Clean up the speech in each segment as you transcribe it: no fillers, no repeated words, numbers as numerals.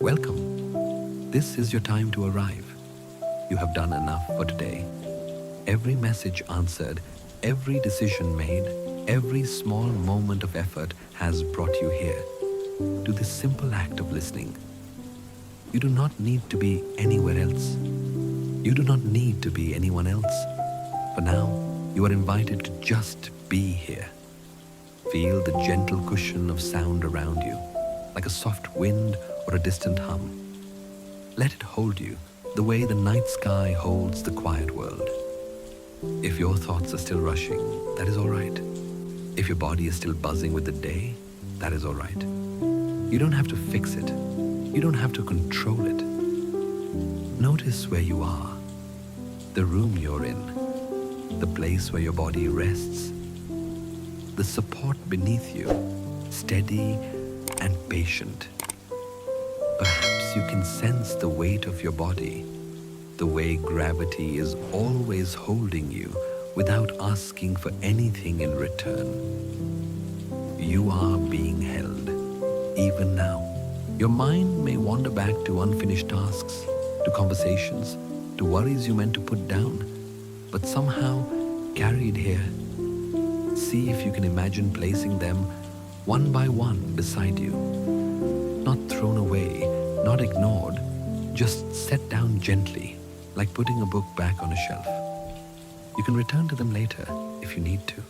Welcome. This is your time to arrive. You have done enough for today. Every message answered, every decision made, every small moment of effort has brought you here to this simple act of listening. You do not need to be anywhere else. You do not need to be anyone else. For now, you are invited to just be here. Feel the gentle cushion of sound around you, like a soft wind or a distant hum. Let it hold you the way the night sky holds the quiet world. If your thoughts are still rushing, that is all right. If your body is still buzzing with the day, that is all right. You don't have to fix it. You don't have to control it. Notice where you are, the room you're in, the place where your body rests, the support beneath you, steady and patient. Perhaps you can sense the weight of your body, the way gravity is always holding you without asking for anything in return. You are being held, even now. Your mind may wander back to unfinished tasks, to conversations, to worries you meant to put down, but somehow carried here. See if you can imagine placing them one by one beside you. Not thrown away, not ignored, just set down gently, like putting a book back on a shelf. You can return to them later if you need to,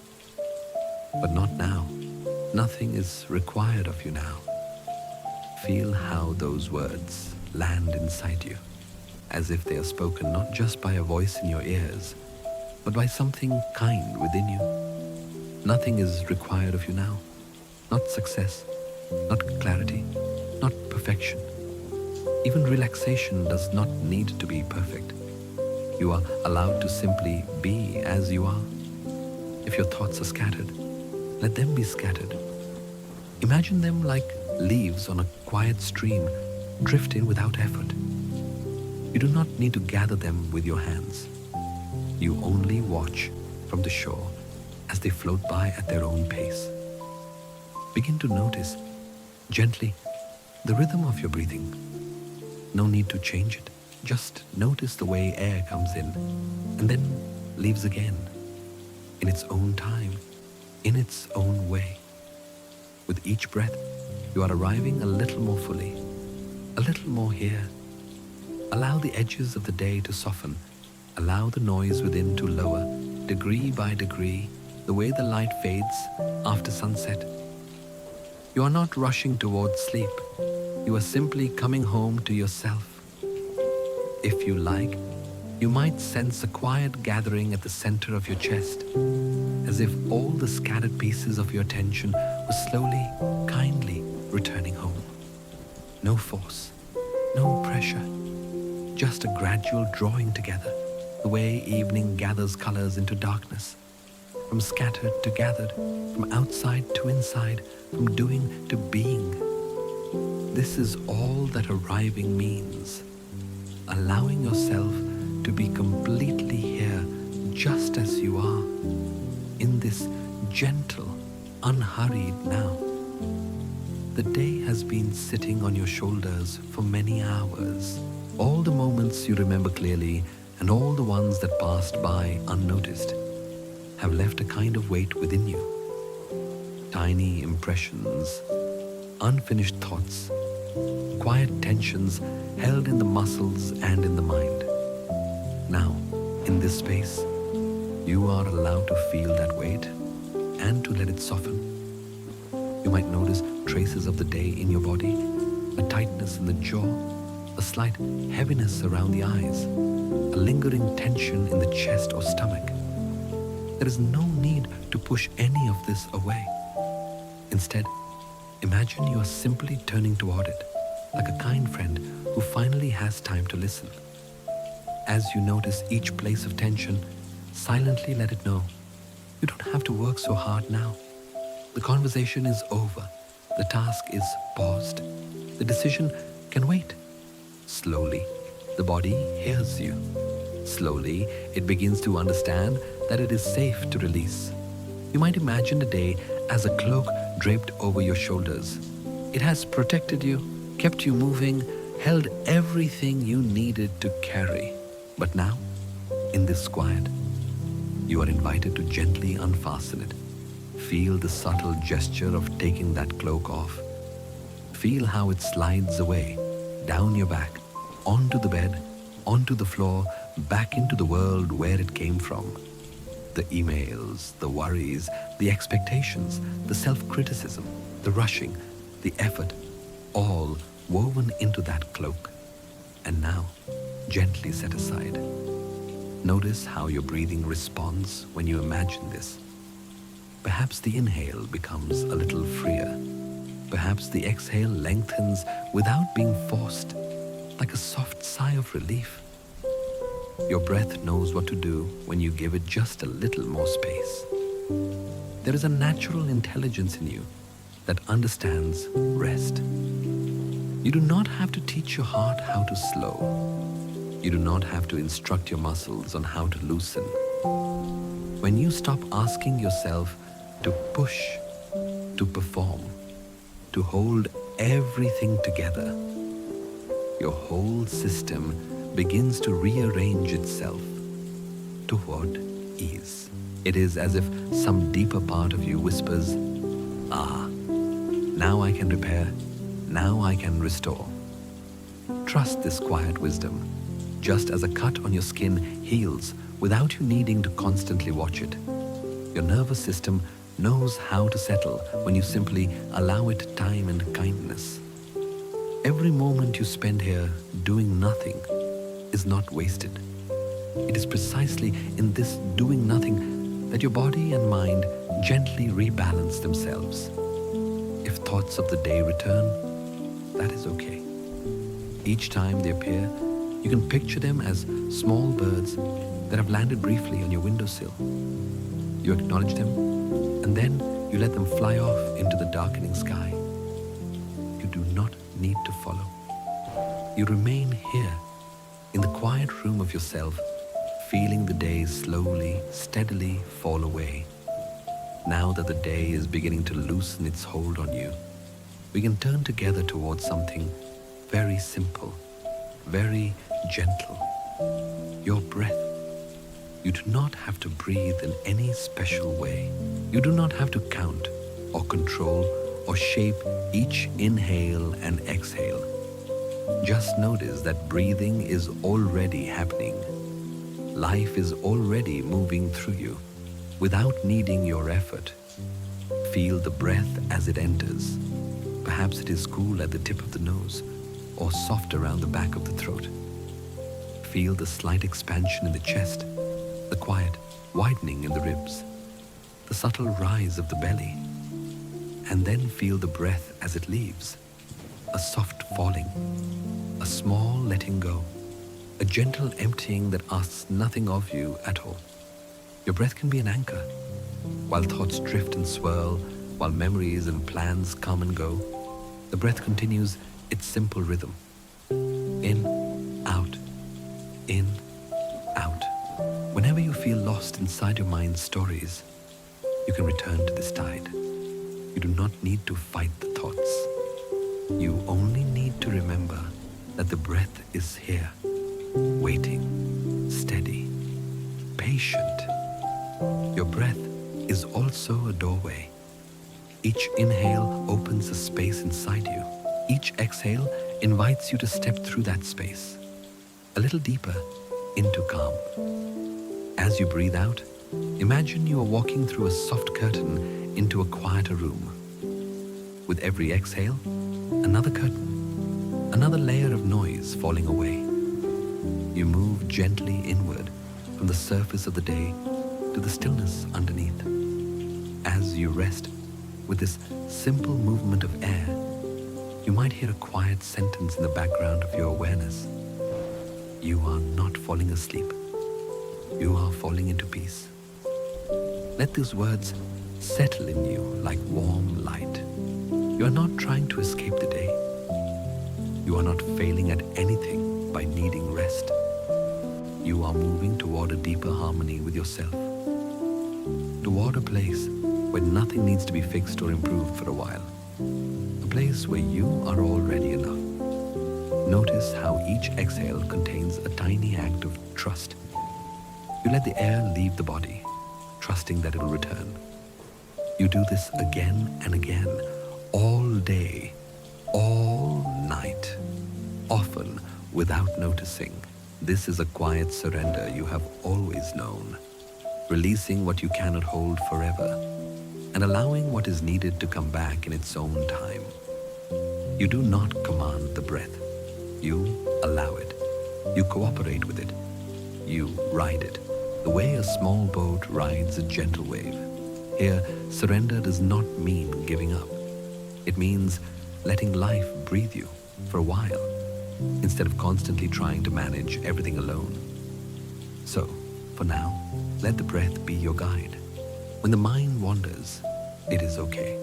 but not now. Nothing is required of you now. Feel how those words land inside you, as if they are spoken not just by a voice in your ears, but by something kind within you. Nothing is required of you now. Not success, not clarity, not perfection. Even relaxation does not need to be perfect. You are allowed to simply be as you are. If your thoughts are scattered, let them be scattered. Imagine them like leaves on a quiet stream, drifting without effort. You do not need to gather them with your hands. You only watch from the shore as they float by at their own pace. Begin to notice, gently, the rhythm of your breathing. No need to change it. Just notice the way air comes in and then leaves again, in its own time, in its own way. With each breath, you are arriving a little more fully, a little more here. Allow the edges of the day to soften. Allow the noise within to lower, degree by degree, the way the light fades after sunset. You are not rushing towards sleep. You are simply coming home to yourself. If you like, you might sense a quiet gathering at the center of your chest, as if all the scattered pieces of your attention were slowly, kindly returning home. No force, no pressure, just a gradual drawing together, the way evening gathers colors into darkness, from scattered to gathered, from outside to inside, from doing to being. This is all that arriving means. Allowing yourself to be completely here just as you are, in this gentle, unhurried now. The day has been sitting on your shoulders for many hours. All the moments you remember clearly and all the ones that passed by unnoticed have left a kind of weight within you. Tiny impressions, unfinished thoughts, quiet tensions held in the muscles and in the mind. Now, in this space, you are allowed to feel that weight and to let it soften. You might notice traces of the day in your body, a tightness in the jaw, a slight heaviness around the eyes, a lingering tension in the chest or stomach. There is no need to push any of this away. Instead, imagine you are simply turning toward it, like a kind friend who finally has time to listen. As you notice each place of tension, silently let it know. You don't have to work so hard now. The conversation is over. The task is paused. The decision can wait. Slowly, the body hears you. Slowly, it begins to understand that it is safe to release. You might imagine the day as a cloak draped over your shoulders. It has protected you, kept you moving, held everything you needed to carry. But now, in this quiet, you are invited to gently unfasten it. Feel the subtle gesture of taking that cloak off. Feel how it slides away, down your back, onto the bed, onto the floor, back into the world where it came from. The emails, the worries, the expectations, the self-criticism, the rushing, the effort, all woven into that cloak, and now gently set aside. Notice how your breathing responds when you imagine this. Perhaps the inhale becomes a little freer. Perhaps the exhale lengthens without being forced, like a soft sigh of relief. Your breath knows what to do when you give it just a little more space. There is a natural intelligence in you that understands rest. You do not have to teach your heart how to slow. You do not have to instruct your muscles on how to loosen. When you stop asking yourself to push, to perform, to hold everything together, your whole system begins to rearrange itself toward ease. It is as if some deeper part of you whispers, "Ah, now I can repair, now I can restore." Trust this quiet wisdom, just as a cut on your skin heals without you needing to constantly watch it. Your nervous system knows how to settle when you simply allow it time and kindness. Every moment you spend here doing nothing is not wasted. It is precisely in this doing nothing that your body and mind gently rebalance themselves. If thoughts of the day return, that is okay. Each time they appear, you can picture them as small birds that have landed briefly on your windowsill. You acknowledge them, and then you let them fly off into the darkening sky. You do not need to follow. You remain here, in the quiet room of yourself, feeling the days slowly, steadily fall away. Now that the day is beginning to loosen its hold on you, we can turn together towards something very simple, very gentle. Your breath. You do not have to breathe in any special way. You do not have to count or control or shape each inhale and exhale. Just notice that breathing is already happening. Life is already moving through you without needing your effort. Feel the breath as it enters. Perhaps it is cool at the tip of the nose or soft around the back of the throat. Feel the slight expansion in the chest, the quiet widening in the ribs, the subtle rise of the belly, and then feel the breath as it leaves, a soft falling, a small letting go, a gentle emptying that asks nothing of you at all. Your breath can be an anchor. While thoughts drift and swirl, while memories and plans come and go, the breath continues its simple rhythm. In, out, in, out. Whenever you feel lost inside your mind's stories, you can return to this tide. You do not need to fight the thoughts. You only need to remember that the breath is here, waiting, steady, patient. Your breath is also a doorway. Each inhale opens a space inside you. Each exhale invites you to step through that space, a little deeper into calm. As you breathe out, imagine you are walking through a soft curtain into a quieter room. With every exhale, another curtain, another layer of noise falling away. You move gently inward from the surface of the day to the stillness underneath. As you rest with this simple movement of air, you might hear a quiet sentence in the background of your awareness. You are not falling asleep. You are falling into peace. Let these words settle in you like warm light. You are not trying to escape the day. You are not failing at anything by needing rest. You are moving toward a deeper harmony with yourself, toward a place where nothing needs to be fixed or improved for a while, a place where you are already enough. Notice how each exhale contains a tiny act of trust. You let the air leave the body, trusting that it will return. You do this again and again, all day, all night, often without noticing. This is a quiet surrender you have always known, releasing what you cannot hold forever and allowing what is needed to come back in its own time. You do not command the breath. You allow it. You cooperate with it. You ride it, the way a small boat rides a gentle wave. Here, surrender does not mean giving up. It means letting life breathe you for a while, instead of constantly trying to manage everything alone. So, for now, let the breath be your guide. When the mind wanders, it is okay.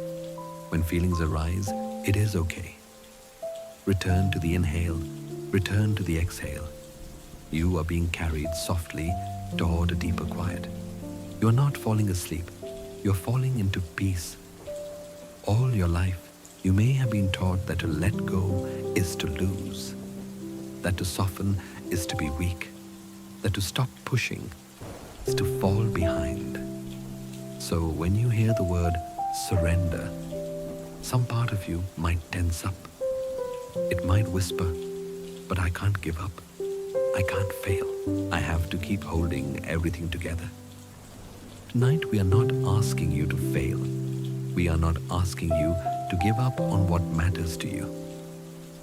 When feelings arise, it is okay. Return to the inhale, return to the exhale. You are being carried softly toward a deeper quiet. You are not falling asleep. You are falling into peace. All your life, you may have been taught that to let go is to lose, that to soften is to be weak, that to stop pushing is to fall behind. So when you hear the word surrender, some part of you might tense up. It might whisper, but I can't give up. I can't fail. I have to keep holding everything together. Tonight we are not asking you to fail. We are not asking you to give up on what matters to you.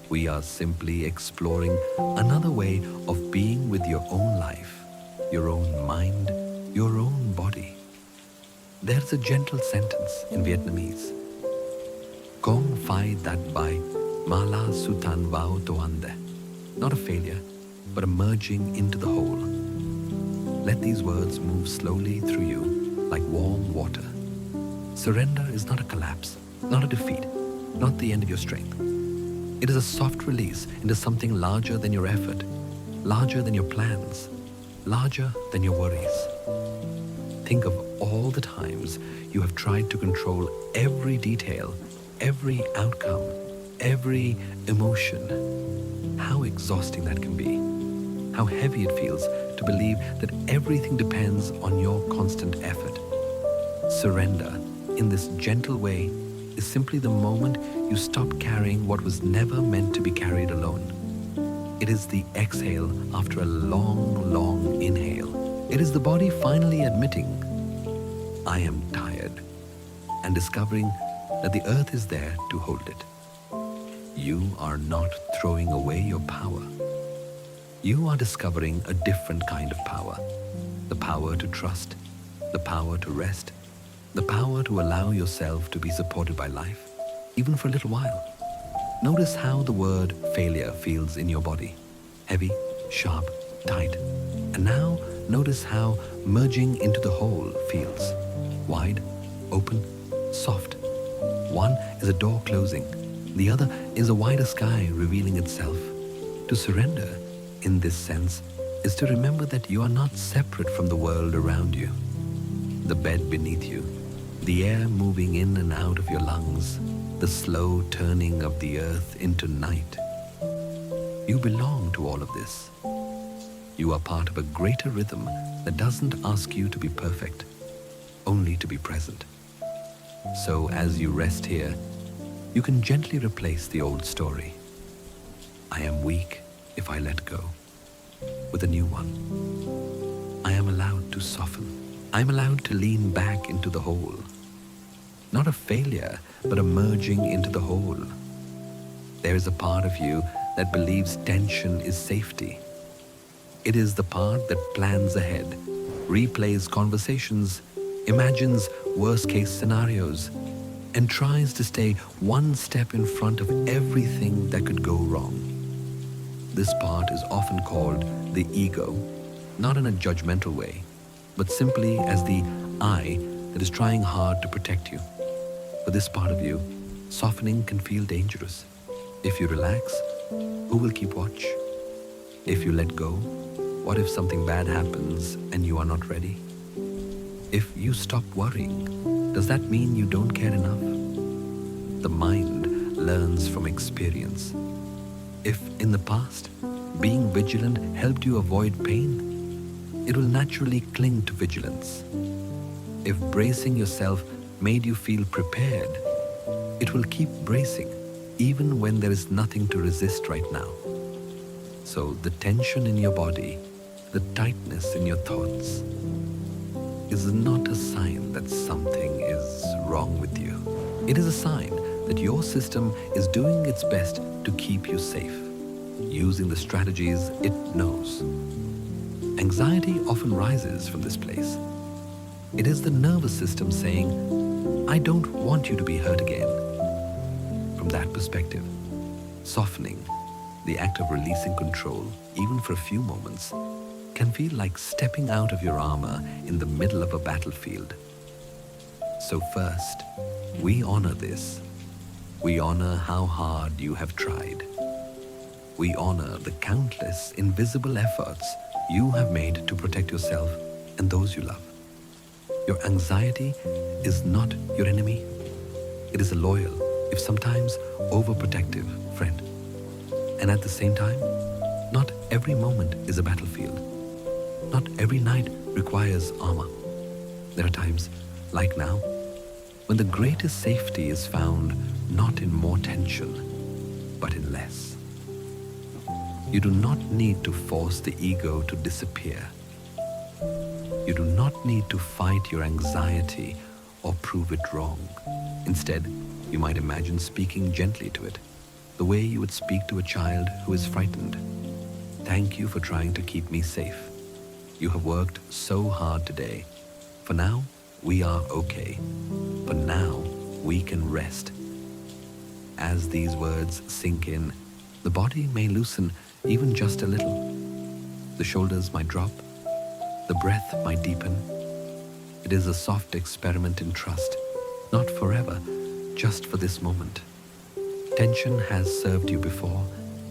We are simply exploring another way of being with your own life, your own mind, your own body. There's a gentle sentence in Vietnamese. Kong phai dat bai, mala sutan vao toande. Not a failure, but a merging into the whole. Let these words move slowly through you like warm water. Surrender is not a collapse, not a defeat, not the end of your strength. It is a soft release into something larger than your effort, larger than your plans, larger than your worries. Think of all the times you have tried to control every detail, every outcome, every emotion. How exhausting that can be. How heavy it feels to believe that everything depends on your constant effort. Surrender, in this gentle way, is simply the moment you stop carrying what was never meant to be carried alone. It is the exhale after a long, long inhale. It is the body finally admitting, I am tired, and discovering that the earth is there to hold it. You are not throwing away your power. You are discovering a different kind of power. The power to trust, the power to rest, the power to allow yourself to be supported by life, even for a little while. Notice how the word failure feels in your body. Heavy, sharp, tight. And now notice how merging into the whole feels. Wide, open, soft. One is a door closing. The other is a wider sky revealing itself. To surrender, in this sense, is to remember that you are not separate from the world around you. The bed beneath you, the air moving in and out of your lungs, the slow turning of the earth into night. You belong to all of this. You are part of a greater rhythm that doesn't ask you to be perfect, only to be present. So as you rest here, you can gently replace the old story. I am weak if I let go, with a new one. I am allowed to soften. I am allowed to lean back into the whole. Not a failure, but a merging into the whole. There is a part of you that believes tension is safety. It is the part that plans ahead, replays conversations, imagines worst-case scenarios, and tries to stay one step in front of everything that could go wrong. This part is often called the ego, not in a judgmental way, but simply as the I that is trying hard to protect you. For this part of you, softening can feel dangerous. If you relax, who will keep watch? If you let go, what if something bad happens and you are not ready? If you stop worrying, does that mean you don't care enough? The mind learns from experience. If in the past, being vigilant helped you avoid pain, it will naturally cling to vigilance. If bracing yourself made you feel prepared, it will keep bracing even when there is nothing to resist right now. So the tension in your body, the tightness in your thoughts, is not a sign that something is wrong with you. It is a sign that your system is doing its best to keep you safe, using the strategies it knows. Anxiety often rises from this place. It is the nervous system saying, I don't want you to be hurt again. From that perspective, softening, the act of releasing control, even for a few moments, can feel like stepping out of your armor in the middle of a battlefield. So first, we honor this. We honor how hard you have tried. We honor the countless invisible efforts you have made to protect yourself and those you love. Your anxiety is not your enemy. It is a loyal, if sometimes overprotective, friend. And at the same time, not every moment is a battlefield. Not every night requires armor. There are times, like now, when the greatest safety is found not in more tension, but in less. You do not need to force the ego to disappear. You do not need to fight your anxiety or prove it wrong. Instead, you might imagine speaking gently to it, the way you would speak to a child who is frightened. Thank you for trying to keep me safe. You have worked so hard today. For now, we are okay. For now, we can rest. As these words sink in, the body may loosen even just a little. The shoulders might drop. The breath might deepen. It is a soft experiment in trust, not forever, just for this moment. Tension has served you before,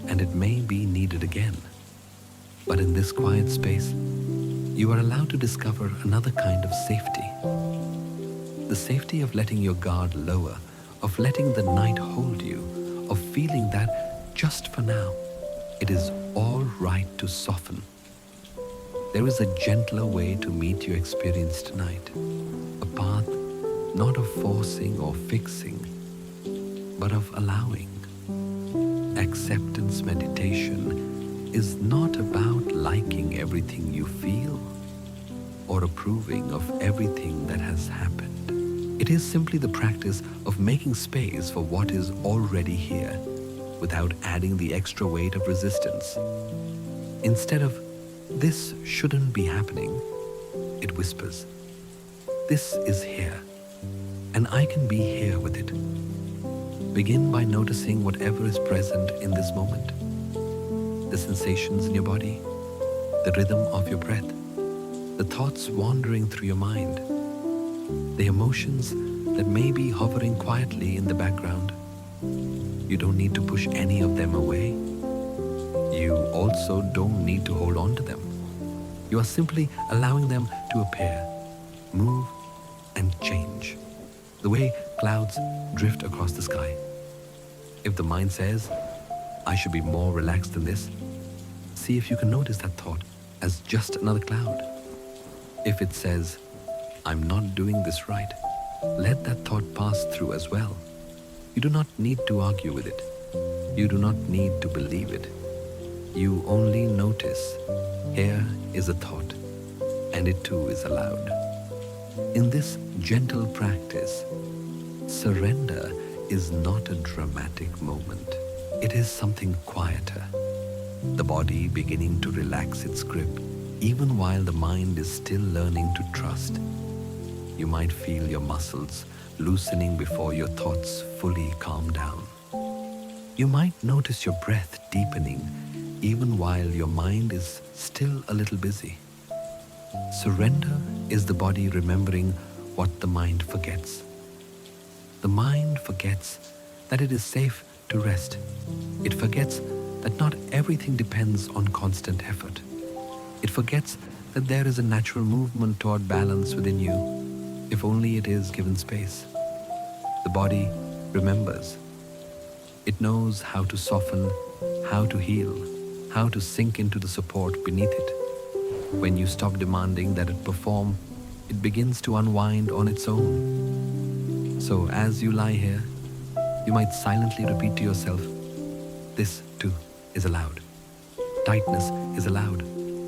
and it may be needed again. But in this quiet space, you are allowed to discover another kind of safety. The safety of letting your guard lower, of letting the night hold you, of feeling that, just for now, it is all right to soften. There is a gentler way to meet your experience tonight. A path not of forcing or fixing, but of allowing. Acceptance meditation is not about liking everything you feel or approving of everything that has happened. It is simply the practice of making space for what is already here without adding the extra weight of resistance. Instead of, this shouldn't be happening, it whispers, this is here, and I can be here with it. Begin by noticing whatever is present in this moment. The sensations in your body, the rhythm of your breath, the thoughts wandering through your mind, the emotions that may be hovering quietly in the background. You don't need to push any of them away. You also don't need to hold on to them. You are simply allowing them to appear, move, and change, the way clouds drift across the sky. If the mind says, I should be more relaxed than this, see if you can notice that thought as just another cloud. If it says, I'm not doing this right, let that thought pass through as well. You do not need to argue with it. You do not need to believe it. You only notice, here is a thought, and it too is allowed. In this gentle practice, surrender is not a dramatic moment. It is something quieter. The body beginning to relax its grip, even while the mind is still learning to trust. You might feel your muscles loosening before your thoughts fully calm down. You might notice your breath deepening, even while your mind is still a little busy. Surrender is the body remembering what the mind forgets. The mind forgets that it is safe to rest. It forgets that not everything depends on constant effort. It forgets that there is a natural movement toward balance within you, if only it is given space. The body remembers. It knows how to soften, how to heal, how to sink into the support beneath it. When you stop demanding that it perform, it begins to unwind on its own. So as you lie here, you might silently repeat to yourself, this too is allowed. Tightness is allowed.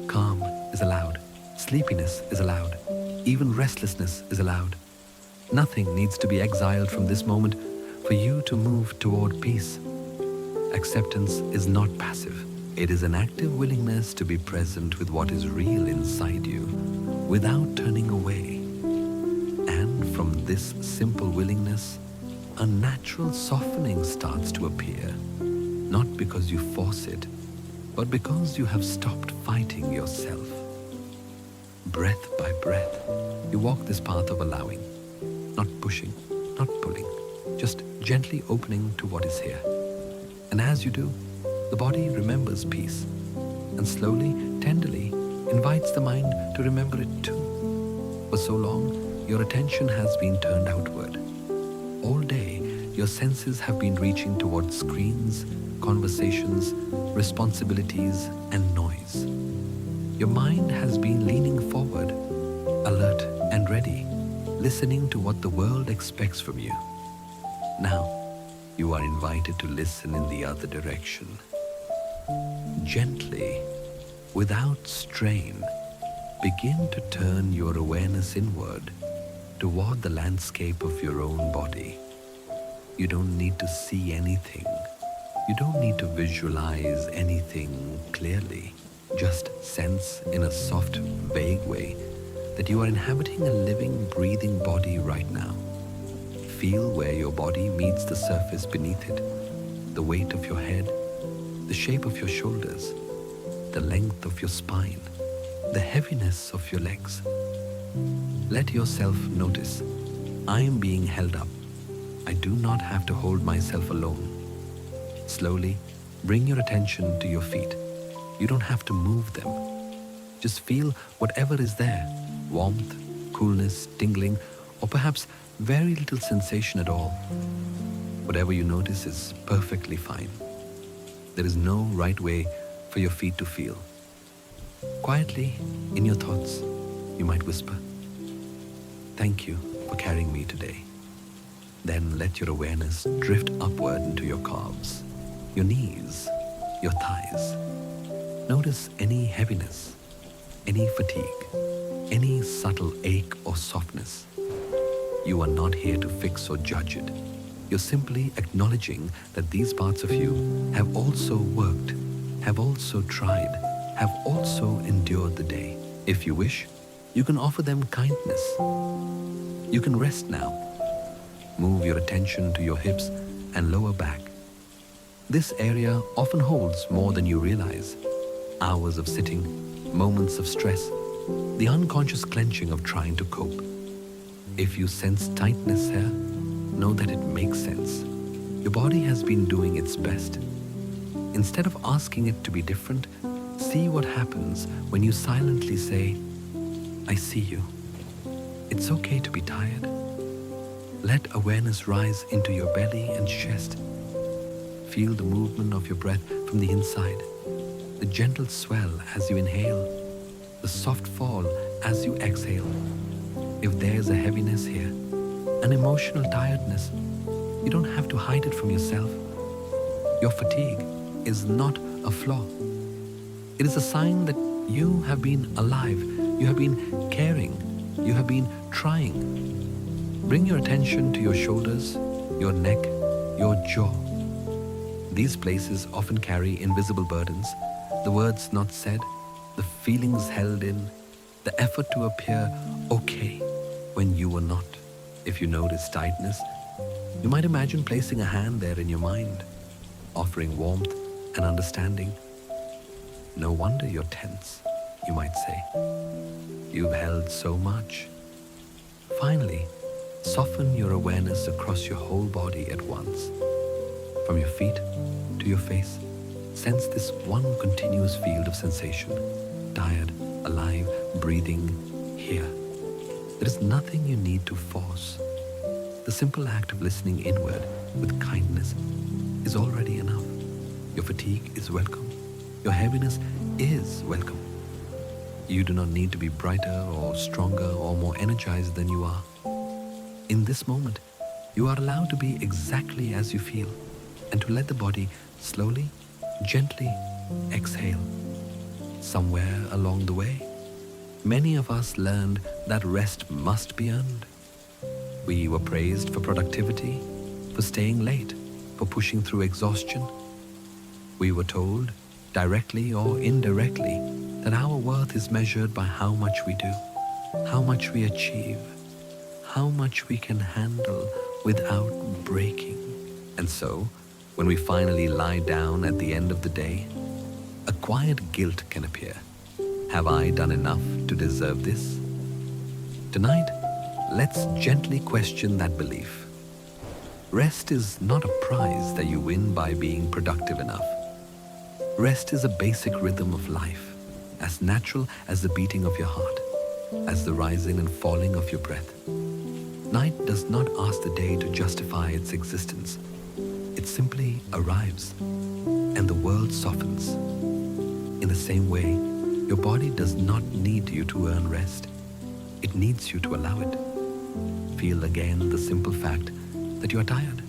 Calm is allowed. Sleepiness is allowed. Even restlessness is allowed. Nothing needs to be exiled from this moment for you to move toward peace. Acceptance is not passive. It is an active willingness to be present with what is real inside you without turning away. And from this simple willingness, a natural softening starts to appear, not because you force it, but because you have stopped fighting yourself. Breath by breath, you walk this path of allowing, not pushing, not pulling, just gently opening to what is here. And as you do, the body remembers peace and slowly, tenderly invites the mind to remember it too. For so long, your attention has been turned outward. All day, your senses have been reaching towards screens, conversations, responsibilities, and noise. Your mind has been leaning forward, alert and ready, listening to what the world expects from you. Now, you are invited to listen in the other direction. Gently, without strain, begin to turn your awareness inward toward the landscape of your own body. You don't need to see anything. You don't need to visualize anything clearly. Just sense in a soft, vague way that you are inhabiting a living, breathing body right now. Feel where your body meets the surface beneath it, the weight of your head, the shape of your shoulders, the length of your spine, the heaviness of your legs. Let yourself notice, I am being held up. I do not have to hold myself alone. Slowly, bring your attention to your feet. You don't have to move them. Just feel whatever is there, warmth, coolness, tingling, or perhaps very little sensation at all. Whatever you notice is perfectly fine. There is no right way for your feet to feel. Quietly, in your thoughts, you might whisper, thank you for carrying me today. Then let your awareness drift upward into your calves, your knees, your thighs. Notice any heaviness, any fatigue, any subtle ache or softness. You are not here to fix or judge it. You're simply acknowledging that these parts of you have also worked, have also tried, have also endured the day. If you wish, you can offer them kindness. You can rest now. Move your attention to your hips and lower back. This area often holds more than you realize. Hours of sitting, moments of stress, the unconscious clenching of trying to cope. If you sense tightness here, know that it makes sense. Your body has been doing its best. Instead of asking it to be different, see what happens when you silently say, I see you. It's okay to be tired. Let awareness rise into your belly and chest. Feel the movement of your breath from the inside, the gentle swell as you inhale, the soft fall as you exhale. If there's a heaviness here, an emotional tiredness, you don't have to hide it from yourself. Your fatigue is not a flaw. It is a sign that you have been alive, you have been caring, you have been trying. Bring your attention to your shoulders, your neck, your jaw. These places often carry invisible burdens, the words not said, the feelings held in, the effort to appear okay when you were not. If you notice tightness, you might imagine placing a hand there in your mind, offering warmth and understanding. No wonder you're tense, you might say. You've held so much. Finally, soften your awareness across your whole body at once. From your feet to your face, sense this one continuous field of sensation. Tired, alive, breathing, here. There is nothing you need to force. The simple act of listening inward with kindness is already enough. Your fatigue is welcome. Your heaviness is welcome. You do not need to be brighter or stronger or more energized than you are. In this moment, you are allowed to be exactly as you feel and to let the body slowly, gently exhale. Somewhere along the way, many of us learned that rest must be earned. We were praised for productivity, for staying late, for pushing through exhaustion. We were told, directly or indirectly, that our worth is measured by how much we do, how much we achieve, how much we can handle without breaking. And so, when we finally lie down at the end of the day, a quiet guilt can appear. Have I done enough to deserve this? Tonight, let's gently question that belief. Rest is not a prize that you win by being productive enough. Rest is a basic rhythm of life, as natural as the beating of your heart, as the rising and falling of your breath. Night does not ask the day to justify its existence. It simply arrives, and the world softens. In the same way, your body does not need you to earn rest. It needs you to allow it. Feel again the simple fact that you are tired,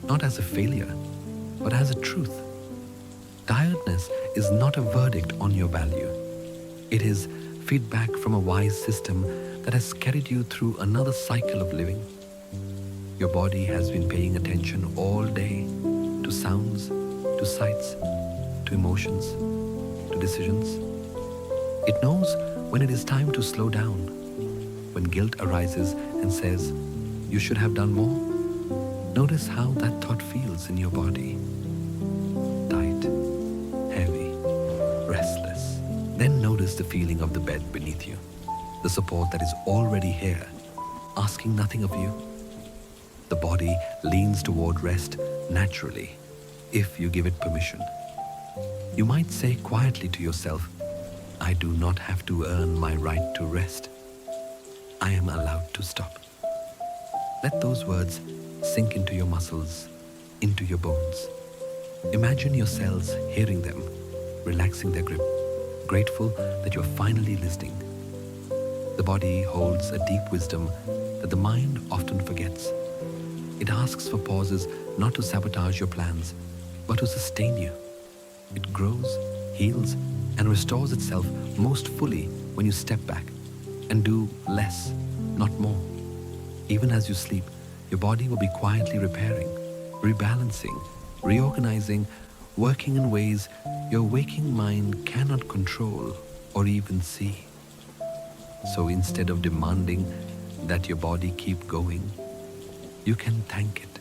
not as a failure, but as a truth. Tiredness is not a verdict on your value. It is feedback from a wise system that has carried you through another cycle of living. Your body has been paying attention all day to sounds, to sights, to emotions, to decisions. It knows when it is time to slow down, when guilt arises and says, you should have done more. Notice how that thought feels in your body. Tight, heavy, restless. Then notice the feeling of the bed beneath you, the support that is already here, asking nothing of you. The body leans toward rest naturally, if you give it permission. You might say quietly to yourself, I do not have to earn my right to rest. I am allowed to stop. Let those words sink into your muscles, into your bones. Imagine your cells hearing them, relaxing their grip, grateful that you're finally listening. The body holds a deep wisdom that the mind often forgets. It asks for pauses not to sabotage your plans, but to sustain you. It grows, heals, and restores itself most fully when you step back and do less, not more. Even as you sleep, your body will be quietly repairing, rebalancing, reorganizing, working in ways your waking mind cannot control or even see. So instead of demanding that your body keep going, you can thank it.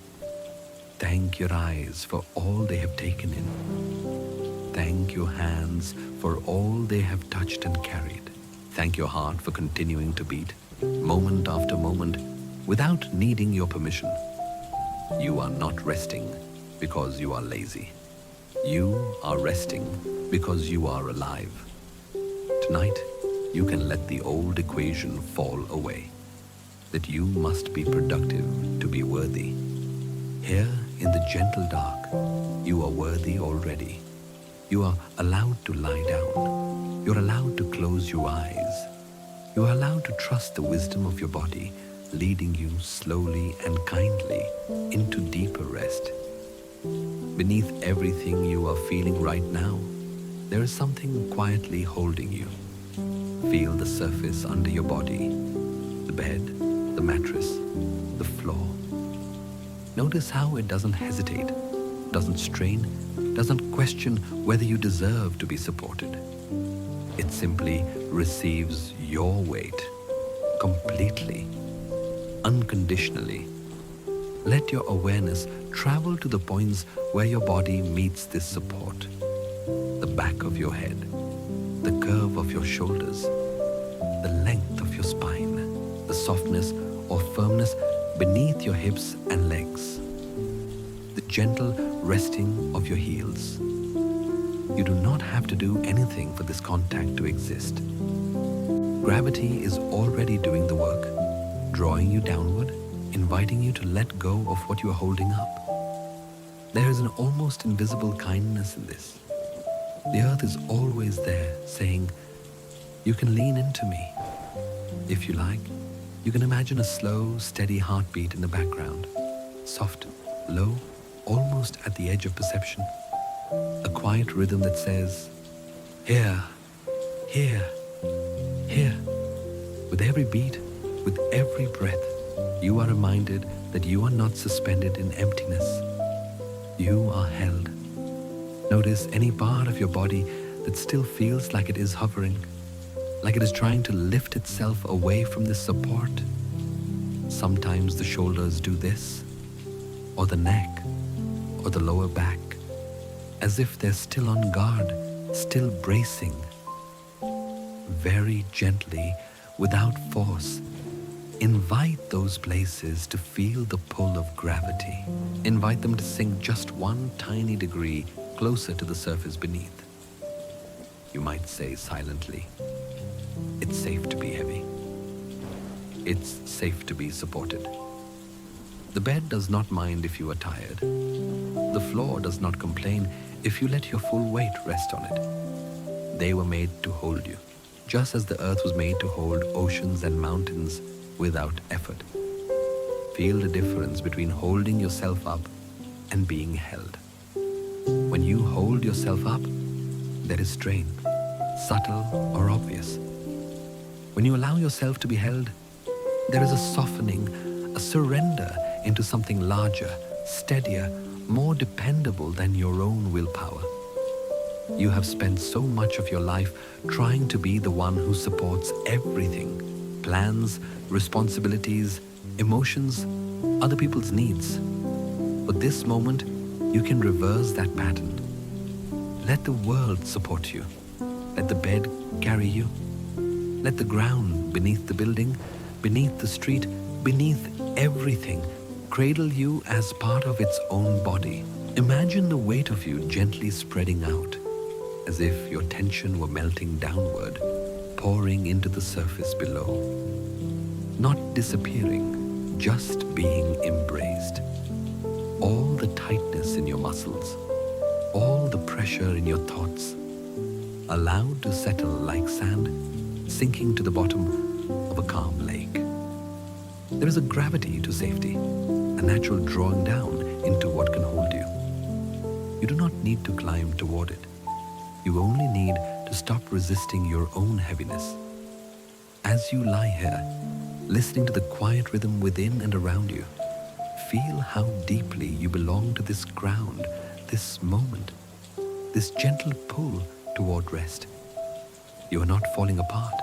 Thank your eyes for all they have taken in. Thank your hands for all they have touched and carried. Thank your heart for continuing to beat, moment after moment, without needing your permission. You are not resting because you are lazy. You are resting because you are alive. Tonight, you can let the old equation fall away, that you must be productive to be worthy. Here in the gentle dark, you are worthy already. You are allowed to lie down. You're allowed to close your eyes. You are allowed to trust the wisdom of your body, leading you slowly and kindly into deeper rest. Beneath everything you are feeling right now, there is something quietly holding you. Feel the surface under your body, the bed, the mattress, the floor. Notice how it doesn't hesitate, doesn't strain, doesn't question whether you deserve to be supported. It simply receives your weight completely, unconditionally. Let your awareness travel to the points where your body meets this support. The back of your head, the curve of your shoulders, the length of your spine, the softness or firmness beneath your hips and legs, the gentle resting of your heels. You do not have to do anything for this contact to exist. Gravity is already doing the work, drawing you downward, inviting you to let go of what you are holding up. There is an almost invisible kindness in this. The earth is always there, saying, "You can lean into me." If you like, you can imagine a slow, steady heartbeat in the background, soft, low, almost at the edge of perception. A quiet rhythm that says, "Here, here, here." With every beat, with every breath, you are reminded that you are not suspended in emptiness. You are held. Notice any part of your body that still feels like it is hovering, like it is trying to lift itself away from this support. Sometimes the shoulders do this, or the neck, or the lower back, as if they're still on guard, still bracing. Very gently, without force, invite those places to feel the pull of gravity. Invite them to sink just one tiny degree closer to the surface beneath. You might say silently, "It's safe to be heavy. It's safe to be supported." The bed does not mind if you are tired. The floor does not complain if you let your full weight rest on it. They were made to hold you, just as the earth was made to hold oceans and mountains without effort. Feel the difference between holding yourself up and being held. When you hold yourself up, there is strain, subtle or obvious. When you allow yourself to be held, there is a softening, a surrender into something larger, steadier, more dependable than your own willpower. You have spent so much of your life trying to be the one who supports everything: plans, responsibilities, emotions, other people's needs. But this moment, you can reverse that pattern. Let the world support you. Let the bed carry you. Let the ground beneath the building, beneath the street, beneath everything, cradle you as part of its own body. Imagine the weight of you gently spreading out, as if your tension were melting downward, pouring into the surface below. Not disappearing, just being embraced. All the tightness in your muscles, all the pressure in your thoughts, allowed to settle like sand, sinking to the bottom of a calm lake. There is a gravity to safety, a natural drawing down into what can hold you. You do not need to climb toward it. You only need to stop resisting your own heaviness. As you lie here, listening to the quiet rhythm within and around you, feel how deeply you belong to this ground, this moment, this gentle pull toward rest. You are not falling apart.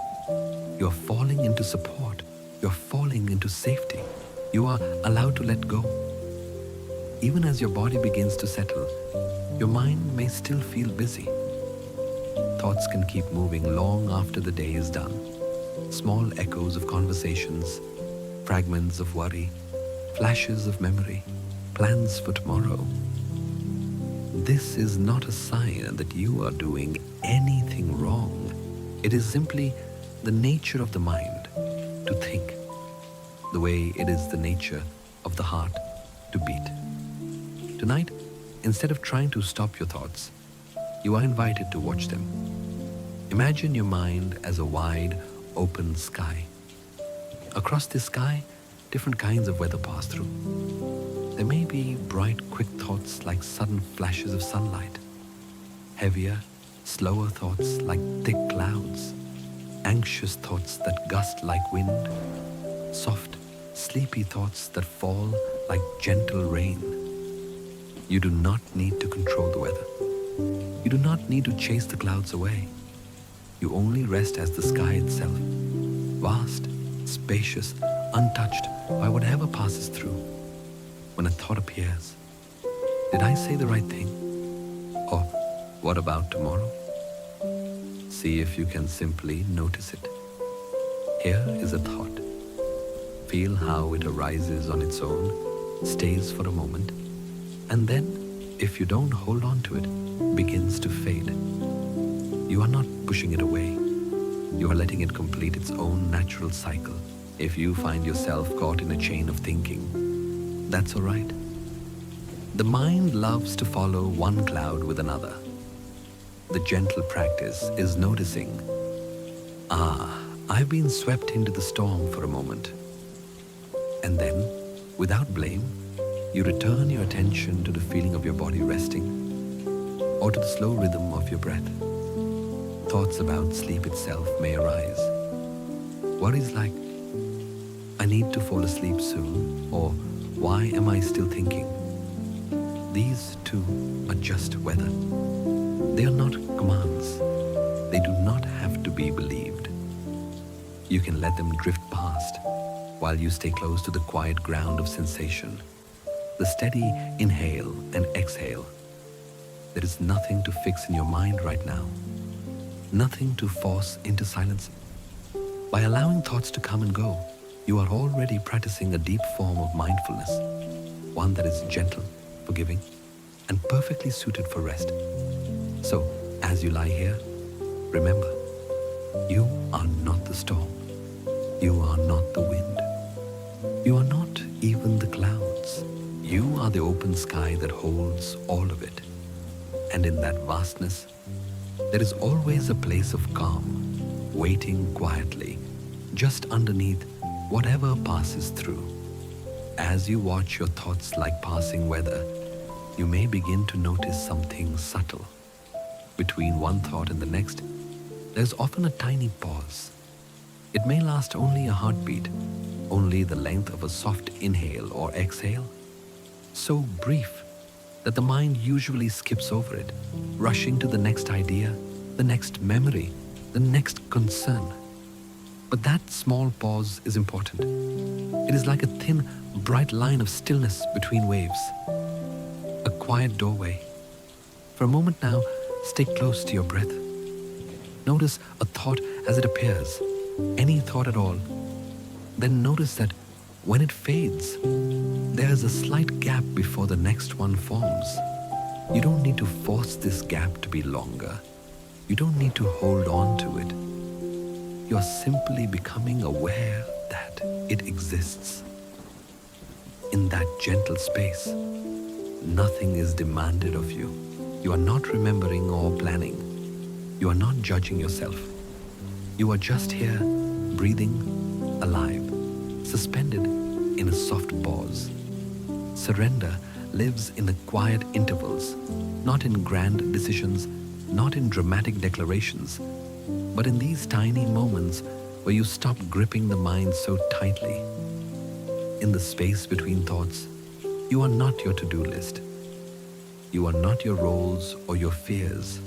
You are falling into support. You are falling into safety. You are allowed to let go. Even as your body begins to settle, your mind may still feel busy. Thoughts can keep moving long after the day is done. Small echoes of conversations, fragments of worry, flashes of memory, plans for tomorrow. This is not a sign that you are doing anything wrong. It is simply the nature of the mind to think, the way it is the nature of the heart to beat. Tonight, instead of trying to stop your thoughts, you are invited to watch them. Imagine your mind as a wide, open sky. Across this sky, different kinds of weather pass through. There may be bright, quick thoughts like sudden flashes of sunlight, heavier, slower thoughts like thick clouds, anxious thoughts that gust like wind, soft, sleepy thoughts that fall like gentle rain. You do not need to control the weather. You do not need to chase the clouds away. You only rest as the sky itself, vast, spacious, untouched by whatever passes through. When a thought appears, did I say the right thing? Or what about tomorrow? See if you can simply notice it. Here is a thought. Feel how it arises on its own, stays for a moment, and then, if you don't hold on to it, begins to fade. You are not pushing it away. You are letting it complete its own natural cycle. If you find yourself caught in a chain of thinking, that's all right. The mind loves to follow one cloud with another. The gentle practice is noticing, I've been swept into the storm for a moment. And then, without blame, you return your attention to the feeling of your body resting, or to the slow rhythm of your breath. Thoughts about sleep itself may arise. Worries like, I need to fall asleep soon, or why am I still thinking? These too are just weather. They are not commands. They do not have to be believed. You can let them drift past while you stay close to the quiet ground of sensation, the steady inhale and exhale. There is nothing to fix in your mind right now, nothing to force into silence. By allowing thoughts to come and go, you are already practicing a deep form of mindfulness, one that is gentle, forgiving, and perfectly suited for rest. So, as you lie here, remember, you are not the storm. You are not the wind. You are not even the clouds. You are the open sky that holds all of it. And in that vastness, there is always a place of calm, waiting quietly, just underneath whatever passes through. As you watch your thoughts like passing weather, you may begin to notice something subtle. Between one thought and the next, there's often a tiny pause. It may last only a heartbeat, only the length of a soft inhale or exhale, so brief that the mind usually skips over it, rushing to the next idea, the next memory, the next concern. But that small pause is important. It is like a thin, bright line of stillness between waves, a quiet doorway. For a moment now, stay close to your breath. Notice a thought as it appears, any thought at all. Then notice that when it fades, there is a slight gap before the next one forms. You don't need to force this gap to be longer. You don't need to hold on to it. You're simply becoming aware that it exists. In that gentle space, nothing is demanded of you. You are not remembering or planning. You are not judging yourself. You are just here, breathing, alive, suspended in a soft pause. Surrender lives in the quiet intervals, not in grand decisions, not in dramatic declarations, but in these tiny moments where you stop gripping the mind so tightly. In the space between thoughts, you are not your to-do list. You are not your roles or your fears.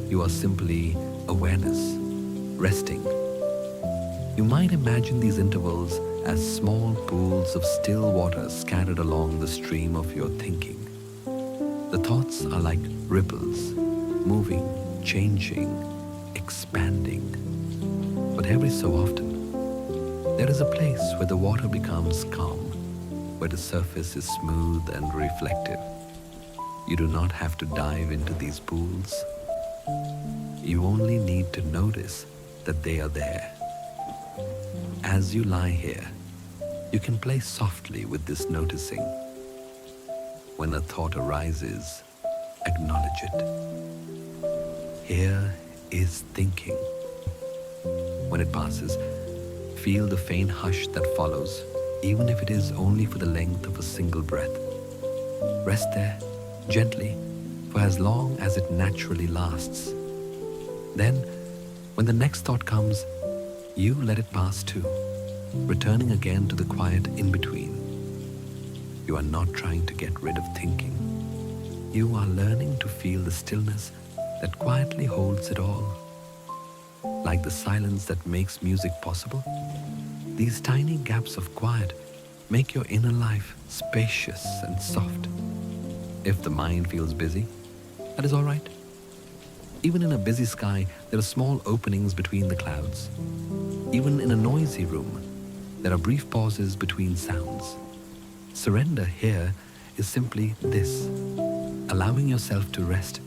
You are simply awareness, resting. You might imagine these intervals as small pools of still water scattered along the stream of your thinking. The thoughts are like ripples, moving, changing, expanding. But every so often, there is a place where the water becomes calm, where the surface is smooth and reflective. You do not have to dive into these pools. You only need to notice that they are there. As you lie here, you can play softly with this noticing. When a thought arises, acknowledge it. Here is thinking. When it passes, feel the faint hush that follows, even if it is only for the length of a single breath. Rest there, gently, for as long as it naturally lasts. Then, when the next thought comes, you let it pass too, returning again to the quiet in-between. You are not trying to get rid of thinking. You are learning to feel the stillness that quietly holds it all. Like the silence that makes music possible, these tiny gaps of quiet make your inner life spacious and soft. If the mind feels busy, that is all right. Even in a busy sky, there are small openings between the clouds. Even in a noisy room, there are brief pauses between sounds. Surrender here is simply this, allowing yourself to rest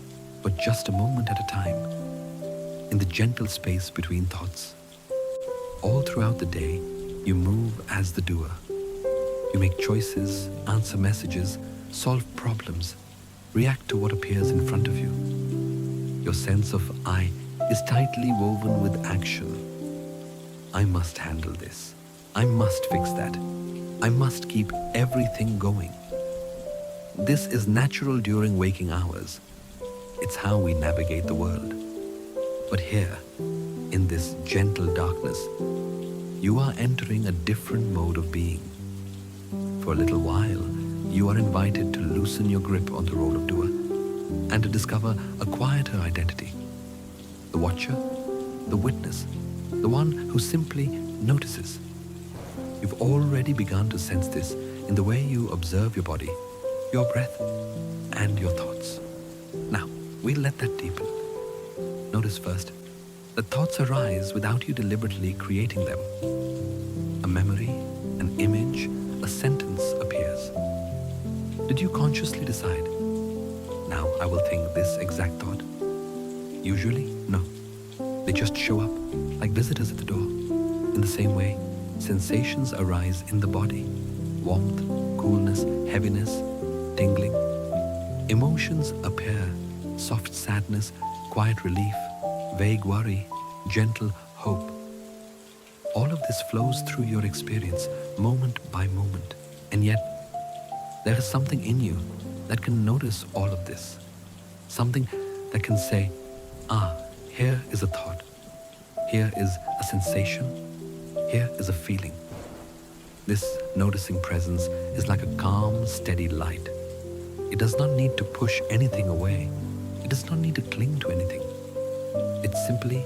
for just a moment at a time, in the gentle space between thoughts. All throughout the day, you move as the doer. You make choices, answer messages, solve problems, react to what appears in front of you. Your sense of I is tightly woven with action. I must handle this. I must fix that. I must keep everything going. This is natural during waking hours. It's how we navigate the world. But here, in this gentle darkness, you are entering a different mode of being. For a little while, you are invited to loosen your grip on the role of doer and to discover a quieter identity. The watcher, the witness, the one who simply notices. You've already begun to sense this in the way you observe your body, your breath, and your thoughts. Now, we'll let that deepen. Notice first that thoughts arise without you deliberately creating them. A memory, an image, a sentence appears. Did you consciously decide, now I will think this exact thought? Usually, no. They just show up like visitors at the door. In the same way, sensations arise in the body. Warmth, coolness, heaviness, tingling. Emotions appear. Soft sadness, quiet relief, vague worry, gentle hope. All of this flows through your experience, moment by moment. And yet, there is something in you that can notice all of this. Something that can say, here is a thought. Here is a sensation. Here is a feeling. This noticing presence is like a calm, steady light. It does not need to push anything away. It does not need to cling to anything. It simply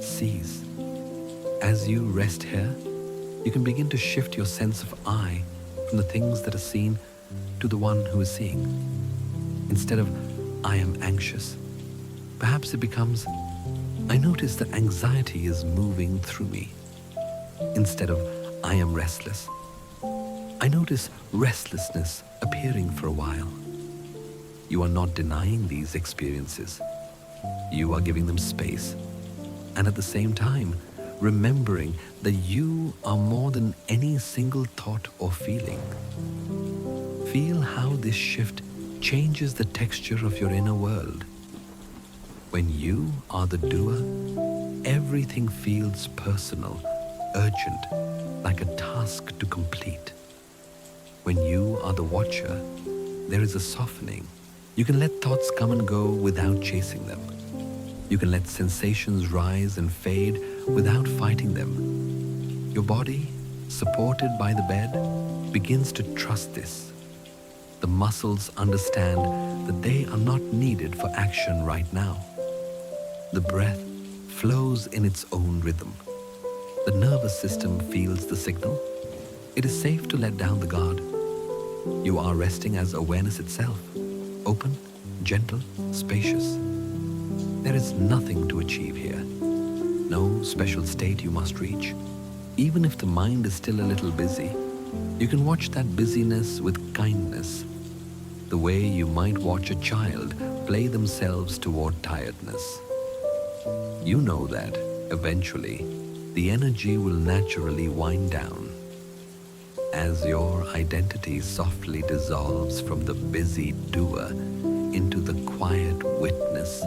sees. As you rest here, you can begin to shift your sense of I from the things that are seen to the one who is seeing. Instead of I am anxious, perhaps it becomes I notice that anxiety is moving through me. Instead of I am restless, I notice restlessness appearing for a while. You are not denying these experiences. You are giving them space. And at the same time, remembering that you are more than any single thought or feeling. Feel how this shift changes the texture of your inner world. When you are the doer, everything feels personal, urgent, like a task to complete. When you are the watcher, there is a softening. You can let thoughts come and go without chasing them. You can let sensations rise and fade without fighting them. Your body, supported by the bed, begins to trust this. The muscles understand that they are not needed for action right now. The breath flows in its own rhythm. The nervous system feels the signal. It is safe to let down the guard. You are resting as awareness itself, open, gentle, spacious. There is nothing to achieve here. No special state you must reach. Even if the mind is still a little busy, you can watch that busyness with kindness, the way you might watch a child play themselves toward tiredness. You know that, eventually, the energy will naturally wind down. As your identity softly dissolves from the busy doer into the quiet witness,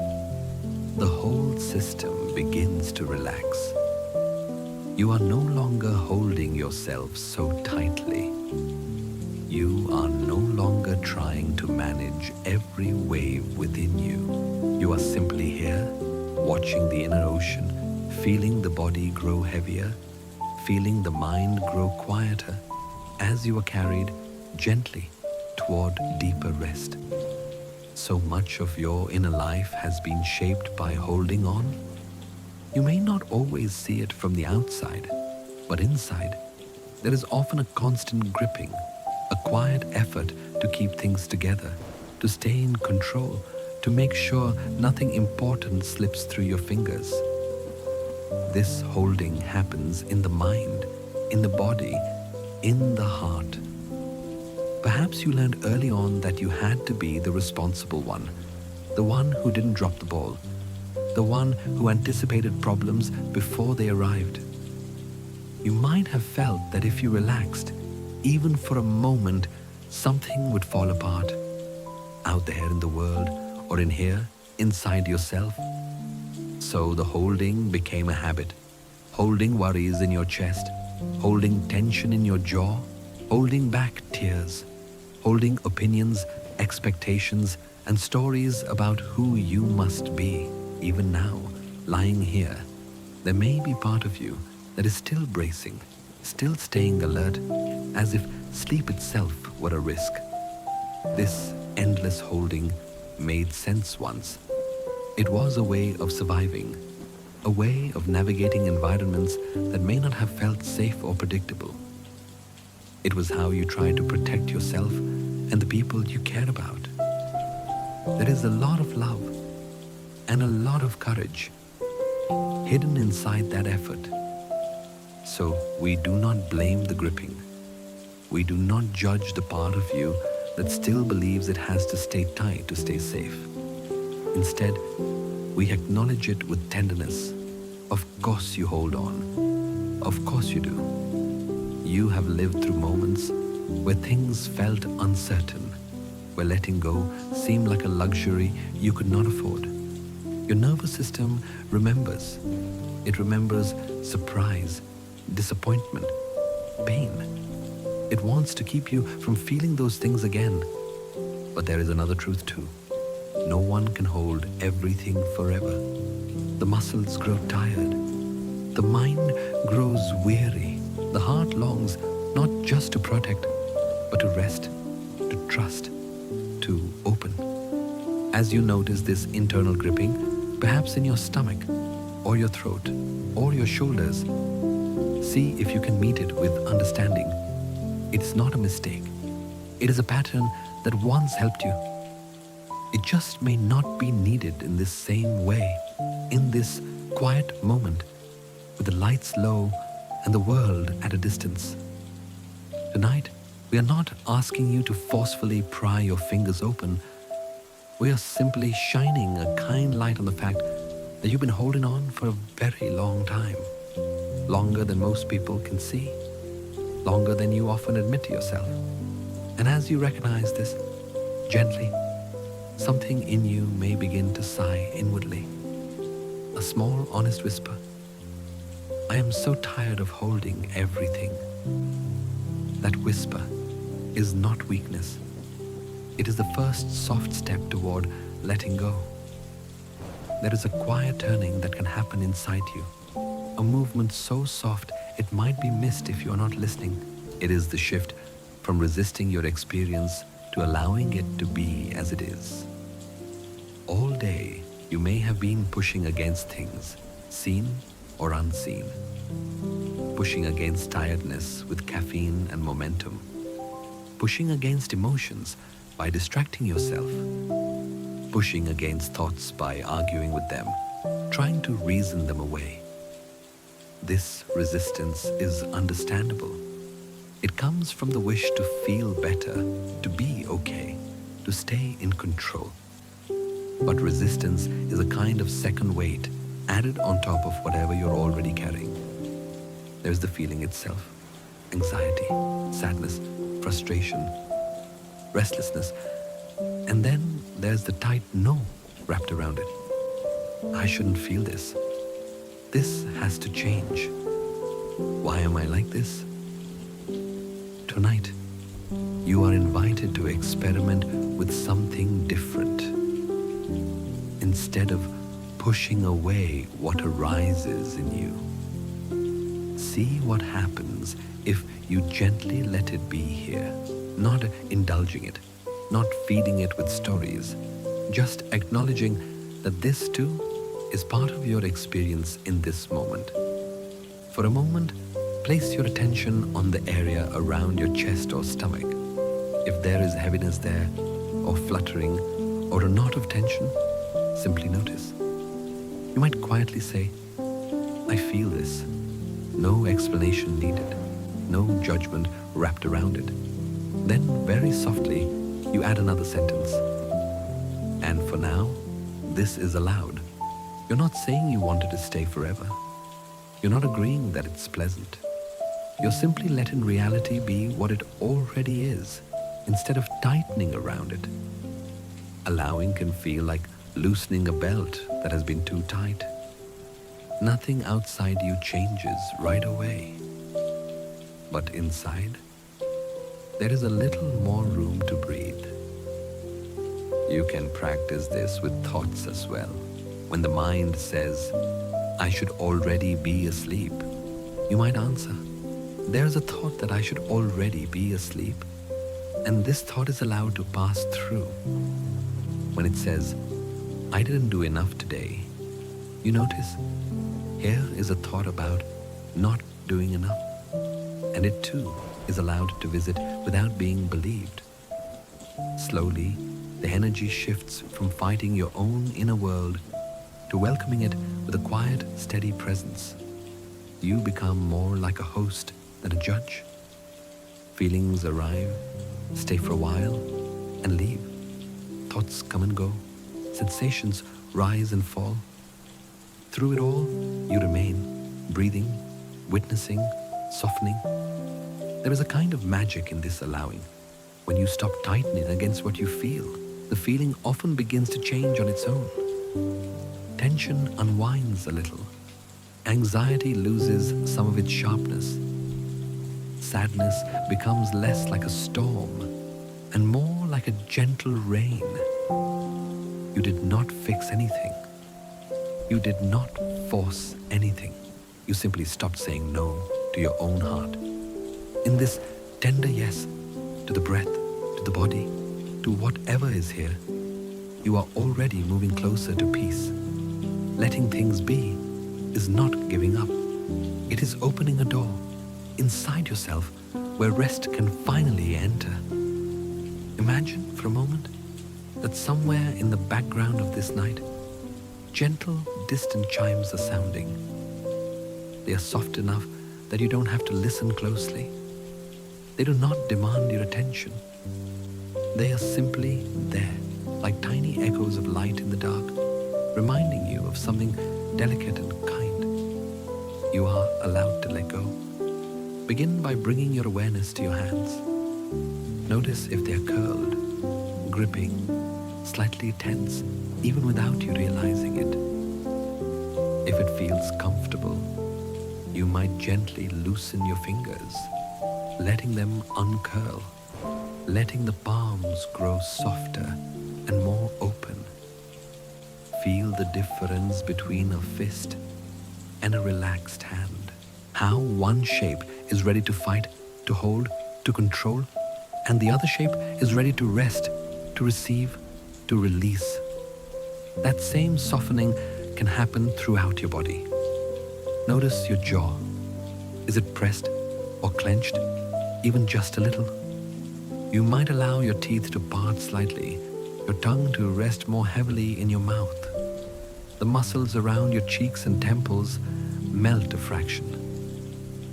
the whole system begins to relax. You are no longer holding yourself so tightly. You are no longer trying to manage every wave within you. You are simply here, watching the inner ocean, feeling the body grow heavier, feeling the mind grow quieter as you are carried gently toward deeper rest. So much of your inner life has been shaped by holding on. You may not always see it from the outside, but inside, there is often a constant gripping, a quiet effort to keep things together, to stay in control, to make sure nothing important slips through your fingers. This holding happens in the mind, in the body, in the heart. Perhaps you learned early on that you had to be the responsible one, the one who didn't drop the ball, the one who anticipated problems before they arrived. You might have felt that if you relaxed, even for a moment, something would fall apart out there in the world or in here, inside yourself. So the holding became a habit. Holding worries in your chest, holding tension in your jaw, holding back tears, holding opinions, expectations, and stories about who you must be. Even now, lying here, there may be part of you that is still bracing, still staying alert, as if sleep itself were a risk. This endless holding made sense once. It was a way of surviving, a way of navigating environments that may not have felt safe or predictable. It was how you tried to protect yourself and the people you care about. There is a lot of love and a lot of courage hidden inside that effort. So we do not blame the gripping. We do not judge the part of you that still believes it has to stay tight to stay safe. Instead, we acknowledge it with tenderness. Of course you hold on. Of course you do. You have lived through moments where things felt uncertain, where letting go seemed like a luxury you could not afford. Your nervous system remembers. It remembers surprise, disappointment, pain. It wants to keep you from feeling those things again. But there is another truth too. No one can hold everything forever. The muscles grow tired. The mind grows weary. The heart longs not just to protect, but to rest, to trust, to open. As you notice this internal gripping, perhaps in your stomach, or your throat, or your shoulders, see if you can meet it with understanding. It's not a mistake. It is a pattern that once helped you. It just may not be needed in this same way, in this quiet moment, with the lights low and the world at a distance. Tonight, we are not asking you to forcefully pry your fingers open. We are simply shining a kind light on the fact that you've been holding on for a very long time, longer than most people can see, longer than you often admit to yourself. And as you recognize this, gently, something in you may begin to sigh inwardly. A small, honest whisper. I am so tired of holding everything. That whisper is not weakness. It is the first soft step toward letting go. There is a quiet turning that can happen inside you. A movement so soft it might be missed if you are not listening. It is the shift from resisting your experience to allowing it to be as it is. All day, you may have been pushing against things, seen or unseen. Pushing against tiredness with caffeine and momentum. Pushing against emotions by distracting yourself. Pushing against thoughts by arguing with them, trying to reason them away. This resistance is understandable. It comes from the wish to feel better, to be okay, to stay in control. But resistance is a kind of second weight added on top of whatever you're already carrying. There's the feeling itself, anxiety, sadness, frustration, restlessness, and then there's the tight no wrapped around it. I shouldn't feel this. This has to change. Why am I like this? Tonight, you are invited to experiment with something different. Instead of pushing away what arises in you, see what happens if you gently let it be here, not indulging it, not feeding it with stories, just acknowledging that this too is part of your experience in this moment. For a moment, place your attention on the area around your chest or stomach. If there is heaviness there, or fluttering, or a knot of tension, simply notice. You might quietly say, I feel this. No explanation needed, no judgment wrapped around it. Then, very softly, you add another sentence. And for now, this is allowed. You're not saying you want it to stay forever. You're not agreeing that it's pleasant. You're simply letting reality be what it already is. instead of tightening around it. Allowing can feel like loosening a belt that has been too tight. Nothing outside you changes right away. But inside, there is a little more room to breathe. You can practice this with thoughts as well. When the mind says, I should already be asleep, you might answer, there's a thought that I should already be asleep, and this thought is allowed to pass through. When it says, I didn't do enough today, you notice, here is a thought about not doing enough, and it too is allowed to visit without being believed. Slowly, the energy shifts from fighting your own inner world to welcoming it with a quiet, steady presence. You become more like a host than a judge. Feelings arrive, stay for a while, and leave. Thoughts come and go. Sensations rise and fall. Through it all, you remain, breathing, witnessing, softening. There is a kind of magic in this allowing. When you stop tightening against what you feel, the feeling often begins to change on its own. Tension unwinds a little. Anxiety loses some of its sharpness. Sadness becomes less like a storm and more like a gentle rain. You did not fix anything. You did not force anything. You simply stopped saying no to your own heart. In this tender yes to the breath, to the body, to whatever is here, you are already moving closer to peace. Letting things be is not giving up. It is opening a door inside yourself where rest can finally enter. Imagine for a moment that somewhere in the background of this night, gentle, distant chimes are sounding. They are soft enough that you don't have to listen closely. They do not demand your attention. They are simply there, like tiny echoes of light in the dark, reminding you of something delicate and kind. You are allowed to let go. Begin by bringing your awareness to your hands. Notice if they are curled, gripping, slightly tense, even without you realizing it. If it feels comfortable, you might gently loosen your fingers, letting them uncurl, letting the palms grow softer and more open. Feel the difference between a fist and a relaxed hand. How one shape is ready to fight, to hold, to control, and the other shape is ready to rest, to receive, to release. That same softening can happen throughout your body. Notice your jaw. Is it pressed or clenched, even just a little? You might allow your teeth to part slightly, your tongue to rest more heavily in your mouth. The muscles around your cheeks and temples melt a fraction.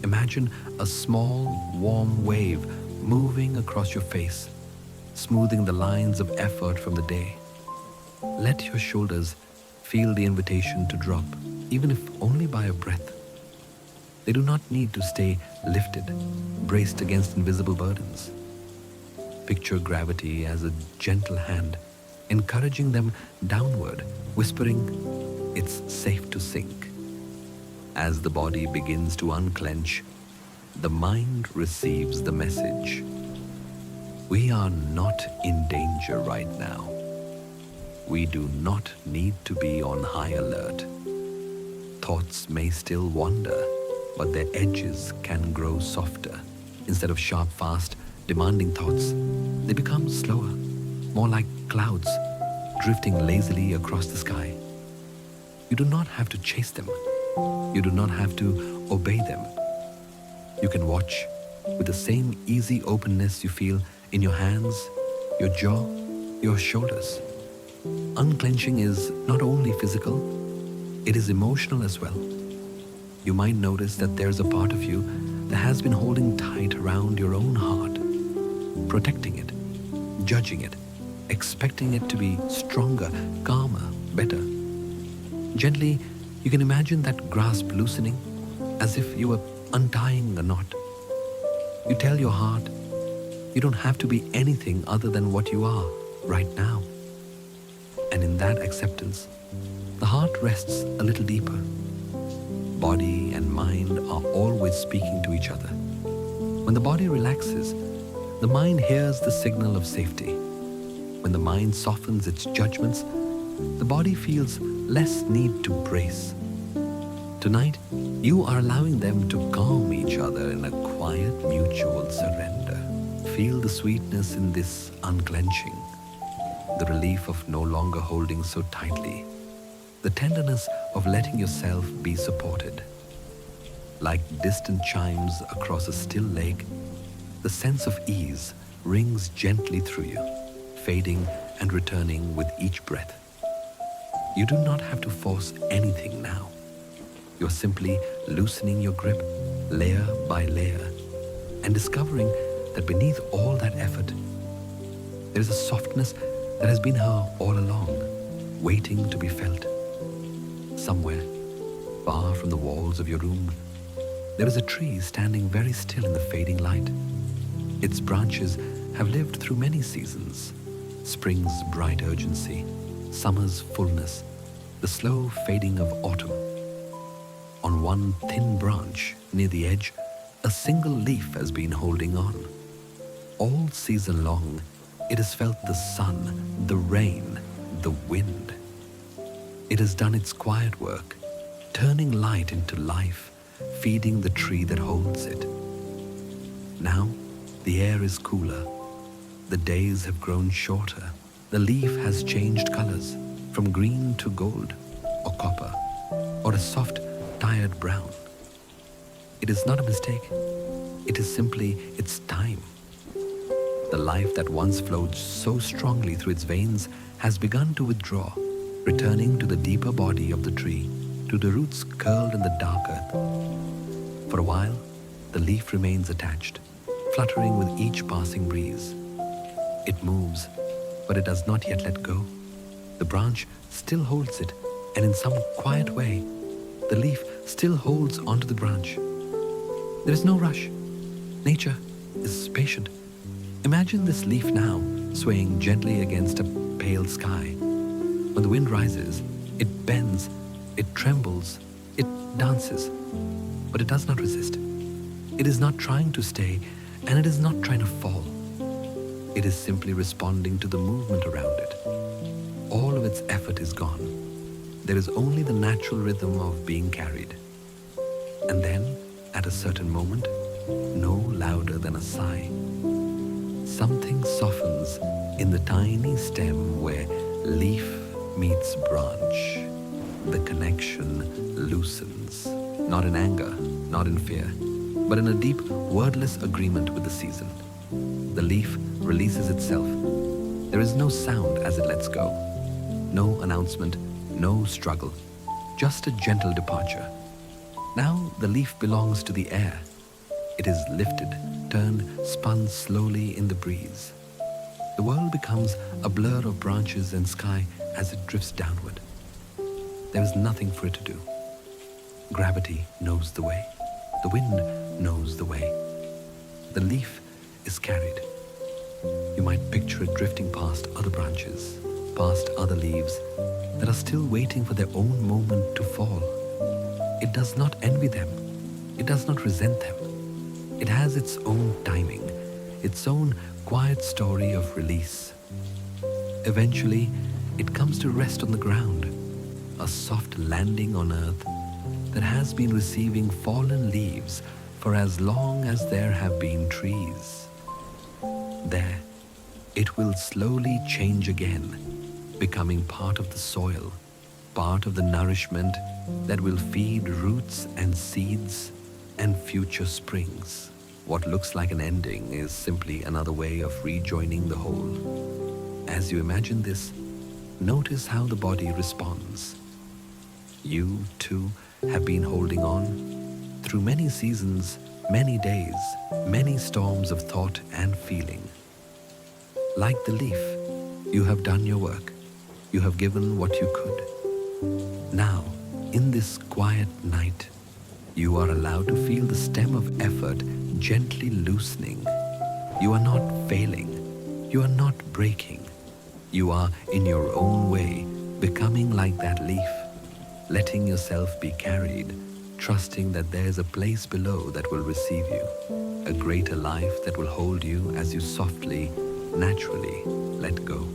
Imagine a small, warm wave moving across your face, smoothing the lines of effort from the day. Let your shoulders feel the invitation to drop, even if only by a breath. They do not need to stay lifted, braced against invisible burdens. Picture gravity as a gentle hand, encouraging them downward, whispering, it's safe to sink. As the body begins to unclench, the mind receives the message. We are not in danger right now. We do not need to be on high alert. Thoughts may still wander, but their edges can grow softer. Instead of sharp, fast, demanding thoughts, they become slower, more like clouds drifting lazily across the sky. You do not have to chase them. You do not have to obey them. You can watch with the same easy openness you feel in your hands, your jaw, your shoulders. Unclenching is not only physical, it is emotional as well. You might notice that there's a part of you that has been holding tight around your own heart, protecting it, judging it, expecting it to be stronger, calmer, better. Gently, you can imagine that grasp loosening as if you were untying a knot. You tell your heart, You don't have to be anything other than what you are right now. And in that acceptance, the heart rests a little deeper. Body and mind are always speaking to each other. When the body relaxes, the mind hears the signal of safety. When the mind softens its judgments, the body feels less need to brace. Tonight, you are allowing them to calm each other in a quiet mutual surrender. Feel the sweetness in this unclenching, the relief of no longer holding so tightly, the tenderness of letting yourself be supported. Like distant chimes across a still lake, the sense of ease rings gently through you, fading and returning with each breath. You do not have to force anything now. You're simply loosening your grip layer by layer and discovering that beneath all that effort, there is a softness that has been here all along, waiting to be felt. Somewhere, far from the walls of your room, there is a tree standing very still in the fading light. Its branches have lived through many seasons: spring's bright urgency, summer's fullness, the slow fading of autumn. On one thin branch near the edge, a single leaf has been holding on. All season long, it has felt the sun, the rain, the wind. It has done its quiet work, turning light into life, feeding the tree that holds it. Now, the air is cooler. The days have grown shorter. The leaf has changed colors, from green to gold, or copper, or a soft, tired brown. It is not a mistake. It is simply its time. The life that once flowed so strongly through its veins has begun to withdraw, returning to the deeper body of the tree, to the roots curled in the dark earth. For a while, the leaf remains attached, fluttering with each passing breeze. It moves, but it does not yet let go. The branch still holds it, and in some quiet way, the leaf still holds onto the branch. There is no rush. Nature is patient. Imagine this leaf now, swaying gently against a pale sky. When the wind rises, it bends, it trembles, it dances, but it does not resist. It is not trying to stay, and it is not trying to fall. It is simply responding to the movement around it. All of its effort is gone. There is only the natural rhythm of being carried. And then, at a certain moment, no louder than a sigh, something softens in the tiny stem where leaf meets branch. The connection loosens, not in anger, not in fear, but in a deep, wordless agreement with the season. The leaf releases itself. There is no sound as it lets go, no announcement, no struggle, just a gentle departure. Now the leaf belongs to the air. It is lifted, turned, spun slowly in the breeze. The world becomes a blur of branches and sky as it drifts downward. There is nothing for it to do. Gravity knows the way. The wind knows the way. The leaf is carried. You might picture it drifting past other branches, past other leaves that are still waiting for their own moment to fall. It does not envy them. It does not resent them. It has its own timing, its own quiet story of release. Eventually, it comes to rest on the ground, a soft landing on earth that has been receiving fallen leaves for as long as there have been trees. There, it will slowly change again, becoming part of the soil, part of the nourishment that will feed roots and seeds and future springs. What looks like an ending is simply another way of rejoining the whole. As you imagine this, notice how the body responds. You, too, have been holding on through many seasons, many days, many storms of thought and feeling. Like the leaf, you have done your work. You have given what you could. Now, in this quiet night, you are allowed to feel the stem of effort gently loosening, You are not failing. You are not breaking. You are, in your own way, becoming like that leaf, letting yourself be carried, trusting that there's a place below that will receive you, a greater life that will hold you as you softly, naturally let go.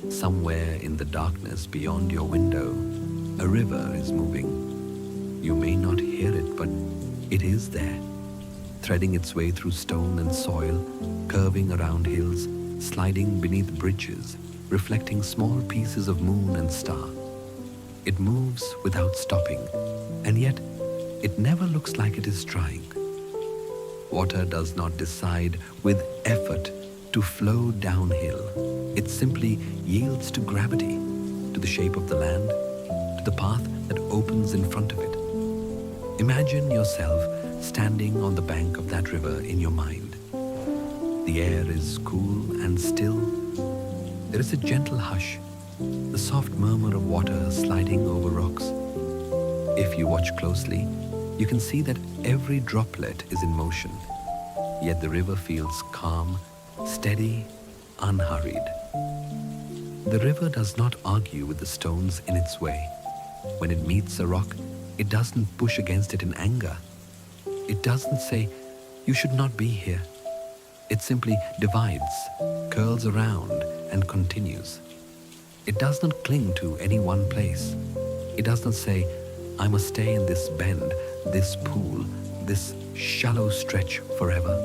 Somewhere in the darkness beyond your window, a river is moving. You may not hear it, but it is there, threading its way through stone and soil, curving around hills, sliding beneath bridges, reflecting small pieces of moon and star. It moves without stopping, and yet it never looks like it is trying. Water does not decide with effort to flow downhill. It simply yields to gravity, to the shape of the land, to the path that opens in front of it. Imagine yourself standing on the bank of that river in your mind. The air is cool and still. There is a gentle hush, the soft murmur of water sliding over rocks. If you watch closely, you can see that every droplet is in motion, yet the river feels calm, steady, unhurried. The river does not argue with the stones in its way. When it meets a rock, it doesn't push against it in anger. It doesn't say, "You should not be here." It simply divides, curls around, and continues. It does not cling to any one place. It does not say, "I must stay in this bend, this pool, this shallow stretch forever."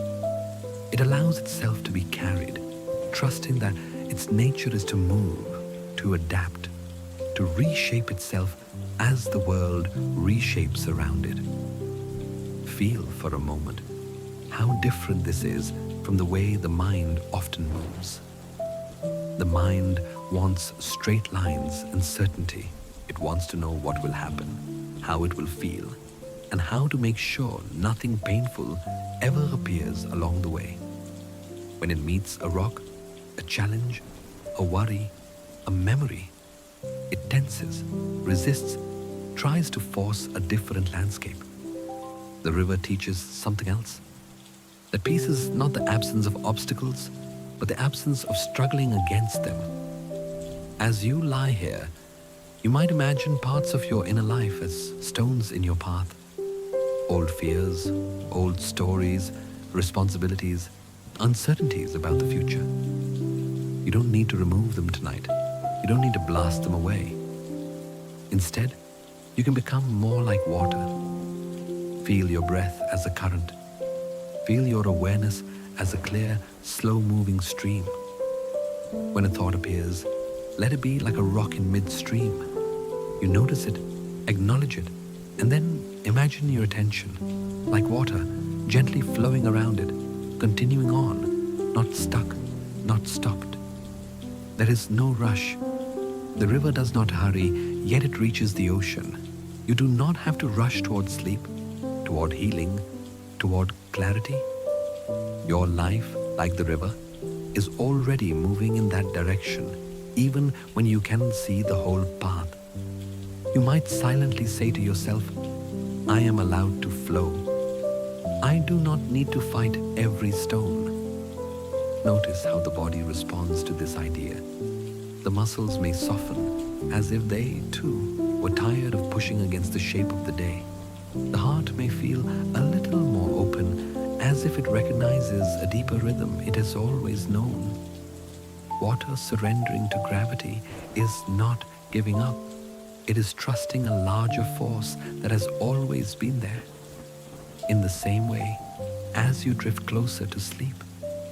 It allows itself to be carried, trusting that its nature is to move, to adapt, to reshape itself as the world reshapes around it. Feel for a moment how different this is from the way the mind often moves. The mind wants straight lines and certainty. It wants to know what will happen, how it will feel, and how to make sure nothing painful ever appears along the way. When it meets a rock, a challenge, a worry, a memory, it tenses, resists, tries to force a different landscape. The river teaches something else. That peace is not the absence of obstacles, but the absence of struggling against them. As you lie here, you might imagine parts of your inner life as stones in your path. Old fears, old stories, responsibilities, uncertainties about the future. You don't need to remove them tonight. You don't need to blast them away. Instead, you can become more like water. Feel your breath as a current. Feel your awareness as a clear, slow-moving stream. When a thought appears, let it be like a rock in midstream. You notice it, acknowledge it, and then imagine your attention, like water, gently flowing around it, continuing on, not stuck, not stopped. There is no rush. The river does not hurry, yet it reaches the ocean. You do not have to rush toward sleep, toward healing, toward clarity. Your life, like the river, is already moving in that direction, even when you cannot see the whole path. You might silently say to yourself, "I am allowed to flow. I do not need to fight every stone." Notice how the body responds to this idea. The muscles may soften, as if they, too, were tired of pushing against the shape of the day. The heart may feel a little more open, as if it recognizes a deeper rhythm it has always known. Water surrendering to gravity is not giving up. It is trusting a larger force that has always been there. In the same way, as you drift closer to sleep,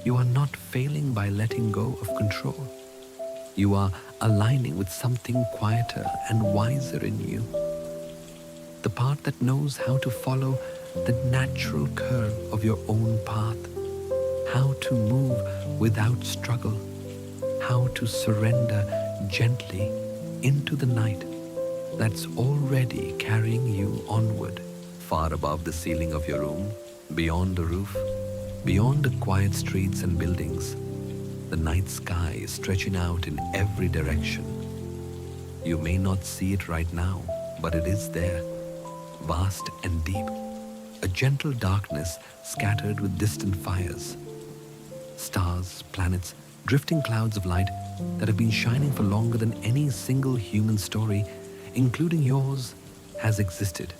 you are not failing by letting go of control. You are aligning with something quieter and wiser in you. The part that knows how to follow the natural curve of your own path, how to move without struggle, how to surrender gently into the night that's already carrying you onward, far above the ceiling of your room, beyond the roof, beyond the quiet streets and buildings. The night sky is stretching out in every direction. You may not see it right now, but it is there, vast and deep, a gentle darkness scattered with distant fires. stars, planets, drifting clouds of light that have been shining for longer than any single human story, including yours, has existed.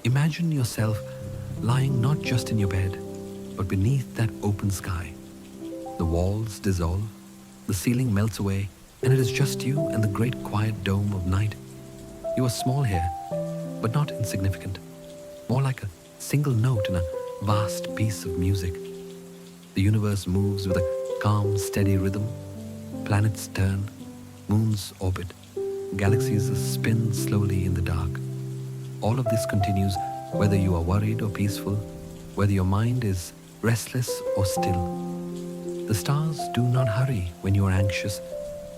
Imagine yourself lying not just in your bed, but beneath that open sky. The walls dissolve, the ceiling melts away, and it is just you and the great quiet dome of night. You are small here, but not insignificant, more like a single note in a vast piece of music. The universe moves with a calm, steady rhythm. Planets turn, moons orbit, galaxies spin slowly in the dark. All of this continues whether you are worried or peaceful, whether your mind is restless or still. The stars do not hurry when you are anxious.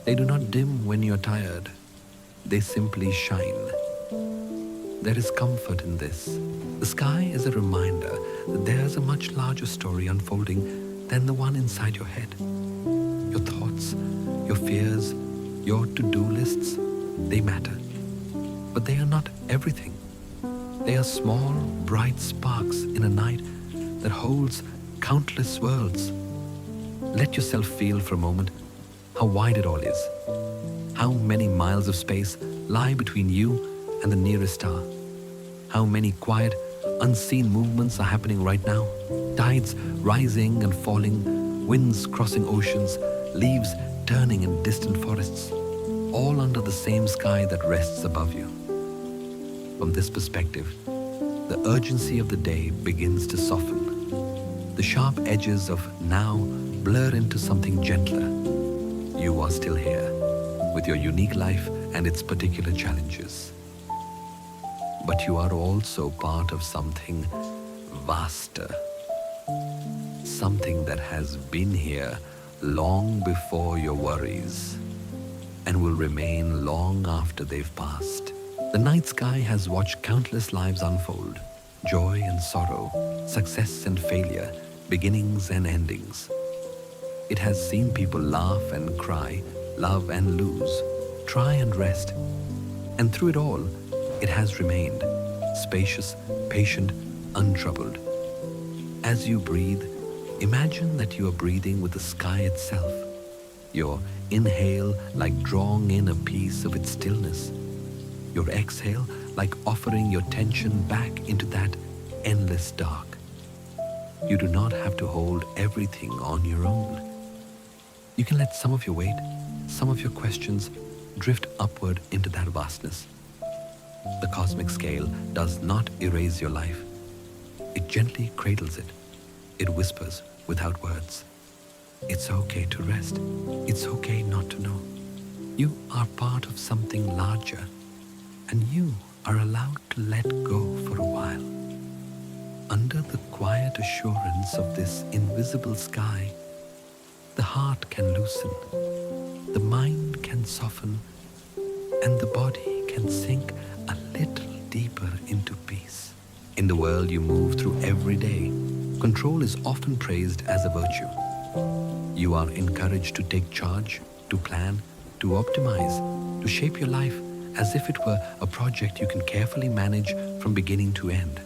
They do not dim when you are tired. They simply shine. There is comfort in this. The sky is a reminder that there is a much larger story unfolding than the one inside your head. Your thoughts, your fears, your to-do lists, they matter. But they are not everything. They are small, bright sparks in a night that holds countless worlds. Let yourself feel for a moment how wide it all is. How many miles of space lie between you and the nearest star. How many quiet, unseen movements are happening right now. Tides rising and falling, winds crossing oceans, leaves turning in distant forests, all under the same sky that rests above you. From this perspective, the urgency of the day begins to soften. The sharp edges of now blur into something gentler. You are still here, with your unique life and its particular challenges. But you are also part of something vaster. Something that has been here long before your worries and will remain long after they've passed. The night sky has watched countless lives unfold, joy and sorrow, success and failure, beginnings and endings. It has seen people laugh and cry, love and lose, try and rest. And through it all, it has remained spacious, patient, untroubled. As you breathe, imagine that you are breathing with the sky itself. Your inhale like drawing in a piece of its stillness. Your exhale like offering your tension back into that endless dark. You do not have to hold everything on your own. You can let some of your weight, some of your questions drift upward into that vastness. The cosmic scale does not erase your life. It gently cradles it. It whispers without words. It's okay to rest. It's okay not to know. You are part of something larger, and you are allowed to let go for a while. Under the quiet assurance of this invisible sky, the heart can loosen, the mind can soften, and the body can sink a little deeper into peace. In the world you move through every day, control is often praised as a virtue. You are encouraged to take charge, to plan, to optimize, to shape your life as if it were a project you can carefully manage from beginning to end.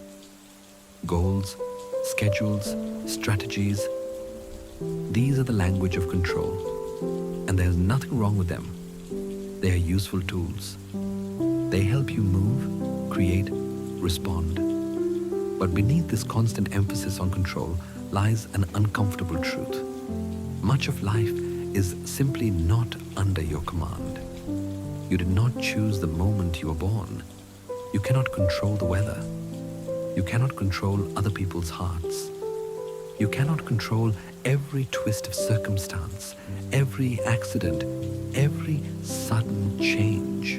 Goals, schedules, strategies, these are the language of control, and there's nothing wrong with them. They are useful tools. They help you move, create, respond. But beneath this constant emphasis on control lies an uncomfortable truth. Much of life is simply not under your command. You did not choose the moment you were born. You cannot control the weather. You cannot control other people's hearts. You cannot control every twist of circumstance, every accident, every sudden change.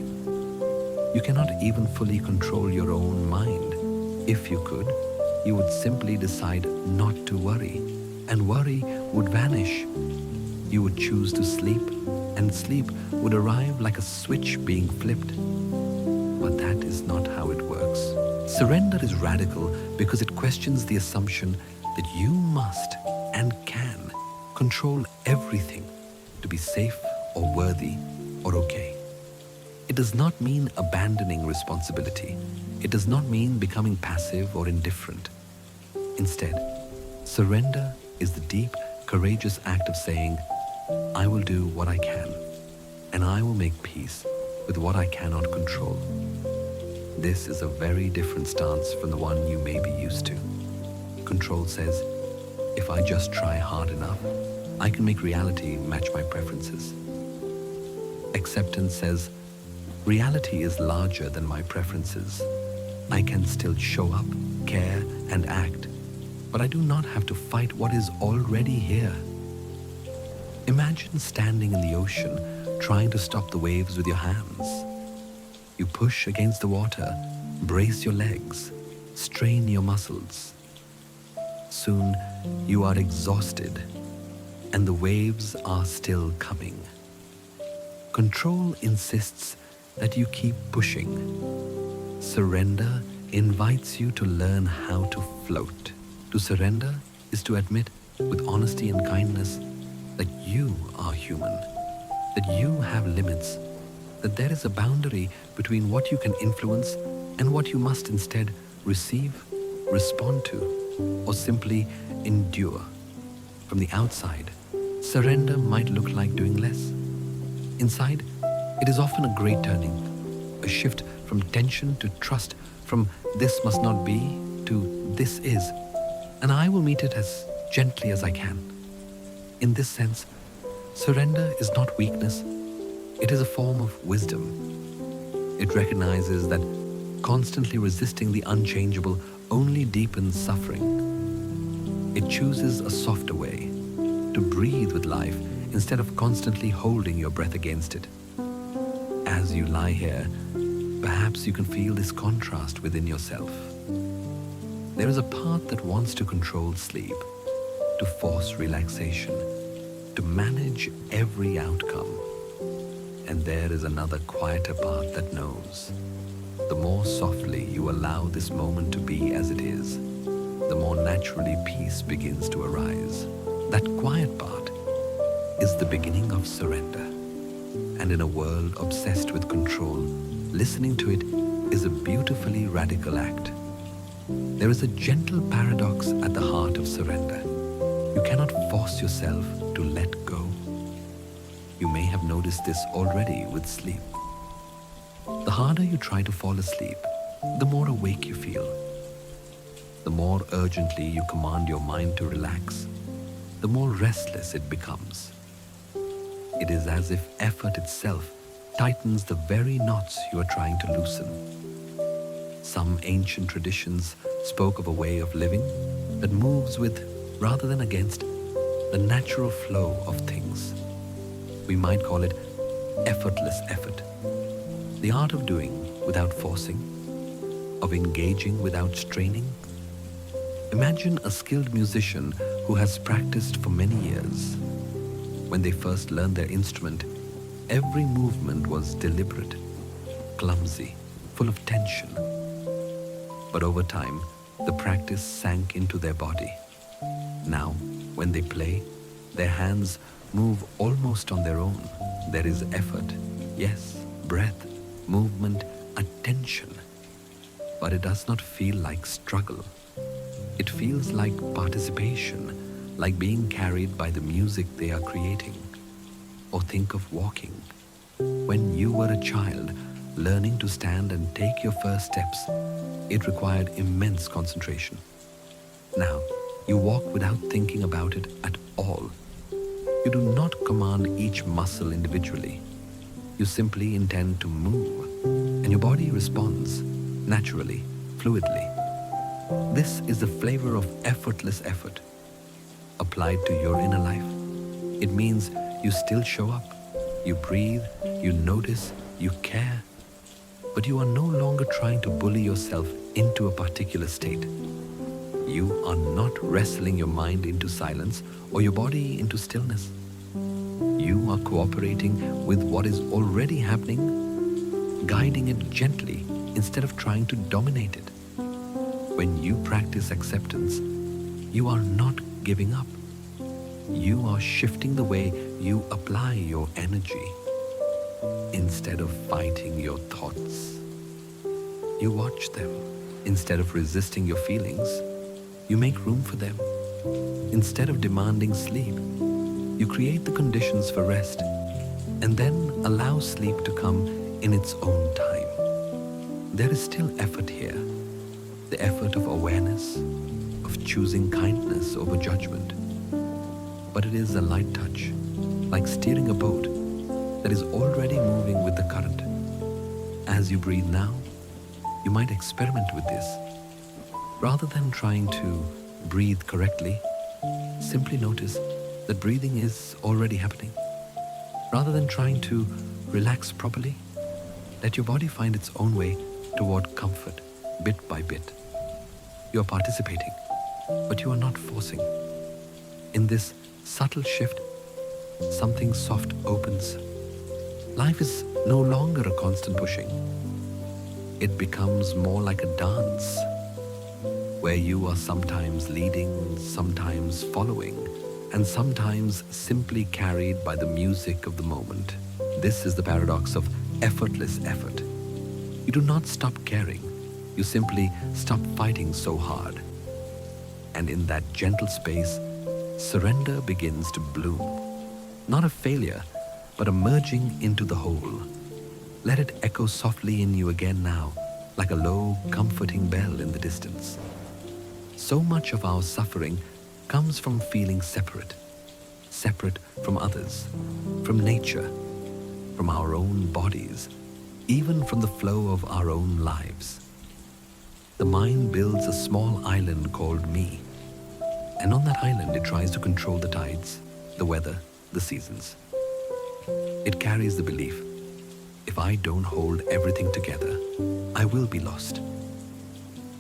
You cannot even fully control your own mind. If you could, you would simply decide not to worry, and worry would vanish. You would choose to sleep, and sleep would arrive like a switch being flipped. But that is not how it works. Surrender is radical because it questions the assumption that you must and can control everything to be safe or worthy or okay. It does not mean abandoning responsibility. It does not mean becoming passive or indifferent. Instead, surrender is the deep, courageous act of saying, I will do what I can, and I will make peace with what I cannot control. This is a very different stance from the one you may be used to. Control says, if I just try hard enough, I can make reality match my preferences. Acceptance says, reality is larger than my preferences. I can still show up, care, and act, but I do not have to fight what is already here. Imagine standing in the ocean, trying to stop the waves with your hands. You push against the water, brace your legs, strain your muscles. Soon you are exhausted, and the waves are still coming. Control insists that you keep pushing. Surrender invites you to learn how to float. To surrender is to admit with honesty and kindness that you are human, that you have limits, that there is a boundary between what you can influence and what you must instead receive, respond to, or simply endure. From the outside, surrender might look like doing less. Inside, it is often a great turning, a shift from tension to trust, from this must not be to this is, and I will meet it as gently as I can. In this sense, surrender is not weakness, it is a form of wisdom. It recognizes that constantly resisting the unchangeable only deepens suffering. It chooses a softer way, to breathe with life instead of constantly holding your breath against it. As you lie here, perhaps you can feel this contrast within yourself. There is a part that wants to control sleep, to force relaxation, to manage every outcome. And there is another quieter part that knows. The more softly you allow this moment to be as it is, the more naturally peace begins to arise. That quiet part is the beginning of surrender. And in a world obsessed with control, listening to it is a beautifully radical act. There is a gentle paradox at the heart of surrender. You cannot force yourself to let go. You may have noticed this already with sleep. The harder you try to fall asleep, the more awake you feel. The more urgently you command your mind to relax, the more restless it becomes. It is as if effort itself tightens the very knots you are trying to loosen. Some ancient traditions spoke of a way of living that moves with, rather than against, the natural flow of things. We might call it effortless effort. The art of doing without forcing, of engaging without straining. Imagine a skilled musician who has practiced for many years. When they first learned their instrument, every movement was deliberate, clumsy, full of tension. But over time, the practice sank into their body. Now, when they play, their hands move almost on their own. There is effort, yes, breath, movement, attention. But it does not feel like struggle. It feels like participation, like being carried by the music they are creating. Or think of walking. When you were a child, learning to stand and take your first steps, it required immense concentration. Now, you walk without thinking about it at all. You do not command each muscle individually. You simply intend to move, and your body responds naturally, fluidly. This is the flavor of effortless effort. Applied to your inner life, it means you still show up, you breathe, you notice, you care, but you are no longer trying to bully yourself into a particular state. You are not wrestling your mind into silence or your body into stillness. You are cooperating with what is already happening, guiding it gently instead of trying to dominate it. When you practice acceptance, you are not giving up. You are shifting the way you apply your energy. Instead of fighting your thoughts, you watch them. Instead of resisting your feelings, You make room for them. Instead of demanding sleep, you create the conditions for rest and then allow sleep to come in its own time. There is still effort here, the effort of awareness, of choosing kindness over judgment. But it is a light touch, like steering a boat that is already moving with the current. As you breathe now, you might experiment with this. Rather than trying to breathe correctly, simply notice that breathing is already happening. Rather than trying to relax properly, let your body find its own way toward comfort, bit by bit. You are participating, but you are not forcing. In this subtle shift, something soft opens. Life is no longer a constant pushing. It becomes more like a dance, where you are sometimes leading, sometimes following, and sometimes simply carried by the music of the moment. This is the paradox of effortless effort. You do not stop caring, you simply stop fighting so hard. And in that gentle space, surrender begins to bloom. Not a failure, but a merging into the whole. Let it echo softly in you again now, like a low, comforting bell in the distance. So much of our suffering comes from feeling separate. Separate from others, from nature, from our own bodies, even from the flow of our own lives. The mind builds a small island called me, and on that island it tries to control the tides, the weather, the seasons. It carries the belief, if I don't hold everything together, I will be lost.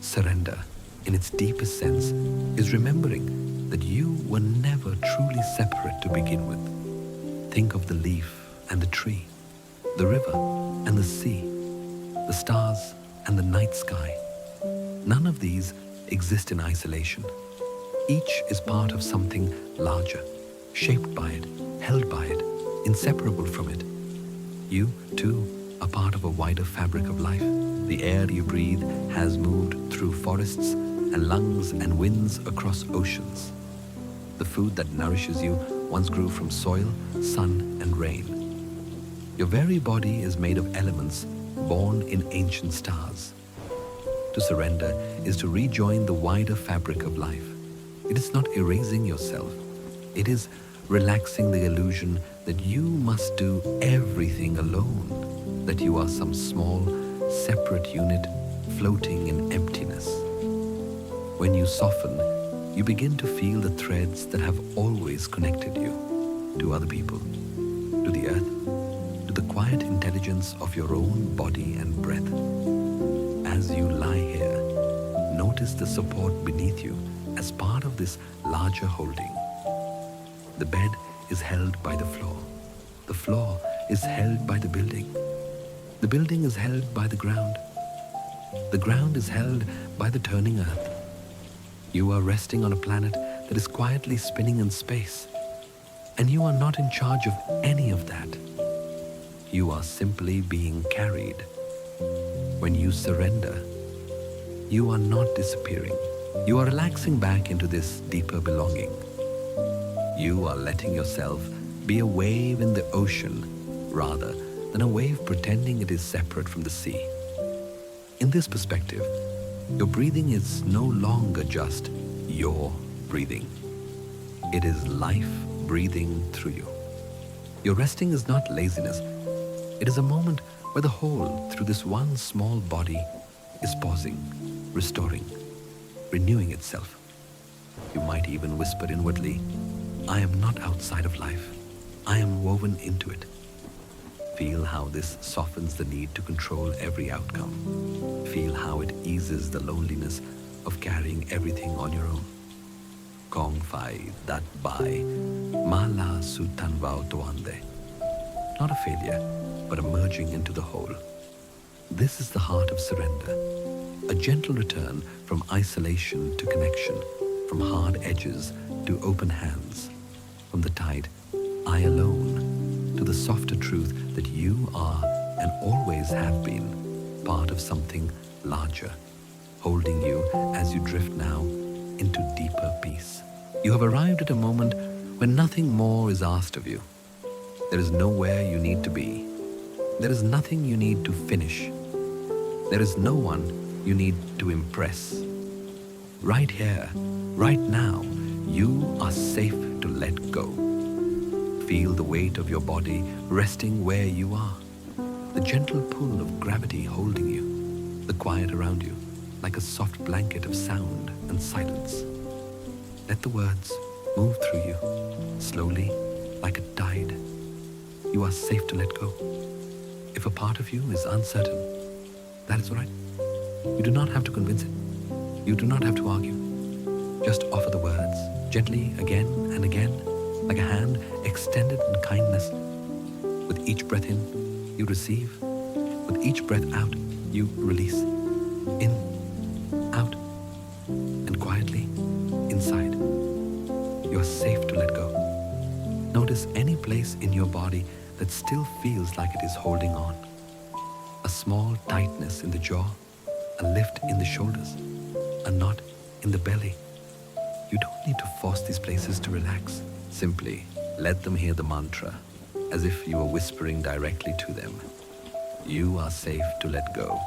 Surrender, in its deepest sense, is remembering that you were never truly separate to begin with. Think of the leaf and the tree, the river and the sea, the stars and the night sky. None of these exist in isolation. Each is part of something larger, shaped by it, held by it, inseparable from it. You, too, are part of a wider fabric of life. The air you breathe has moved through forests and lungs and winds across oceans. The food that nourishes you once grew from soil, sun, and rain. Your very body is made of elements born in ancient stars. To surrender is to rejoin the wider fabric of life. It is not erasing yourself. It is relaxing the illusion that you must do everything alone, that you are some small, separate unit floating in emptiness. When you soften, you begin to feel the threads that have always connected you to other people, to the earth, to the quiet intelligence of your own body and breath. As you lie here, notice the support beneath you as part of this larger holding. The bed is held by the floor. The floor is held by the building. The building is held by the ground. The ground is held by the turning earth. You are resting on a planet that is quietly spinning in space, and you are not in charge of any of that. You are simply being carried. When you surrender, you are not disappearing. You are relaxing back into this deeper belonging. You are letting yourself be a wave in the ocean rather than a wave pretending it is separate from the sea. In this perspective, your breathing is no longer just your breathing. It is life breathing through you. Your resting is not laziness. It is a moment where the whole, through this one small body, is pausing, restoring, renewing itself. You might even whisper inwardly, I am not outside of life. I am woven into it. Feel how this softens the need to control every outcome. Feel how it eases the loneliness of carrying everything on your own. Kong Fai Dat Bai Mala Sutan Vao Tuande. Not a failure, but a merging into the whole. This is the heart of surrender, a gentle return from isolation to connection, from hard edges to open hands, from the tight I alone to the softer truth that you are and always have been part of something larger, holding you as you drift now into deeper peace. You have arrived at a moment when nothing more is asked of you. There is nowhere you need to be. There is nothing you need to finish. There is no one you need to impress. Right here, right now, you are safe to let go. Feel the weight of your body resting where you are. The gentle pull of gravity holding you. The quiet around you, like a soft blanket of sound and silence. Let the words move through you, slowly, like a tide. You are safe to let go. If a part of you is uncertain, that is all right. You do not have to convince it. You do not have to argue. Just offer the words, gently again and again, like a hand extended in kindness. With each breath in, you receive. With each breath out, you release. In, out, and quietly, inside. You are safe to let go. Notice any place in your body that still feels like it is holding on. A small tightness in the jaw, a lift in the shoulders, a knot in the belly. You don't need to force these places to relax. Simply let them hear the mantra as if you were whispering directly to them. You are safe to let go.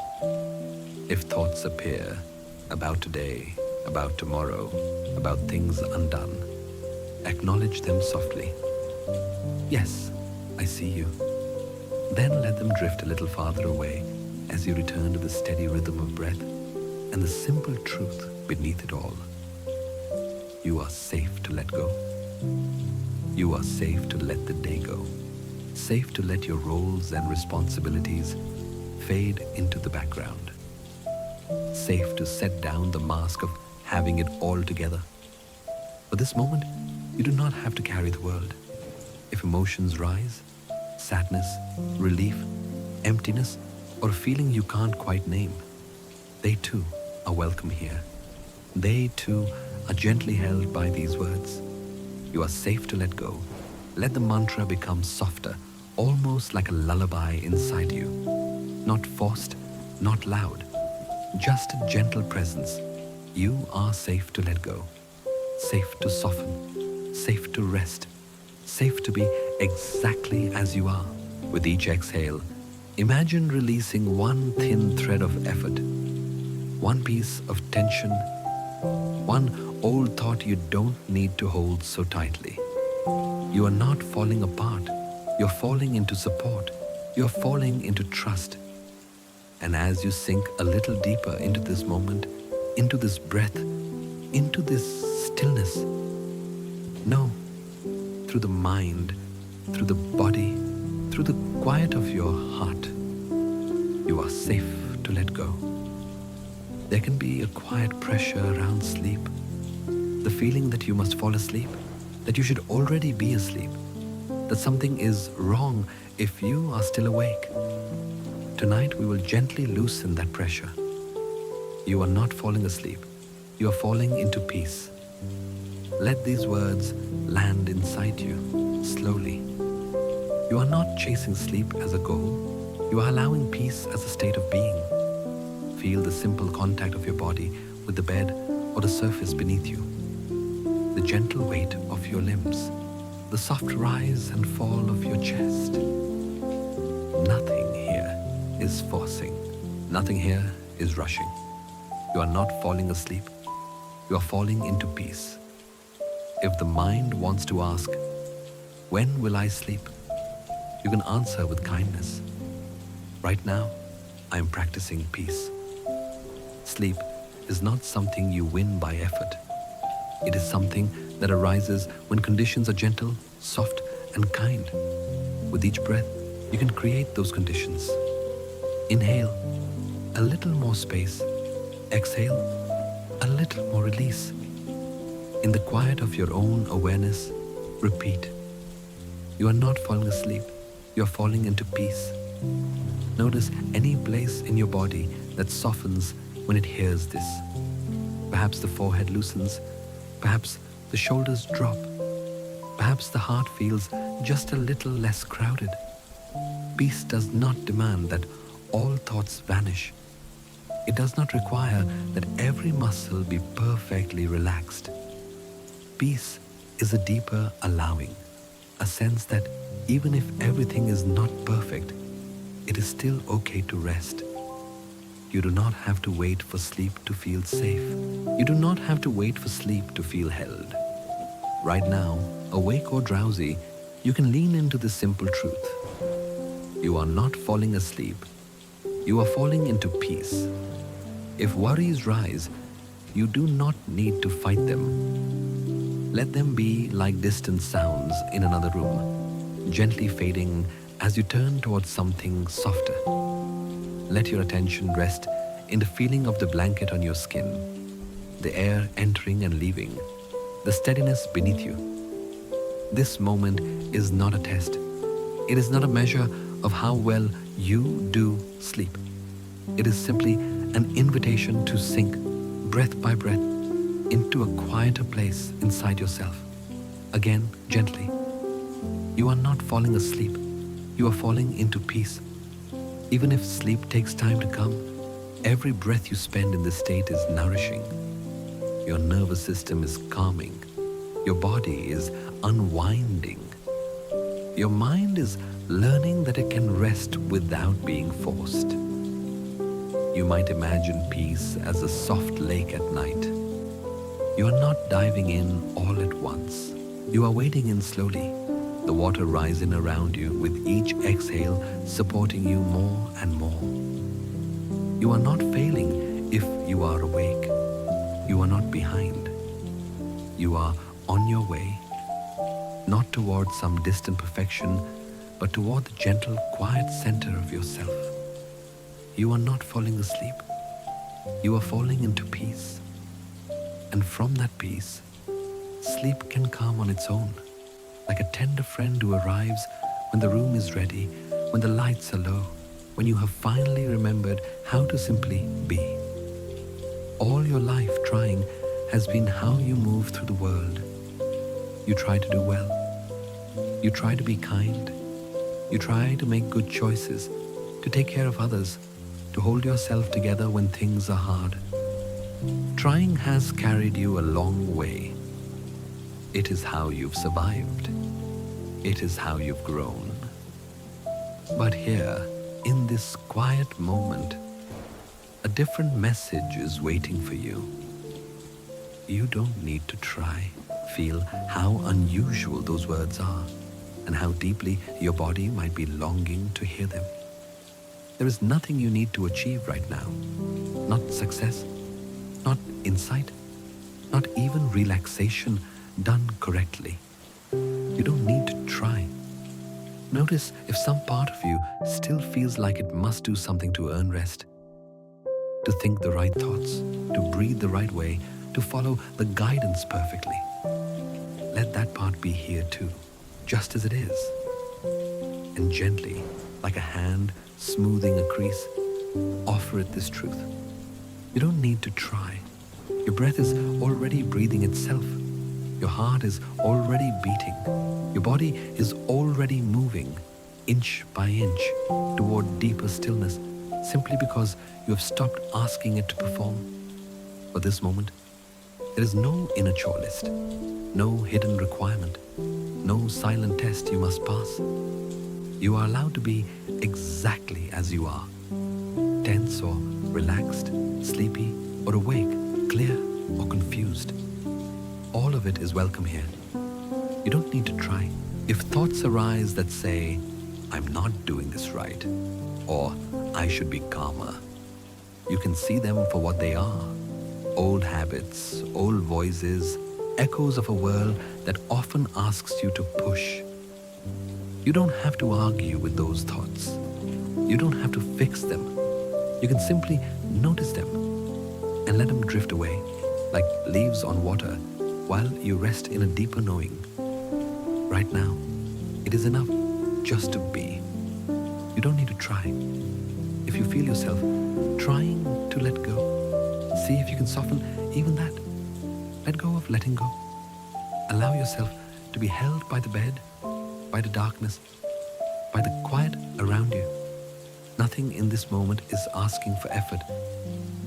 If thoughts appear about today, about tomorrow, about things undone, acknowledge them softly. Yes, I see you. Then let them drift a little farther away as you return to the steady rhythm of breath and the simple truth beneath it all. You are safe to let go. You are safe to let the day go. Safe to let your roles and responsibilities fade into the background. Safe to set down the mask of having it all together. For this moment, you do not have to carry the world. If emotions rise, sadness, relief, emptiness, or a feeling you can't quite name, they too are welcome here. They too are gently held by these words. You are safe to let go. Let the mantra become softer, almost like a lullaby inside you. Not forced, not loud, just a gentle presence. You are safe to let go. Safe to soften, safe to rest, safe to be exactly as you are. With each exhale, imagine releasing one thin thread of effort, one piece of tension, one old thought you don't need to hold so tightly. You are not falling apart. You're falling into support. You're falling into trust. And as you sink a little deeper into this moment, into this breath, into this stillness, know, through the mind, through the body, through the quiet of your heart, you are safe to let go. There can be a quiet pressure around sleep, the feeling that you must fall asleep, that you should already be asleep, that something is wrong if you are still awake. Tonight we will gently loosen that pressure. You are not falling asleep. You are falling into peace. Let these words land inside you, slowly. You are not chasing sleep as a goal. You are allowing peace as a state of being. Feel the simple contact of your body with the bed or the surface beneath you. The gentle weight of your limbs. The soft rise and fall of your chest. Nothing here is forcing. Nothing here is rushing. You are not falling asleep. You are falling into peace. If the mind wants to ask, when will I sleep? You can answer with kindness. Right now, I am practicing peace. Sleep is not something you win by effort. It is something that arises when conditions are gentle, soft, and kind. With each breath, you can create those conditions. Inhale, a little more space. Exhale, a little more release. In the quiet of your own awareness, repeat. You are not falling asleep. You are falling into peace. Notice any place in your body that softens when it hears this. Perhaps the forehead loosens. Perhaps the shoulders drop. Perhaps the heart feels just a little less crowded. Peace does not demand that all thoughts vanish. It does not require that every every muscle be perfectly relaxed. Peace is a deeper allowing, a sense that even if everything is not perfect, it is still okay to rest. You do not have to wait for sleep to feel safe. You do not have to wait for sleep to feel held. Right now, awake or drowsy, you can lean into this simple truth. You are not falling asleep. You are falling into peace. If worries rise, you do not need to fight them. Let them be like distant sounds in another room, gently fading as you turn towards something softer. Let your attention rest in the feeling of the blanket on your skin, the air entering and leaving, the steadiness beneath you. This moment is not a test. It is not a measure of how well you do sleep. It is simply an invitation to sink, breath by breath, into a quieter place inside yourself. Again, gently. You are not falling asleep. You are falling into peace. Even if sleep takes time to come, every breath you spend in this state is nourishing. Your nervous system is calming. Your body is unwinding. Your mind is learning that it can rest without being forced. You might imagine peace as a soft lake at night. You are not diving in all at once. You are wading in slowly, the water rising around you with each exhale supporting you more and more. You are not failing if you are awake. You are not behind. You are on your way, not towards some distant perfection, but toward the gentle, quiet center of yourself. You are not falling asleep. You are falling into peace. And from that peace, sleep can come on its own, like a tender friend who arrives when the room is ready, when the lights are low, when you have finally remembered how to simply be. All your life trying has been how you move through the world. You try to do well. You try to be kind. You try to make good choices, to take care of others, to hold yourself together when things are hard. Trying has carried you a long way. It is how you've survived. It is how you've grown. But here, in this quiet moment, a different message is waiting for you. You don't need to try. Feel how unusual those words are and how deeply your body might be longing to hear them. There is nothing you need to achieve right now. Not success, not insight, not even relaxation done correctly. You don't need to try. Notice if some part of you still feels like it must do something to earn rest, to think the right thoughts, to breathe the right way, to follow the guidance perfectly. Let that part be here too, just as it is. And gently, like a hand smoothing a crease, offer it this truth. You don't need to try. Your breath is already breathing itself. Your heart is already beating. Your body is already moving, inch by inch, toward deeper stillness, simply because you have stopped asking it to perform. For this moment, there is no inner chore list, no hidden requirement, no silent test you must pass. You are allowed to be exactly as you are, tense or relaxed, sleepy or awake, clear or confused. All of it is welcome here. You don't need to try. If thoughts arise that say, I'm not doing this right, or I should be calmer, you can see them for what they are. Old habits, old voices, echoes of a world that often asks you to push. You don't have to argue with those thoughts. You don't have to fix them. You can simply notice them and let them drift away like leaves on water while you rest in a deeper knowing. Right now, it is enough just to be. You don't need to try. If you feel yourself trying to let go, see if you can soften even that. Let go of letting go. Allow yourself to be held by the bed, by the darkness, by the quiet around you. Nothing in this moment is asking for effort.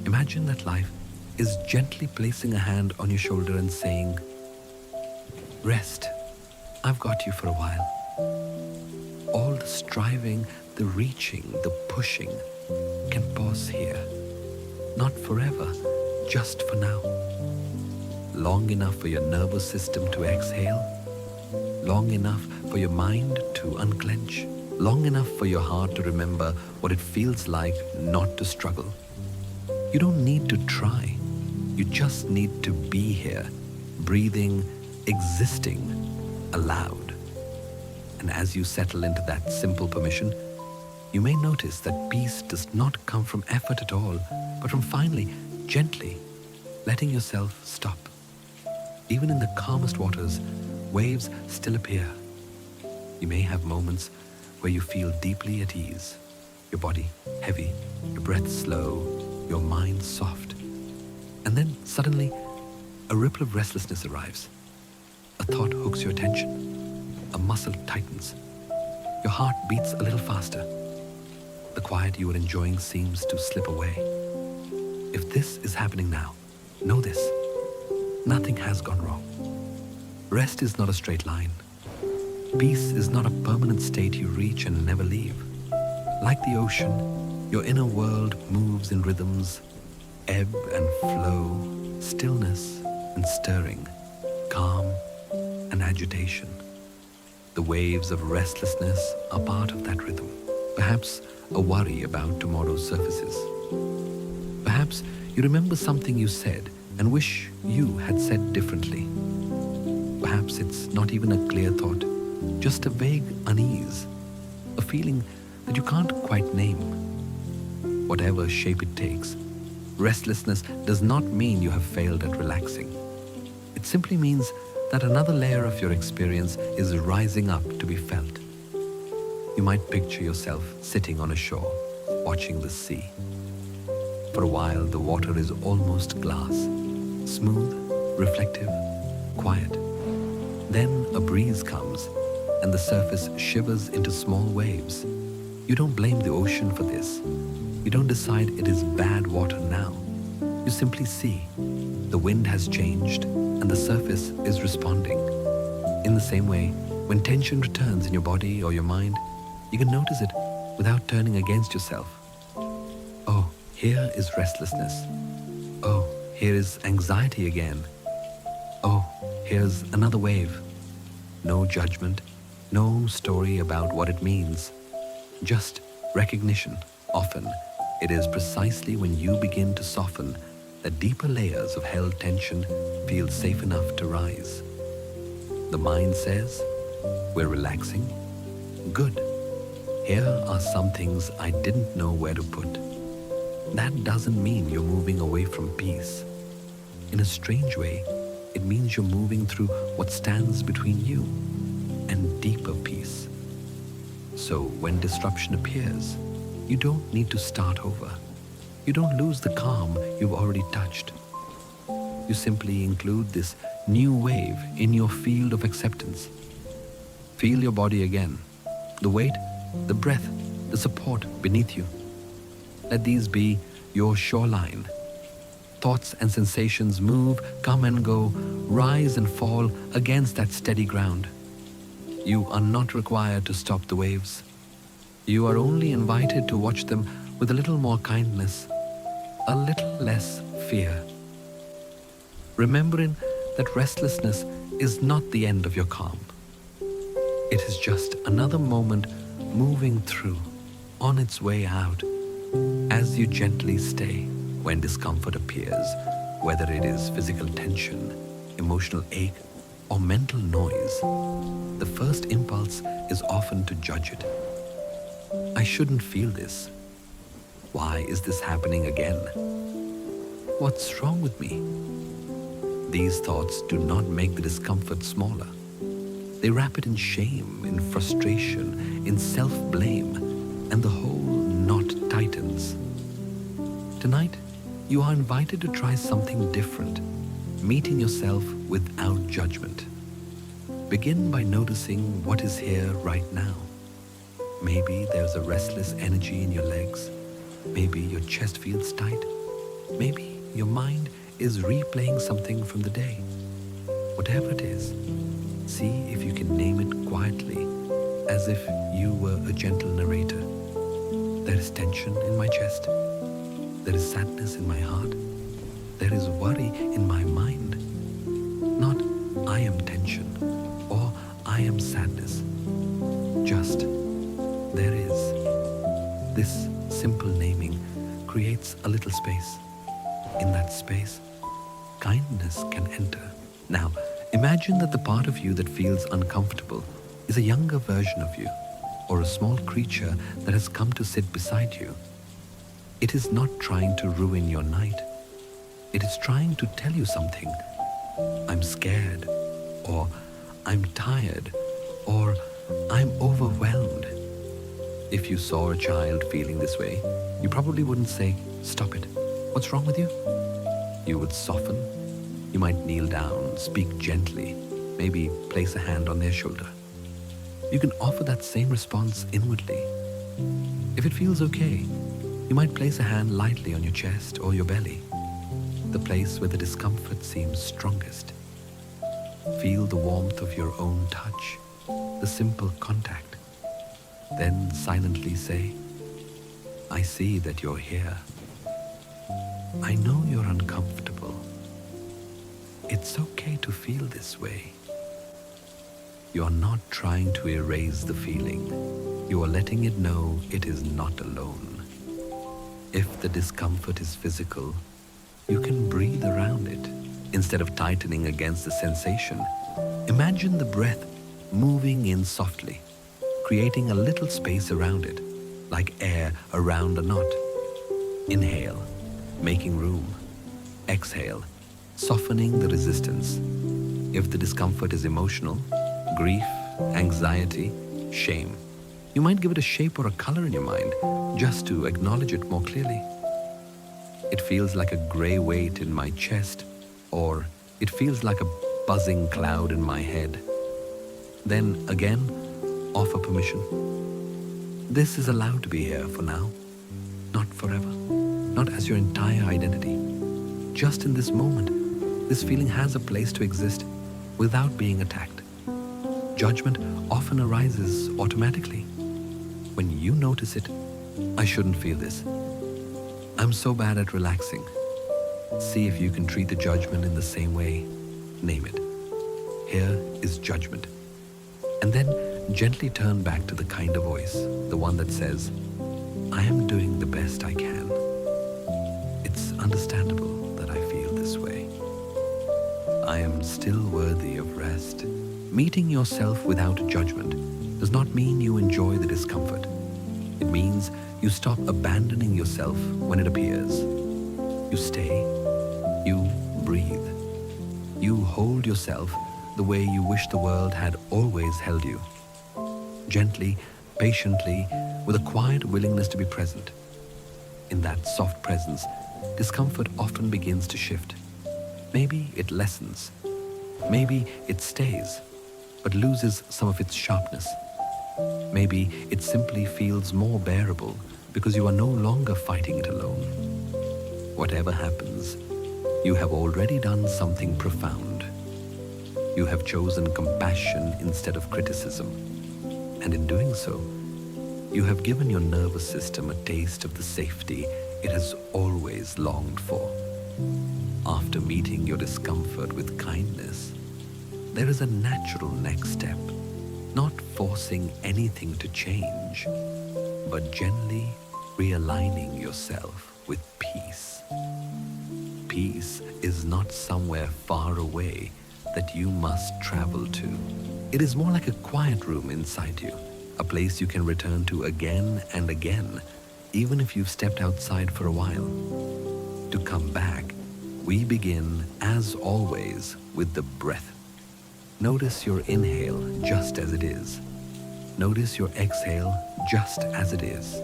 Imagine that life is gently placing a hand on your shoulder and saying, "Rest, I've got you for a while." All the striving, the reaching, the pushing can pause here. Not forever, just for now. Long enough for your nervous system to exhale, long enough for your mind to unclench, long enough for your heart to remember what it feels like not to struggle. You don't need to try. You just need to be here, breathing, existing, aloud. And as you settle into that simple permission, you may notice that peace does not come from effort at all, but from finally, gently letting yourself stop. Even in the calmest waters, waves still appear. You may have moments where you feel deeply at ease, your body heavy, your breath slow, your mind soft. And then suddenly, a ripple of restlessness arrives. A thought hooks your attention. A muscle tightens. Your heart beats a little faster. The quiet you were enjoying seems to slip away. If this is happening now, know this: nothing has gone wrong. Rest is not a straight line. Peace is not a permanent state you reach and never leave. Like the ocean, your inner world moves in rhythms, ebb and flow, stillness and stirring, calm and agitation. The waves of restlessness are part of that rhythm. Perhaps a worry about tomorrow's surfaces. Perhaps you remember something you said and wish you had said differently. Perhaps it's not even a clear thought, just a vague unease, a feeling that you can't quite name. Whatever shape it takes, restlessness does not mean you have failed at relaxing. It simply means that another layer of your experience is rising up to be felt. You might picture yourself sitting on a shore, watching the sea. For a while, the water is almost glass, smooth, reflective, quiet. Then a breeze comes, and the surface shivers into small waves. You don't blame the ocean for this. You don't decide it is bad water now. You simply see the wind has changed, and the surface is responding. In the same way, when tension returns in your body or your mind, you can notice it without turning against yourself. Oh, here is restlessness. Oh, here is anxiety again. Oh, here's another wave. No judgment, no story about what it means. Just recognition. Often, it is precisely when you begin to soften that deeper layers of held tension feel safe enough to rise. The mind says, "We're relaxing. Good. Here are some things I didn't know where to put." That doesn't mean you're moving away from peace. In a strange way, it means you're moving through what stands between you and deeper peace. So when disruption appears, you don't need to start over. You don't lose the calm you've already touched. You simply include this new wave in your field of acceptance. Feel your body again, the weight, the breath, the support beneath you. Let these be your shoreline. Thoughts and sensations move, come and go, rise and fall against that steady ground. You are not required to stop the waves. You are only invited to watch them with a little more kindness, a little less fear. Remembering that restlessness is not the end of your calm. It is just another moment moving through, on its way out, as you gently stay. When discomfort appears, whether it is physical tension, emotional ache, or mental noise, the first impulse is often to judge it. I shouldn't feel this. Why is this happening again? What's wrong with me? These thoughts do not make the discomfort smaller. They wrap it in shame, in frustration, in self-blame, and the whole knot tightens. Tonight, you are invited to try something different, meeting yourself without judgment. Begin by noticing what is here right now. Maybe there's a restless energy in your legs. Maybe your chest feels tight. Maybe your mind is replaying something from the day. Whatever it is, see if you can name it quietly, as if you were a gentle narrator. There is tension in my chest. There is sadness in my heart. There is worry in my mind. Not I am tension or I am sadness. Just there is. This simple naming creates a little space. In that space, kindness can enter. Now, imagine that the part of you that feels uncomfortable is a younger version of you, or a small creature that has come to sit beside you. It is not trying to ruin your night. It is trying to tell you something. I'm scared, or I'm tired, or I'm overwhelmed. If you saw a child feeling this way, you probably wouldn't say, "Stop it. What's wrong with you?" You would soften. You might kneel down, speak gently, maybe place a hand on their shoulder. You can offer that same response inwardly. If it feels okay, you might place a hand lightly on your chest or your belly, the place where the discomfort seems strongest. Feel the warmth of your own touch, the simple contact. Then silently say, "I see that you're here. I know you're uncomfortable. It's okay to feel this way." You're not trying to erase the feeling. You are letting it know it is not alone. If the discomfort is physical, you can breathe around it. Instead of tightening against the sensation, imagine the breath moving in softly, creating a little space around it, like air around a knot. Inhale, making room. Exhale, softening the resistance. If the discomfort is emotional, grief, anxiety, shame, you might give it a shape or a color in your mind just to acknowledge it more clearly. It feels like a gray weight in my chest, or it feels like a buzzing cloud in my head. Then again, offer permission. This is allowed to be here for now, not forever, not as your entire identity. Just in this moment, this feeling has a place to exist without being attacked. Judgment often arises automatically. When you notice it, "I shouldn't feel this. I'm so bad at relaxing." See if you can treat the judgment in the same way. Name it. Here is judgment. And then gently turn back to the kinder voice, the one that says, "I am doing the best I can. It's understandable that I feel this way. I am still worthy of rest." Meeting yourself without judgment does not mean you enjoy the discomfort. It means you stop abandoning yourself when it appears. You stay, you breathe. You hold yourself the way you wish the world had always held you. Gently, patiently, with a quiet willingness to be present. In that soft presence, discomfort often begins to shift. Maybe it lessens. Maybe it stays, but loses some of its sharpness. Maybe it simply feels more bearable because you are no longer fighting it alone. Whatever happens, you have already done something profound. You have chosen compassion instead of criticism. And in doing so, you have given your nervous system a taste of the safety it has always longed for. After meeting your discomfort with kindness, there is a natural next step, not forcing anything to change, but gently realigning yourself with peace. Peace is not somewhere far away that you must travel to. It is more like a quiet room inside you, a place you can return to again and again, even if you've stepped outside for a while. To come back, we begin, as always, with the breath. Notice your inhale just as it is. Notice your exhale just as it is.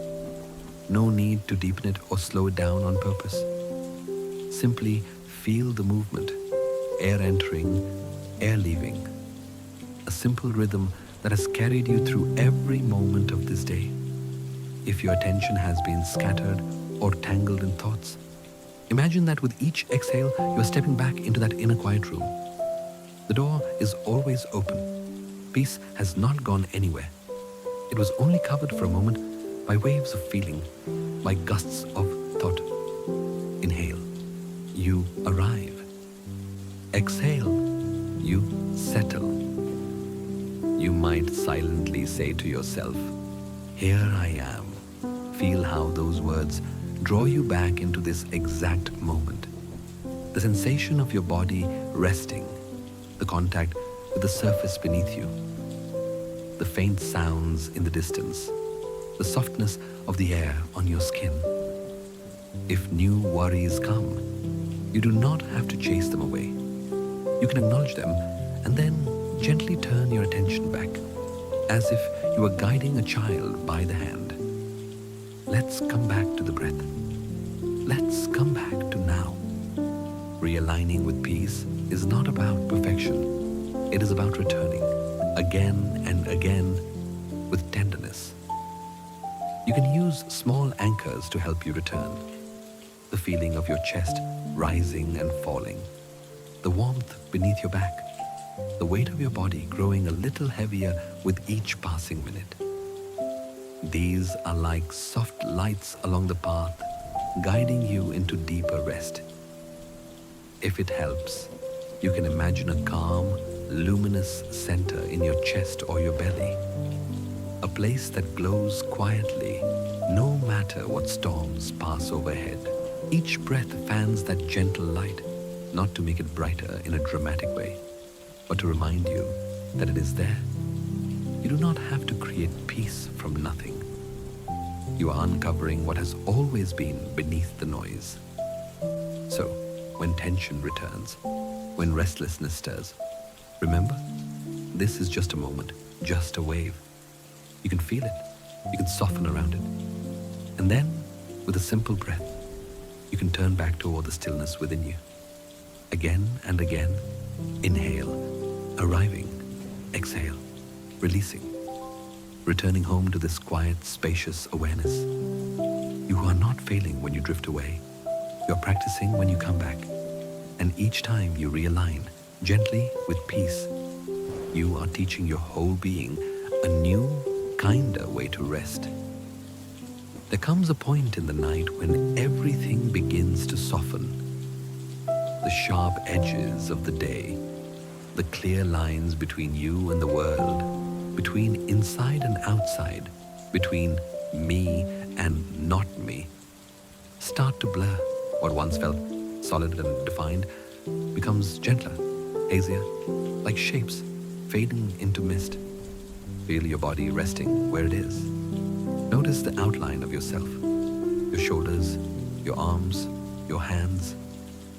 No need to deepen it or slow it down on purpose. Simply feel the movement, air entering, air leaving. A simple rhythm that has carried you through every moment of this day. If your attention has been scattered or tangled in thoughts, Imagine that with each exhale, you are stepping back into that inner quiet room. The door is always open. Peace has not gone anywhere. It was only covered for a moment by waves of feeling, by gusts of thought. Inhale, you arrive. Exhale, you settle. You might silently say to yourself, "Here I am." Feel how those words draw you back into this exact moment. The sensation of your body resting, the contact with the surface beneath you, the faint sounds in the distance, the softness of the air on your skin. If new worries come, you do not have to chase them away. You can acknowledge them and then gently turn your attention back, as if you were guiding a child by the hand. Let's come back to the breath. Let's come back to now. Realigning with peace is not about perfection. It is about returning again and again with tenderness. You can use small anchors to help you return. The feeling of your chest rising and falling, the warmth beneath your back, the weight of your body growing a little heavier with each passing minute. These are like soft lights along the path, guiding you into deeper rest. If it helps, you can imagine a calm, luminous center in your chest or your belly, a place that glows quietly no matter what storms pass overhead. Each breath fans that gentle light, not to make it brighter in a dramatic way, but to remind you that it is there. You do not have to create peace from nothing. You are uncovering what has always been beneath the noise. So, when tension returns, when restlessness stirs, remember, this is just a moment, just a wave. You can feel it, you can soften around it. And then, with a simple breath, you can turn back toward the stillness within you. Again and again, inhale, arriving, exhale, releasing, returning home to this quiet, spacious awareness. You are not failing when you drift away. You're practicing when you come back. And each time you realign, gently with peace, you are teaching your whole being a new, kinder way to rest. There comes a point in the night when everything begins to soften. The sharp edges of the day, the clear lines between you and the world, between inside and outside, between me and not me, start to blur. What once felt solid and defined becomes gentler, hazier, like shapes fading into mist. Feel your body resting where it is. Notice the outline of yourself, your shoulders, your arms, your hands,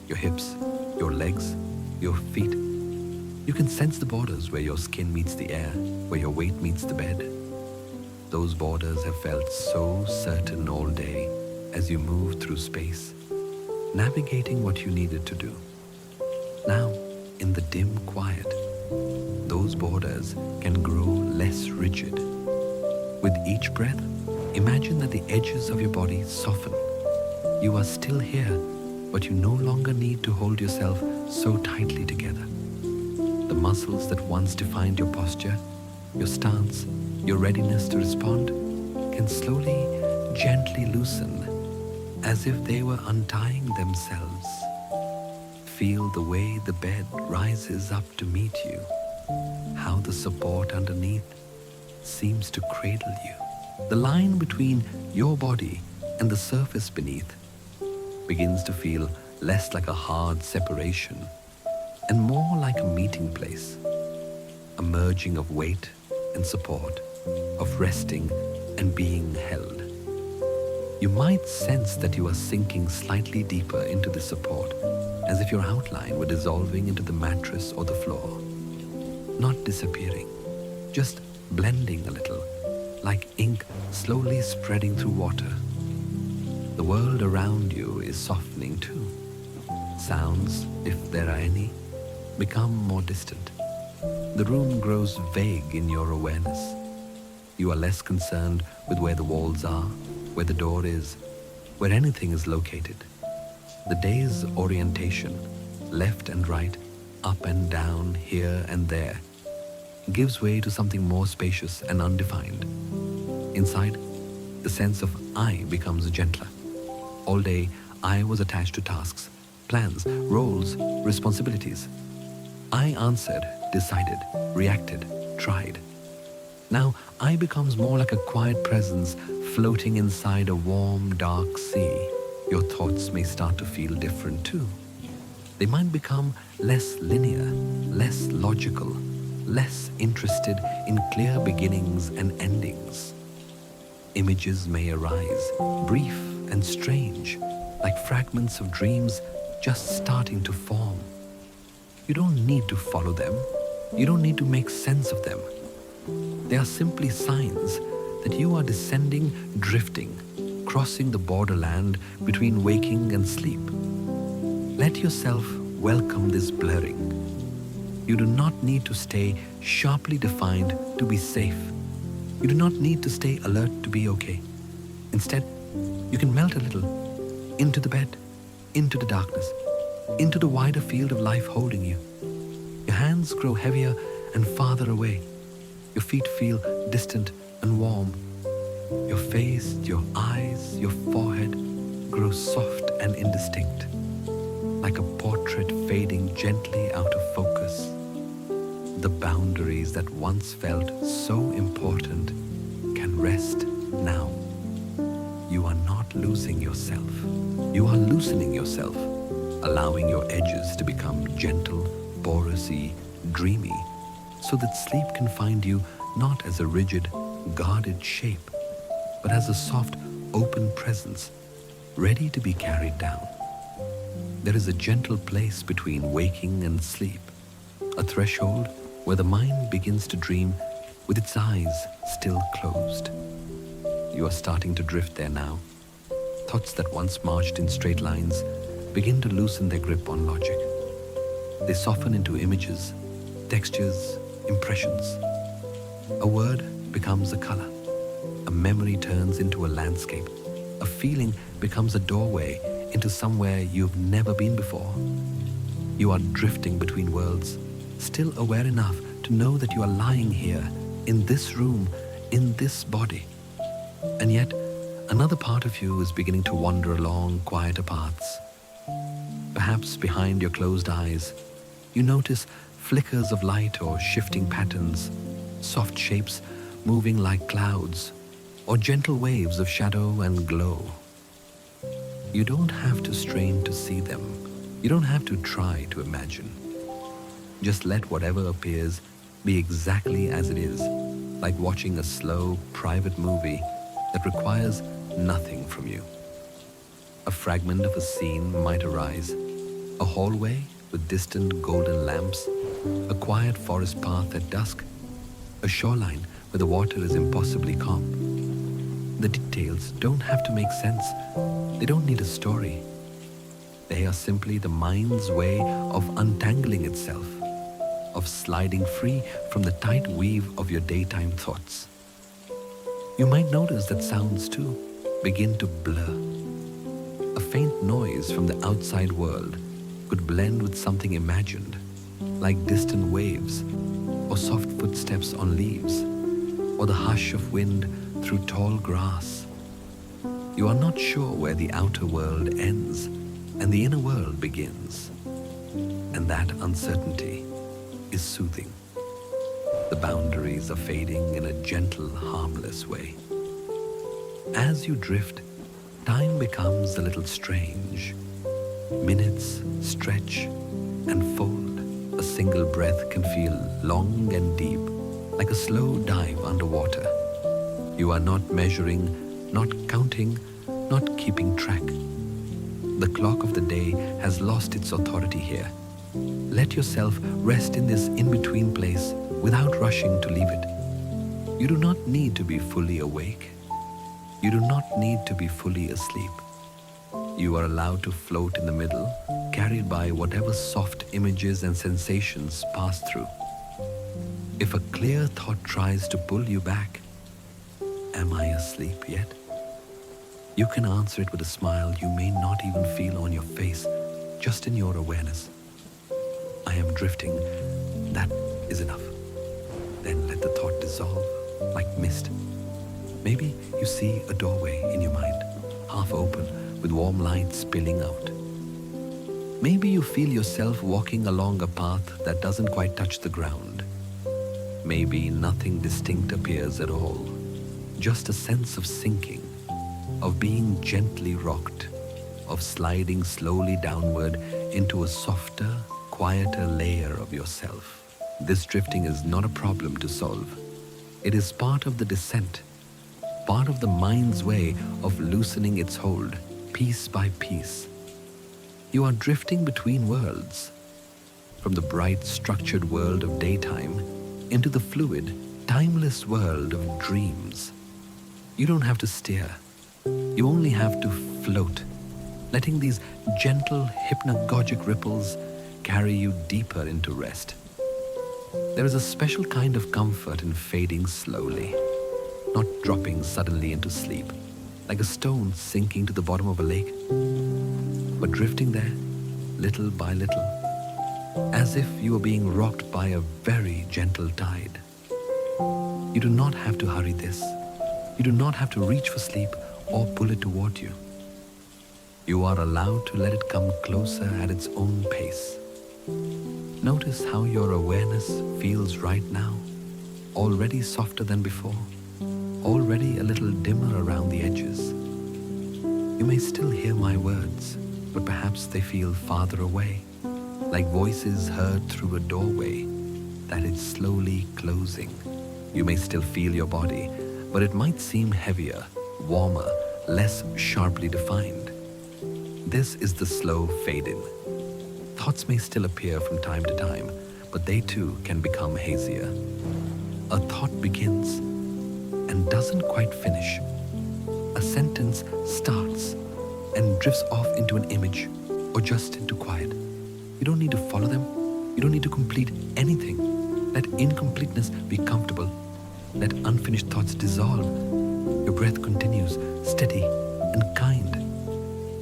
your hips, your legs, your feet. You can sense the borders where your skin meets the air, where your weight meets the bed. Those borders have felt so certain all day as you move through space, navigating what you needed to do. Now, in the dim quiet, those borders can grow less rigid. With each breath, imagine that the edges of your body soften. You are still here, but you no longer need to hold yourself so tightly together. The muscles that once defined your posture, your stance, your readiness to respond, can slowly, gently loosen, as if they were untying themselves. Feel the way the bed rises up to meet you, how the support underneath seems to cradle you. The line between your body and the surface beneath begins to feel less like a hard separation and more like a meeting place, a merging of weight and support, of resting and being held. You might sense that you are sinking slightly deeper into the support, as if your outline were dissolving into the mattress or the floor. Not disappearing, just blending a little, like ink slowly spreading through water. The world around you is softening too. Sounds, if there are any, become more distant. The room grows vague in your awareness. You are less concerned with where the walls are, where the door is, where anything is located. The day's orientation, left and right, up and down, here and there, gives way to something more spacious and undefined. Inside, the sense of I becomes gentler. All day, I was attached to tasks, plans, roles, responsibilities. I answered, decided, reacted, tried. Now, I becomes more like a quiet presence floating inside a warm, dark sea. Your thoughts may start to feel different too. They might become less linear, less logical, less interested in clear beginnings and endings. Images may arise, brief and strange, like fragments of dreams just starting to form. You don't need to follow them. You don't need to make sense of them. They are simply signs that you are descending, drifting, crossing the borderland between waking and sleep. Let yourself welcome this blurring. You do not need to stay sharply defined to be safe. You do not need to stay alert to be okay. Instead, you can melt a little into the bed, into the darkness, into the wider field of life holding you. Your hands grow heavier and farther away. Your feet feel distant and warm. Your face, your eyes, your forehead grow soft and indistinct, like a portrait fading gently out of focus. The boundaries that once felt so important can rest now. You are not losing yourself. You are loosening yourself, allowing your edges to become gentle, porous-y, dreamy, so that sleep can find you not as a rigid, guarded shape, but as a soft, open presence, ready to be carried down. There is a gentle place between waking and sleep, a threshold where the mind begins to dream with its eyes still closed. You are starting to drift there now. Thoughts that once marched in straight lines begin to loosen their grip on logic. They soften into images, textures, impressions. A word becomes a color. A memory turns into a landscape. A feeling becomes a doorway into somewhere you've never been before. You are drifting between worlds, still aware enough to know that you are lying here, in this room, in this body. And yet, another part of you is beginning to wander along quieter paths. Perhaps behind your closed eyes, you notice flickers of light or shifting patterns, soft shapes moving like clouds, or gentle waves of shadow and glow. You don't have to strain to see them. You don't have to try to imagine. Just let whatever appears be exactly as it is, like watching a slow, private movie that requires nothing from you. A fragment of a scene might arise, a hallway with distant golden lamps, a quiet forest path at dusk, a shoreline where the water is impossibly calm. The details don't have to make sense. They don't need a story. They are simply the mind's way of untangling itself, of sliding free from the tight weave of your daytime thoughts. You might notice that sounds too begin to blur. A faint noise from the outside world could blend with something imagined, like distant waves, or soft footsteps on leaves, or the hush of wind through tall grass. You are not sure where the outer world ends and the inner world begins, and that uncertainty is soothing. The boundaries are fading in a gentle, harmless way. As you drift, time becomes a little strange. Minutes stretch and fold. A single breath can feel long and deep, like a slow dive underwater. You are not measuring, not counting, not keeping track. The clock of the day has lost its authority here. Let yourself rest in this in-between place without rushing to leave it. You do not need to be fully awake. You do not need to be fully asleep. You are allowed to float in the middle, carried by whatever soft images and sensations pass through. If a clear thought tries to pull you back, am I asleep yet? You can answer it with a smile you may not even feel on your face, just in your awareness. I am drifting. That is enough. Then let the thought dissolve like mist. Maybe you see a doorway in your mind, half open, with warm light spilling out. Maybe you feel yourself walking along a path that doesn't quite touch the ground. Maybe nothing distinct appears at all, just a sense of sinking, of being gently rocked, of sliding slowly downward into a softer, quieter layer of yourself. This drifting is not a problem to solve. It is part of the descent, part of the mind's way of loosening its hold, piece by piece. You are drifting between worlds, from the bright, structured world of daytime into the fluid, timeless world of dreams. You don't have to steer. You only have to float, letting these gentle, hypnagogic ripples carry you deeper into rest. There is a special kind of comfort in fading slowly, not dropping suddenly into sleep, like a stone sinking to the bottom of a lake, but drifting there, little by little, as if you were being rocked by a very gentle tide. You do not have to hurry this. You do not have to reach for sleep or pull it toward you. You are allowed to let it come closer at its own pace. Notice how your awareness feels right now, already softer than before, already a little dimmer around the edges. You may still hear my words, but perhaps they feel farther away, like voices heard through a doorway that is slowly closing. You may still feel your body, but it might seem heavier, warmer, less sharply defined. This is the slow fade-in. Thoughts may still appear from time to time, but they too can become hazier. A thought begins and doesn't quite finish. A sentence starts and drifts off into an image or just into quiet. You don't need to follow them. You don't need to complete anything. Let incompleteness be comfortable. Let unfinished thoughts dissolve. Your breath continues, steady and kind.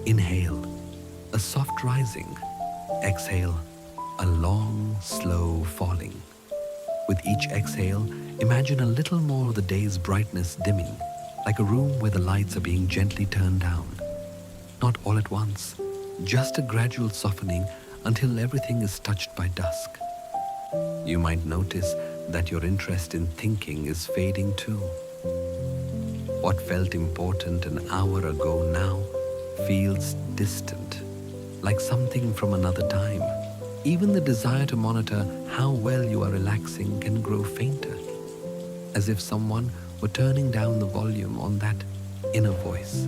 Inhale, a soft rising. Exhale, a long, slow falling. With each exhale, imagine a little more of the day's brightness dimming, like a room where the lights are being gently turned down. Not all at once, just a gradual softening until everything is touched by dusk. You might notice that your interest in thinking is fading too. What felt important an hour ago now feels distant, like something from another time. Even the desire to monitor how well you are relaxing can grow fainter, as if someone were turning down the volume on that inner voice.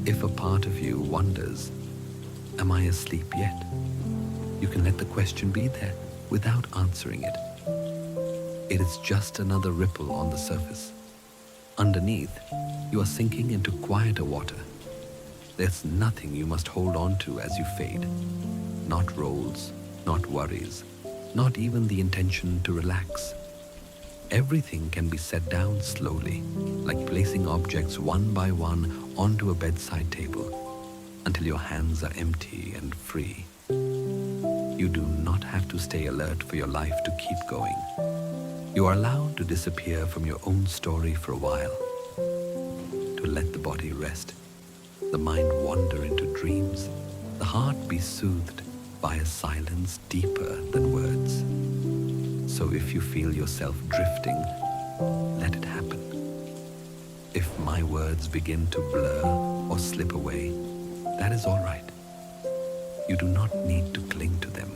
If a part of you wonders, am I asleep yet? You can let the question be there without answering it. It is just another ripple on the surface. Underneath, you are sinking into quieter water. There's nothing you must hold on to as you fade. Not roles, not worries, not even the intention to relax. Everything can be set down slowly, like placing objects one by one onto a bedside table, until your hands are empty and free. You do not have to stay alert for your life to keep going. You are allowed to disappear from your own story for a while, to let the body rest, the mind wander into dreams, the heart be soothed by a silence deeper than words. So if you feel yourself drifting, let it happen. If my words begin to blur or slip away, that is all right. You do not need to cling to them.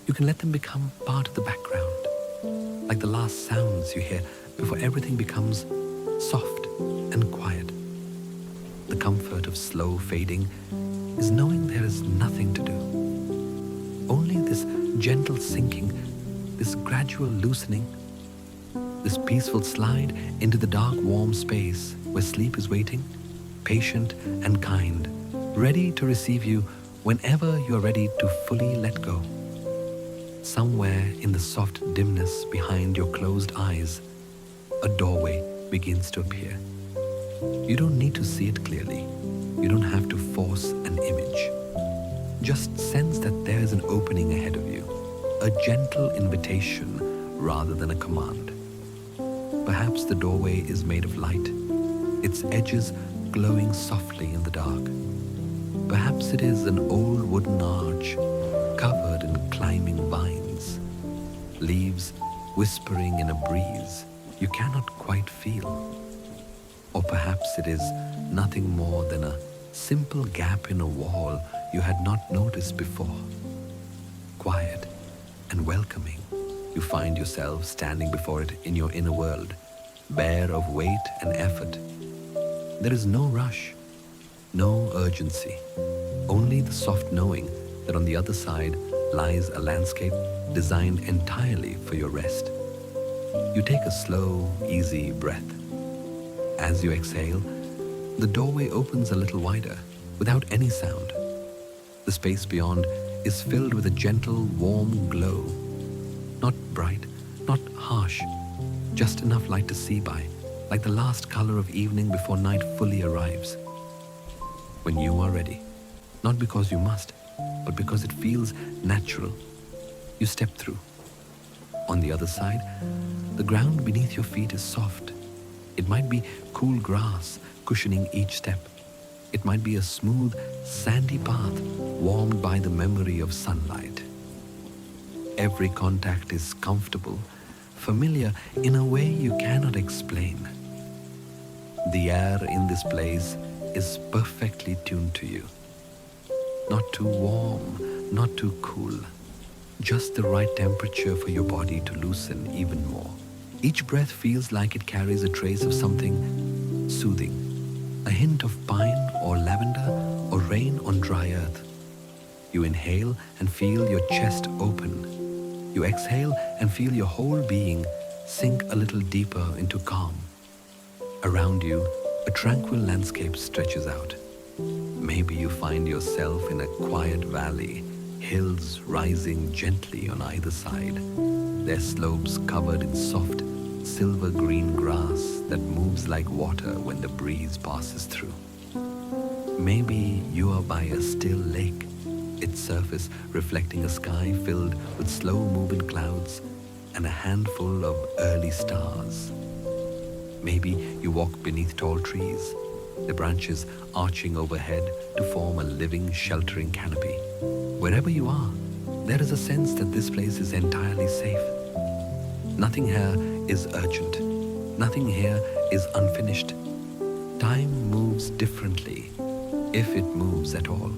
You can let them become part of the background, like the last sounds you hear before everything becomes soft and quiet. The comfort of slow fading is knowing there is nothing to do. Only this gentle sinking, this gradual loosening, this peaceful slide into the dark, warm space where sleep is waiting, patient and kind, ready to receive you whenever you are ready to fully let go. Somewhere in the soft dimness behind your closed eyes, a doorway begins to appear. You don't need to see it clearly. You don't have to force an image. Just sense that there is an opening ahead of you, a gentle invitation rather than a command. Perhaps the doorway is made of light, its edges glowing softly in the dark. Perhaps it is an old wooden arch covered in climbing vines, leaves whispering in a breeze you cannot quite feel. Or perhaps it is nothing more than a simple gap in a wall you had not noticed before. Quiet and welcoming, you find yourself standing before it in your inner world, bare of weight and effort. There is no rush, no urgency, only the soft knowing that on the other side lies a landscape designed entirely for your rest. You take a slow, easy breath. As you exhale, the doorway opens a little wider, without any sound. The space beyond is filled with a gentle, warm glow. Not bright, not harsh, just enough light to see by, like the last color of evening before night fully arrives. When you are ready, not because you must, but because it feels natural, you step through. On the other side, the ground beneath your feet is soft. It might be cool grass cushioning each step. It might be a smooth, sandy path warmed by the memory of sunlight. Every contact is comfortable, familiar in a way you cannot explain. The air in this place is perfectly tuned to you. Not too warm, not too cool. Just the right temperature for your body to loosen even more. Each breath feels like it carries a trace of something soothing, a hint of pine or lavender or rain on dry earth. You inhale and feel your chest open. You exhale and feel your whole being sink a little deeper into calm. Around you, a tranquil landscape stretches out. Maybe you find yourself in a quiet valley, hills rising gently on either side, their slopes covered in soft, silver-green grass that moves like water when the breeze passes through. Maybe you are by a still lake, its surface reflecting a sky filled with slow-moving clouds and a handful of early stars. Maybe you walk beneath tall trees, the branches arching overhead to form a living, sheltering canopy. Wherever you are, there is a sense that this place is entirely safe. Nothing here is urgent. Nothing here is unfinished. Time moves differently, if it moves at all.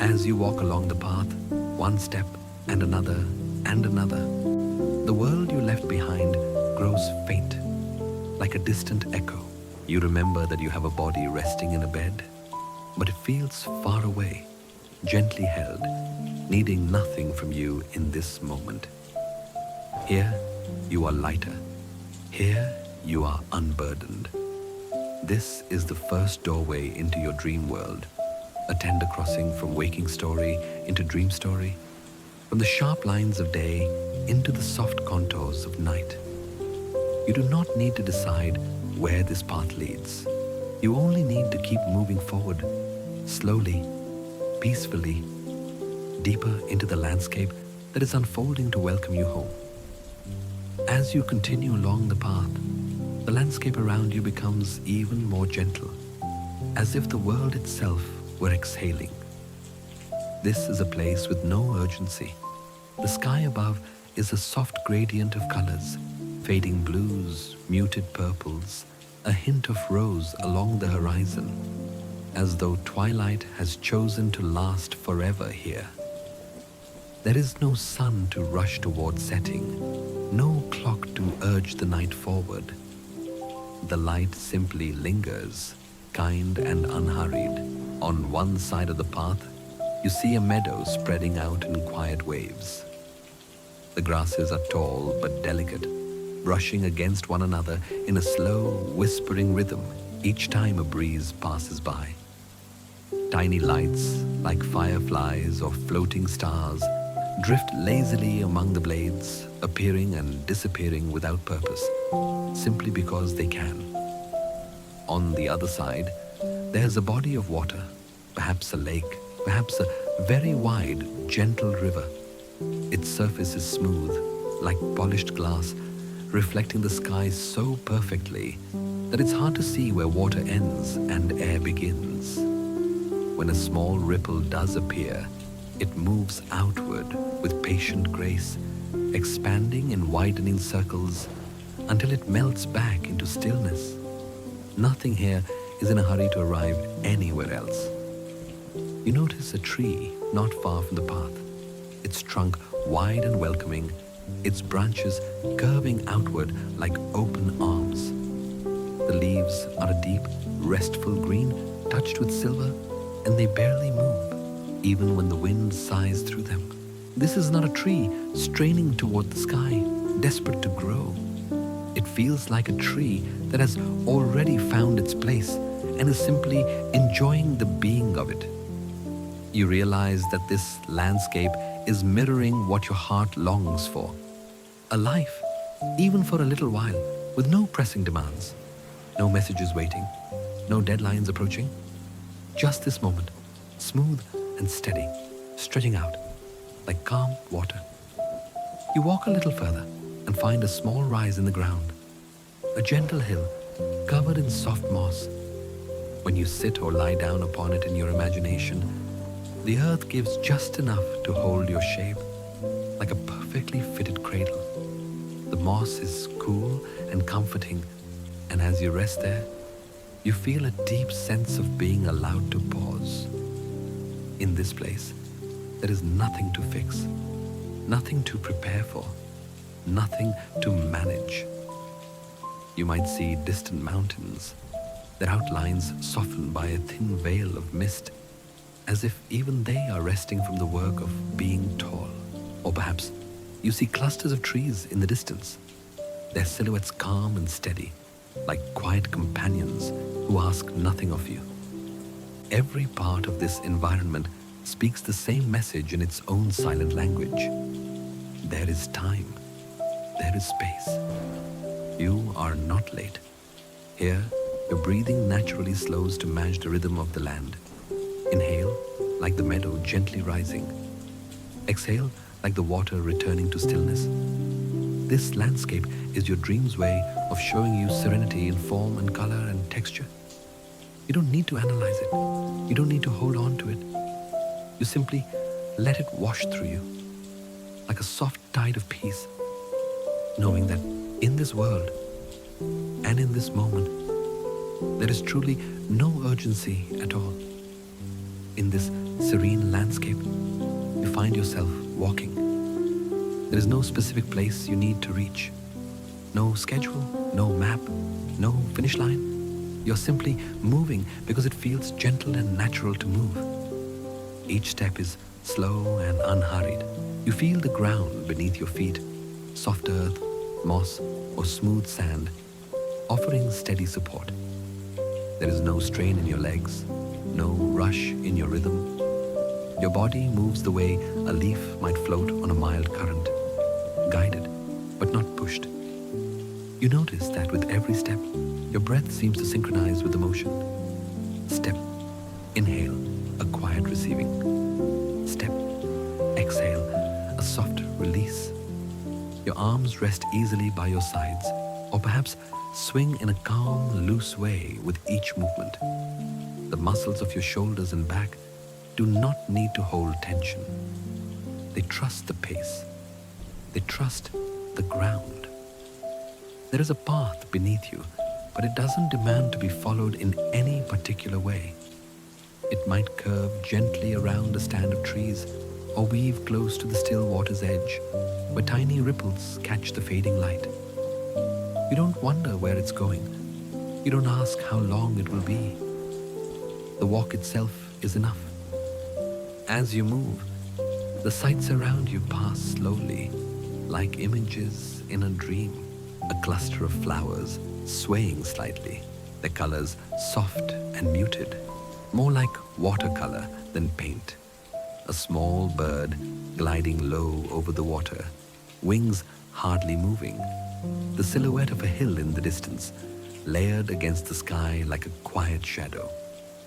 As you walk along the path, one step and another and another, the world you left behind grows faint, like a distant echo. You remember that you have a body resting in a bed, but it feels far away, gently held, needing nothing from you in this moment. Here, you are lighter. Here, you are unburdened. This is the first doorway into your dream world, a tender crossing from waking story into dream story, from the sharp lines of day into the soft contours of night. You do not need to decide where this path leads. You only need to keep moving forward, slowly, peacefully, deeper into the landscape that is unfolding to welcome you home. As you continue along the path, the landscape around you becomes even more gentle, as if the world itself were exhaling. This is a place with no urgency. The sky above is a soft gradient of colors, fading blues, muted purples, a hint of rose along the horizon, as though twilight has chosen to last forever here. There is no sun to rush toward setting, no clock to urge the night forward. The light simply lingers, kind and unhurried. On one side of the path, you see a meadow spreading out in quiet waves. The grasses are tall but delicate, brushing against one another in a slow, whispering rhythm each time a breeze passes by. Tiny lights, like fireflies or floating stars, drift lazily among the blades, appearing and disappearing without purpose, simply because they can. On the other side, there's a body of water, perhaps a lake, perhaps a very wide, gentle river. Its surface is smooth, like polished glass, reflecting the sky so perfectly that it's hard to see where water ends and air begins. When a small ripple does appear, it moves outward with patient grace, expanding in widening circles until it melts back into stillness. Nothing here is in a hurry to arrive anywhere else. You notice a tree not far from the path, its trunk wide and welcoming, its branches curving outward like open arms. The leaves are a deep, restful green touched with silver, and they barely move, even when the wind sighs through them. This is not a tree straining toward the sky, desperate to grow. It feels like a tree that has already found its place and is simply enjoying the being of it. You realize that this landscape is mirroring what your heart longs for. A life, even for a little while, with no pressing demands, no messages waiting, no deadlines approaching. Just this moment, smooth and steady, stretching out like calm water. You walk a little further and find a small rise in the ground, a gentle hill covered in soft moss. When you sit or lie down upon it in your imagination, the earth gives just enough to hold your shape, like a perfectly fitted cradle. The moss is cool and comforting, and as you rest there, you feel a deep sense of being allowed to pause. In this place, there is nothing to fix, nothing to prepare for, nothing to manage. You might see distant mountains, their outlines softened by a thin veil of mist, as if even they are resting from the work of being tall. Or perhaps you see clusters of trees in the distance, their silhouettes calm and steady, like quiet companions who ask nothing of you. Every part of this environment speaks the same message in its own silent language. There is time. There is space. You are not late. Here, your breathing naturally slows to match the rhythm of the land. Inhale, like the meadow gently rising. Exhale, like the water returning to stillness. This landscape is your dream's way of showing you serenity in form and color and texture. You don't need to analyze it. You don't need to hold on to it. You simply let it wash through you, like a soft tide of peace, knowing that in this world and in this moment, there is truly no urgency at all. In this serene landscape, you find yourself walking. There is no specific place you need to reach. No schedule, no map, no finish line. You're simply moving because it feels gentle and natural to move. Each step is slow and unhurried. You feel the ground beneath your feet, soft earth, moss, or smooth sand, offering steady support. There is no strain in your legs, no rush in your rhythm. Your body moves the way a leaf might float on a mild current, guided but not pushed. You notice that with every step, your breath seems to synchronize with the motion. Step, inhale, a quiet receiving. Step, exhale, a soft release. Your arms rest easily by your sides, or perhaps swing in a calm, loose way with each movement. The muscles of your shoulders and back do not need to hold tension. They trust the pace. They trust the ground. There is a path beneath you, but it doesn't demand to be followed in any particular way. It might curve gently around a stand of trees or weave close to the still water's edge, where tiny ripples catch the fading light. You don't wonder where it's going. You don't ask how long it will be. The walk itself is enough. As you move, the sights around you pass slowly, like images in a dream. A cluster of flowers swaying slightly, their colors soft and muted, more like watercolor than paint. A small bird gliding low over the water, wings hardly moving. The silhouette of a hill in the distance, layered against the sky like a quiet shadow.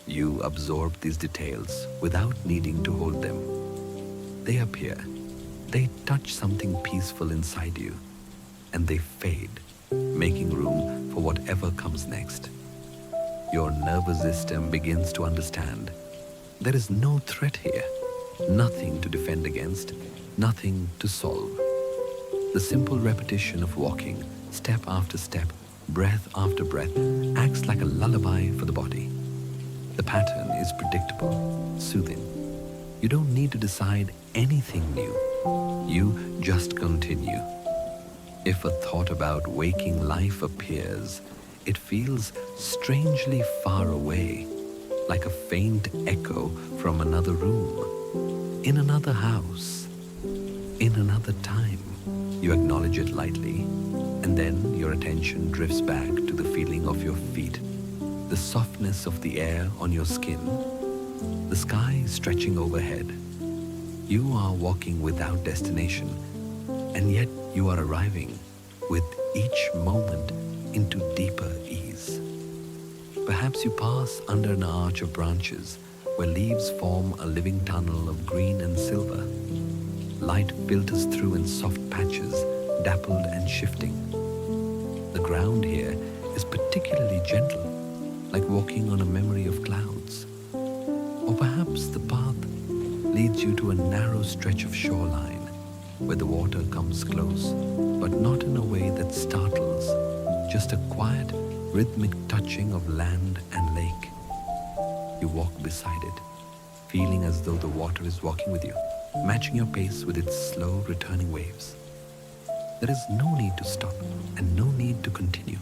You absorb these details without needing to hold them. They appear, they touch something peaceful inside you, and they fade, making room for whatever comes next. Your nervous system begins to understand there is no threat here, nothing to defend against, nothing to solve. The simple repetition of walking, step after step, breath after breath, acts like a lullaby for the body. The pattern is predictable, soothing. You don't need to decide anything new. You just continue. If a thought about waking life appears, it feels strangely far away, like a faint echo from another room, in another house, in another time. You acknowledge it lightly, and then your attention drifts back to the feeling of your feet, the softness of the air on your skin, the sky stretching overhead. You are walking without destination, and yet you are arriving with each moment into deeper ease. Perhaps you pass under an arch of branches where leaves form a living tunnel of green and silver. Light filters through in soft patches, dappled and shifting. The ground here is particularly gentle, like walking on a memory of clouds. Or perhaps the path leads you to a narrow stretch of shoreline where the water comes close, but not in a way that startles, just a quiet, rhythmic touching of land and lake. You walk beside it, feeling as though the water is walking with you, matching your pace with its slow returning waves. There is no need to stop and no need to continue.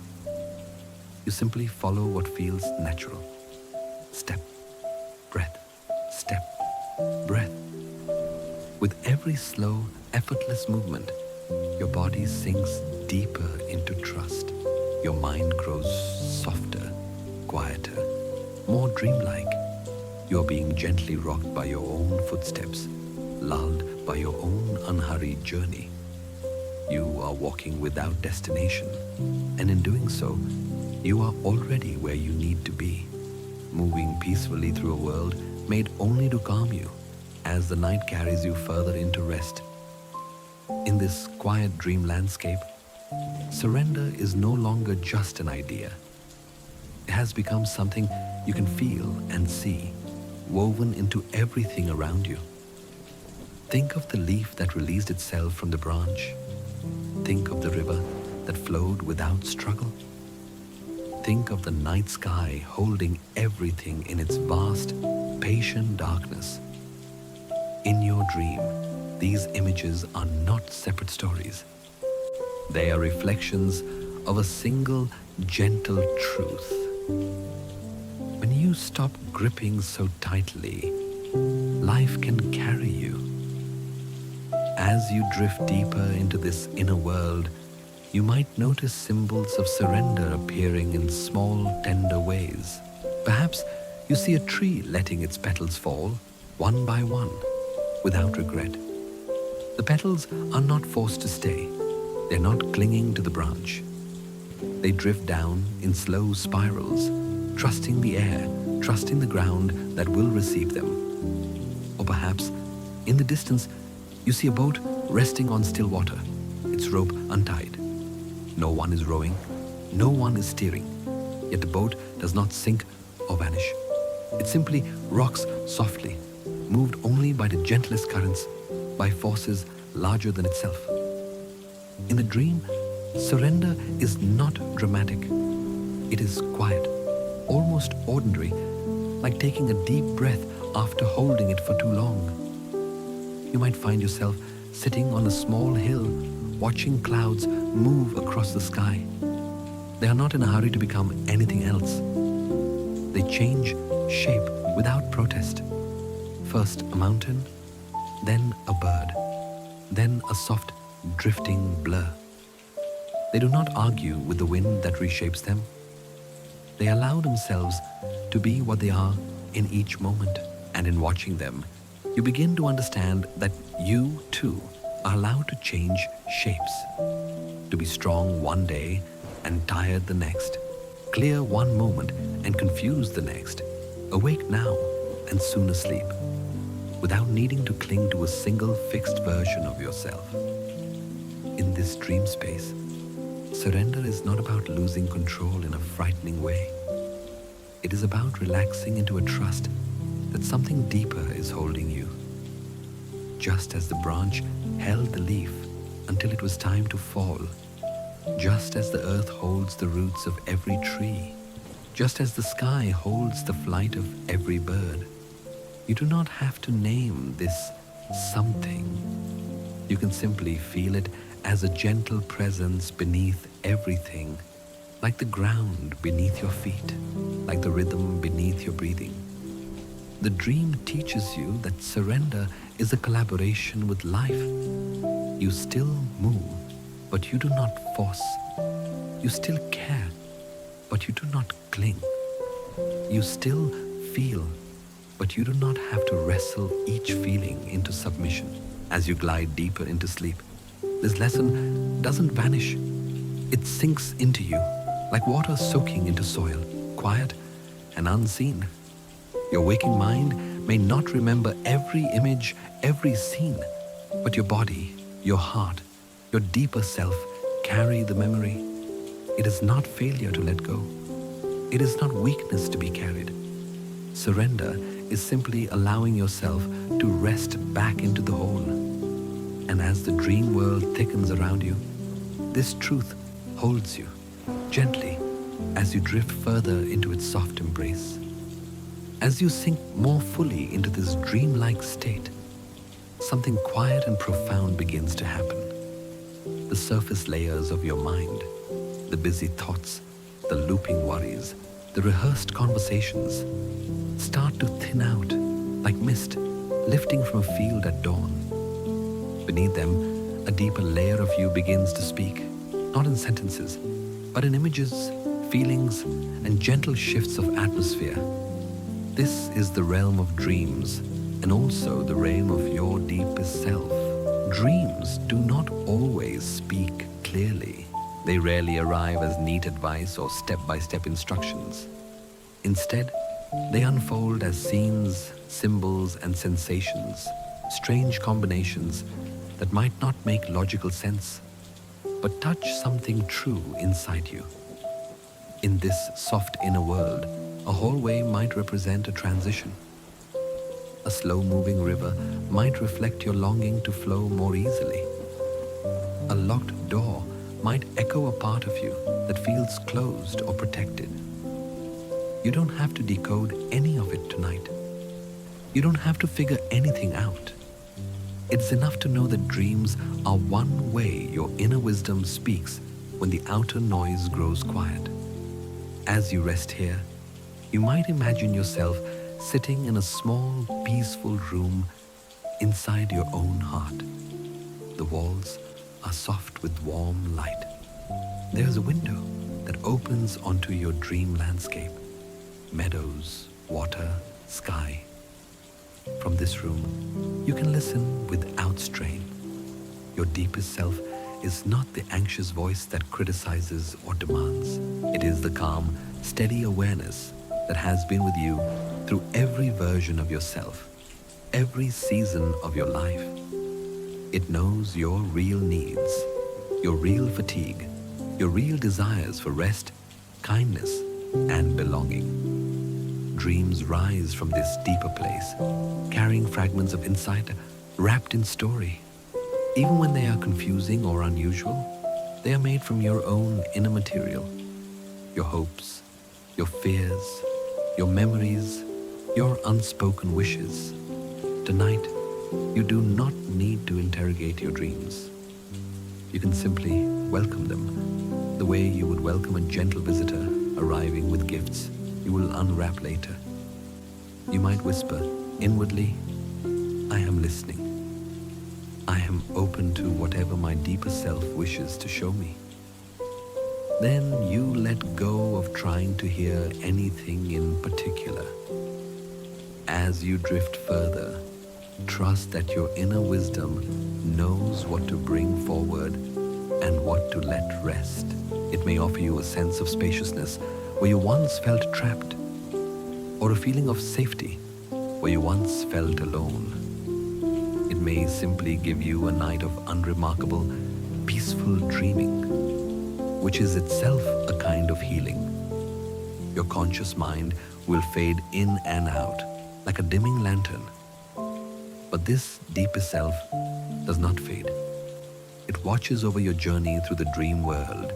You simply follow what feels natural. Step, breath, step, breath. With every slow, effortless movement, your body sinks deeper into trust. Your mind grows softer, quieter, more dreamlike. You are being gently rocked by your own footsteps, lulled by your own unhurried journey. You are walking without destination, and in doing so, you are already where you need to be, moving peacefully through a world made only to calm you as the night carries you further into rest. In this quiet dream landscape, surrender is no longer just an idea. It has become something you can feel and see, woven into everything around you. Think of the leaf that released itself from the branch. Think of the river that flowed without struggle. Think of the night sky holding everything in its vast, patient darkness. In your dream, these images are not separate stories. They are reflections of a single, gentle truth. When you stop gripping so tightly, life can carry you. As you drift deeper into this inner world, you might notice symbols of surrender appearing in small, tender ways. Perhaps you see a tree letting its petals fall, one by one, without regret. The petals are not forced to stay. They're not clinging to the branch. They drift down in slow spirals, trusting the air, trusting the ground that will receive them. Or perhaps, in the distance, you see a boat resting on still water, its rope untied. No one is rowing, no one is steering, yet the boat does not sink or vanish. It simply rocks softly, moved only by the gentlest currents, by forces larger than itself. In the dream, surrender is not dramatic. It is quiet, almost ordinary, like taking a deep breath after holding it for too long. You might find yourself sitting on a small hill, watching clouds move across the sky. They are not in a hurry to become anything else. They change shape without protest. First a mountain, then a bird, then a soft, drifting blur. They do not argue with the wind that reshapes them. They allow themselves to be what they are in each moment. And in watching them, you begin to understand that you, too, are allowed to change shapes, to be strong one day and tired the next, clear one moment and confused the next, awake now and soon asleep, without needing to cling to a single fixed version of yourself. In this dream space, surrender is not about losing control in a frightening way. It is about relaxing into a trust that something deeper is holding you. Just as the branch held the leaf until it was time to fall, just as the earth holds the roots of every tree, just as the sky holds the flight of every bird, you do not have to name this something. You can simply feel it as a gentle presence beneath everything, like the ground beneath your feet, like the rhythm beneath your breathing. The dream teaches you that surrender is a collaboration with life. You still move, but you do not force. You still care, but you do not cling. You still feel, but you do not have to wrestle each feeling into submission. As you glide deeper into sleep, this lesson doesn't vanish. It sinks into you like water soaking into soil, quiet and unseen. Your waking mind may not remember every image, every scene, but your body, your heart, your deeper self carry the memory. It is not failure to let go. It is not weakness to be carried. Surrender is simply allowing yourself to rest back into the whole. And as the dream world thickens around you, this truth holds you gently as you drift further into its soft embrace. As you sink more fully into this dreamlike state, something quiet and profound begins to happen. The surface layers of your mind, the busy thoughts, the looping worries, the rehearsed conversations, start to thin out like mist lifting from a field at dawn. Beneath them, a deeper layer of you begins to speak, not in sentences, but in images, feelings, and gentle shifts of atmosphere. This is the realm of dreams, and also the realm of your deepest self. Dreams do not always speak clearly. They rarely arrive as neat advice or step-by-step instructions. Instead, they unfold as scenes, symbols, and sensations, strange combinations that might not make logical sense, but touch something true inside you. In this soft inner world, a hallway might represent a transition. A slow-moving river might reflect your longing to flow more easily. A locked door might echo a part of you that feels closed or protected. You don't have to decode any of it tonight. You don't have to figure anything out. It's enough to know that dreams are one way your inner wisdom speaks when the outer noise grows quiet. As you rest here, you might imagine yourself sitting in a small, peaceful room inside your own heart. The walls are soft with warm light. There's a window that opens onto your dream landscape. Meadows, water, sky. From this room, you can listen without strain. Your deepest self is not the anxious voice that criticizes or demands. It is the calm, steady awareness that has been with you through every version of yourself, every season of your life. It knows your real needs, your real fatigue, your real desires for rest, kindness, and belonging. Dreams rise from this deeper place, carrying fragments of insight wrapped in story. Even when they are confusing or unusual, they are made from your own inner material, your hopes, your fears, your memories, your unspoken wishes. Tonight, you do not need to interrogate your dreams. You can simply welcome them, the way you would welcome a gentle visitor arriving with gifts you will unwrap later. You might whisper inwardly, I am listening. I am open to whatever my deeper self wishes to show me. Then you let go of trying to hear anything in particular. As you drift further, trust that your inner wisdom knows what to bring forward and what to let rest. It may offer you a sense of spaciousness where you once felt trapped, or a feeling of safety where you once felt alone. It may simply give you a night of unremarkable, peaceful dreaming, which is itself a kind of healing. Your conscious mind will fade in and out like a dimming lantern. But this deeper self does not fade. It watches over your journey through the dream world,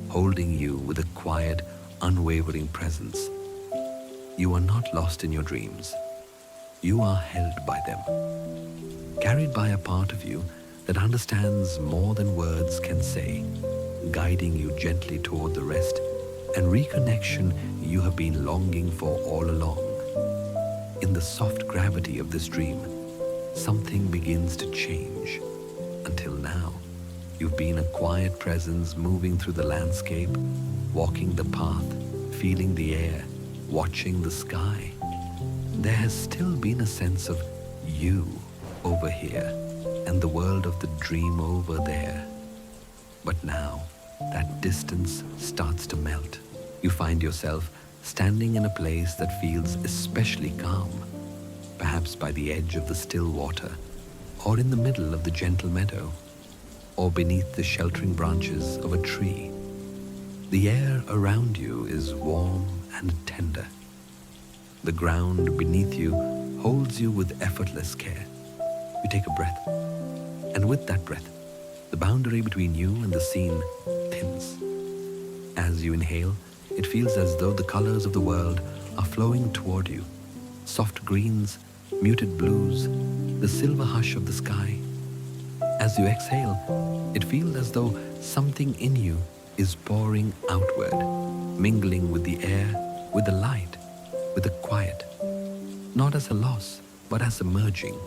holding you with a quiet, unwavering presence. You are not lost in your dreams. You are held by them, carried by a part of you that understands more than words can say, guiding you gently toward the rest and reconnection you have been longing for all along. In the soft gravity of this dream, something begins to change. Until now, you've been a quiet presence moving through the landscape, walking the path, feeling the air, watching the sky. There has still been a sense of you over here and the world of the dream over there. But now, that distance starts to melt. You find yourself standing in a place that feels especially calm, perhaps by the edge of the still water, or in the middle of the gentle meadow, or beneath the sheltering branches of a tree. The air around you is warm and tender. The ground beneath you holds you with effortless care. You take a breath, and with that breath, the boundary between you and the scene thins. As you inhale, it feels as though the colors of the world are flowing toward you. Soft greens, muted blues, the silver hush of the sky. As you exhale, it feels as though something in you is pouring outward, mingling with the air, with the light, with the quiet. Not as a loss, but as a merging.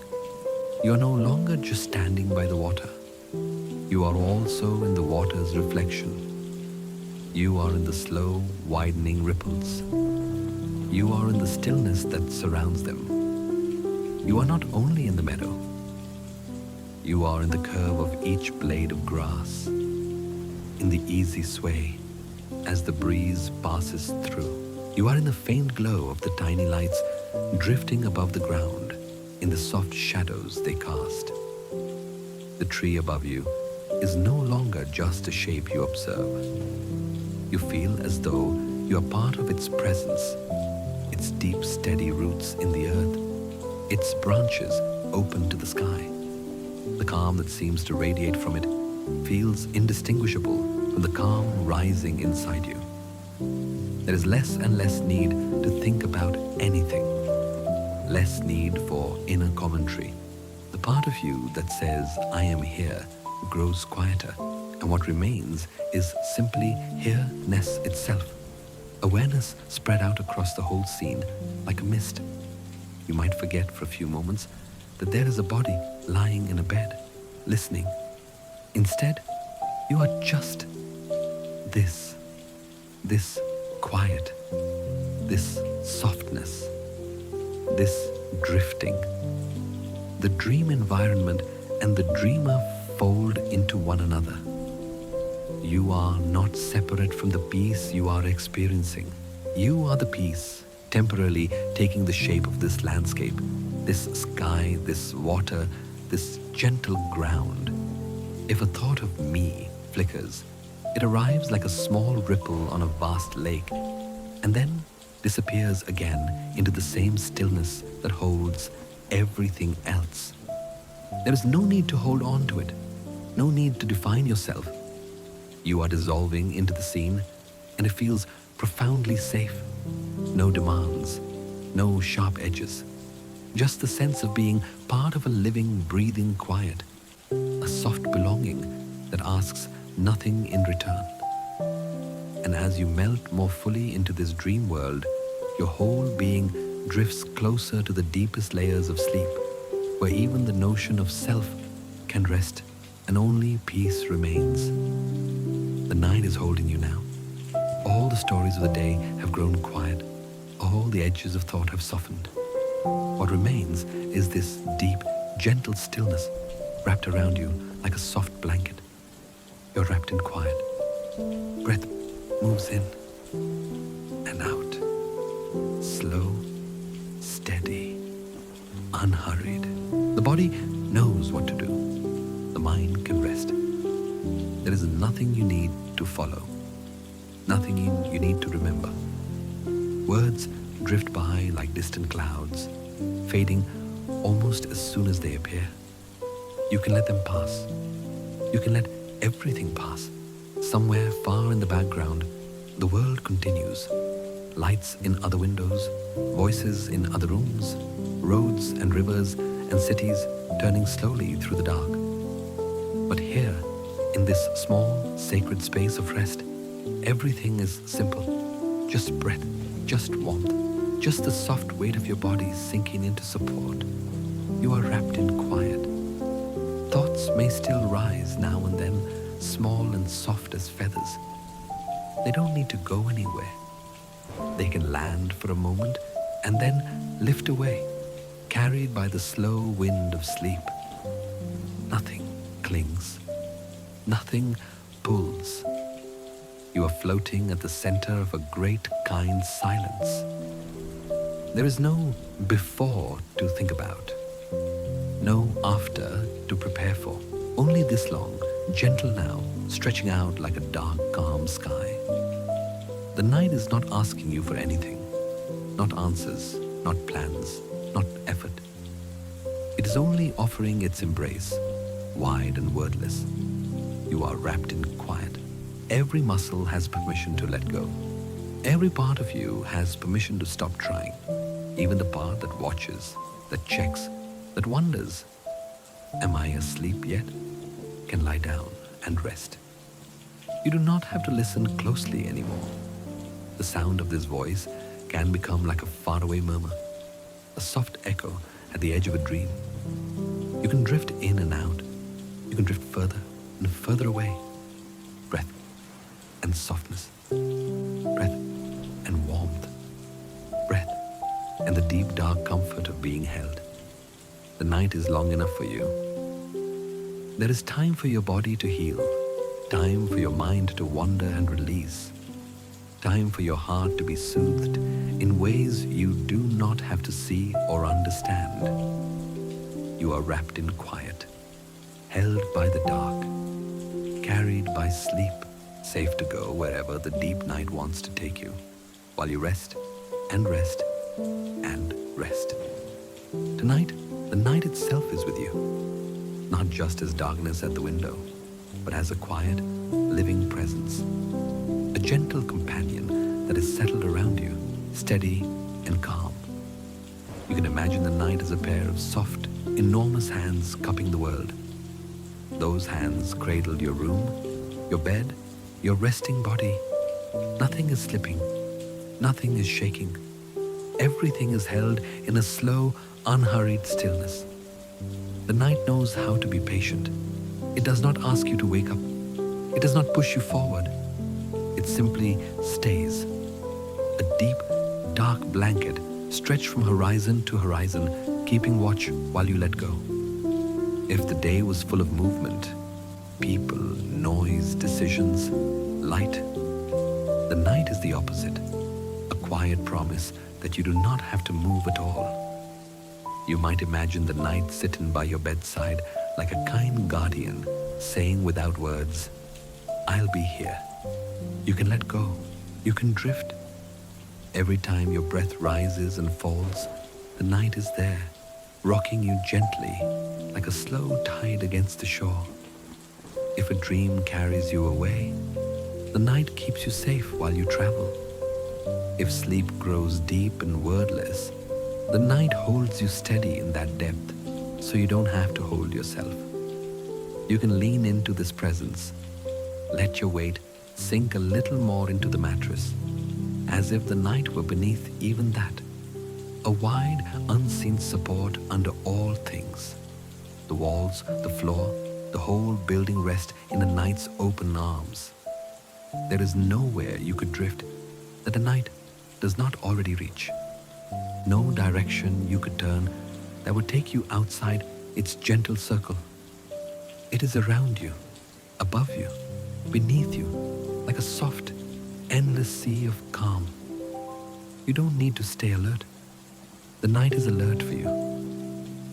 You are no longer just standing by the water. You are also in the water's reflection. You are in the slow, widening ripples. You are in the stillness that surrounds them. You are not only in the meadow. You are in the curve of each blade of grass, in the easy sway as the breeze passes through. You are in the faint glow of the tiny lights drifting above the ground, in the soft shadows they cast. The tree above you is no longer just a shape you observe. You feel as though you are part of its presence, its deep, steady roots in the earth, its branches open to the sky. The calm that seems to radiate from it feels indistinguishable from the calm rising inside you. There is less and less need to think about anything, less need for inner commentary. The part of you that says, "I am here," grows quieter, and what remains is simply here-ness itself. Awareness spread out across the whole scene like a mist. You might forget for a few moments that there is a body lying in a bed, listening. Instead, you are just this quiet, this softness, this drifting. The dream environment and the dreamer fold into one another. You are not separate from the peace you are experiencing. You are the peace, temporarily taking the shape of this landscape, this sky, this water, this gentle ground. If a thought of me flickers, it arrives like a small ripple on a vast lake, and then disappears again into the same stillness that holds everything else. There is no need to hold on to it, no need to define yourself. You are dissolving into the scene, and it feels profoundly safe. No demands, no sharp edges, just the sense of being part of a living, breathing quiet, a soft belonging that asks nothing in return. And as you melt more fully into this dream world, your whole being drifts closer to the deepest layers of sleep, where even the notion of self can rest and only peace remains. The night is holding you now. All the stories of the day have grown quiet. All the edges of thought have softened. What remains is this deep, gentle stillness wrapped around you like a soft blanket. You're wrapped in quiet. Breath moves in and out. Slow, steady, unhurried. The body knows what to do. The mind can rest. There is nothing you need to follow, nothing you need to remember. Words drift by like distant clouds, fading almost as soon as they appear. You can let them pass. You can let everything pass. Somewhere far in the background, the world continues. Lights in other windows, voices in other rooms, roads and rivers and cities turning slowly through the dark. But here, in this small, sacred space of rest, everything is simple. Just breath, just warmth, just the soft weight of your body sinking into support. You are wrapped in quiet. Thoughts may still rise now and then, small and soft as feathers. They don't need to go anywhere. They can land for a moment and then lift away, carried by the slow wind of sleep. Nothing clings. Nothing pulls. You are floating at the center of a great, kind silence. There is no before to think about, no after to prepare for. Only this long, gentle now, stretching out like a dark, calm sky. The night is not asking you for anything, not answers, not plans, not effort. It is only offering its embrace, wide and wordless. You are wrapped in quiet. Every muscle has permission to let go. Every part of you has permission to stop trying. Even the part that watches, that checks, that wonders, am I asleep yet? Can lie down and rest. You do not have to listen closely anymore. The sound of this voice can become like a faraway murmur, a soft echo at the edge of a dream. You can drift in and out. You can drift further and further away. Breath and softness. Breath and warmth. Breath and the deep dark comfort of being held. The night is long enough for you. There is time for your body to heal, time for your mind to wander and release, time for your heart to be soothed in ways you do not have to see or understand. You are wrapped in quiet, held by the dark, carried by sleep, safe to go wherever the deep night wants to take you, while you rest and rest and rest. Tonight, the night itself is with you, not just as darkness at the window, but as a quiet, living presence, a gentle companion that is settled around you, steady and calm. You can imagine the night as a pair of soft, enormous hands cupping the world. Those hands cradled your room, your bed, your resting body. Nothing is slipping, nothing is shaking. Everything is held in a slow, unhurried stillness. The night knows how to be patient. It does not ask you to wake up. It does not push you forward. It simply stays. A deep, dark blanket stretched from horizon to horizon, keeping watch while you let go. If the day was full of movement, people, noise, decisions, light, the night is the opposite. A quiet promise that you do not have to move at all. You might imagine the night sitting by your bedside like a kind guardian, saying without words, I'll be here. You can let go. You can drift. Every time your breath rises and falls, the night is there, rocking you gently like a slow tide against the shore. If a dream carries you away, the night keeps you safe while you travel. If sleep grows deep and wordless, the night holds you steady in that depth, so you don't have to hold yourself. You can lean into this presence, let your weight sink a little more into the mattress, as if the night were beneath even that. A wide, unseen support under all things. The walls, the floor, the whole building rest in the night's open arms. There is nowhere you could drift that the night does not already reach. No direction you could turn that would take you outside its gentle circle. It is around you, above you, beneath you, like a soft, endless sea of calm. You don't need to stay alert. The night is alert for you.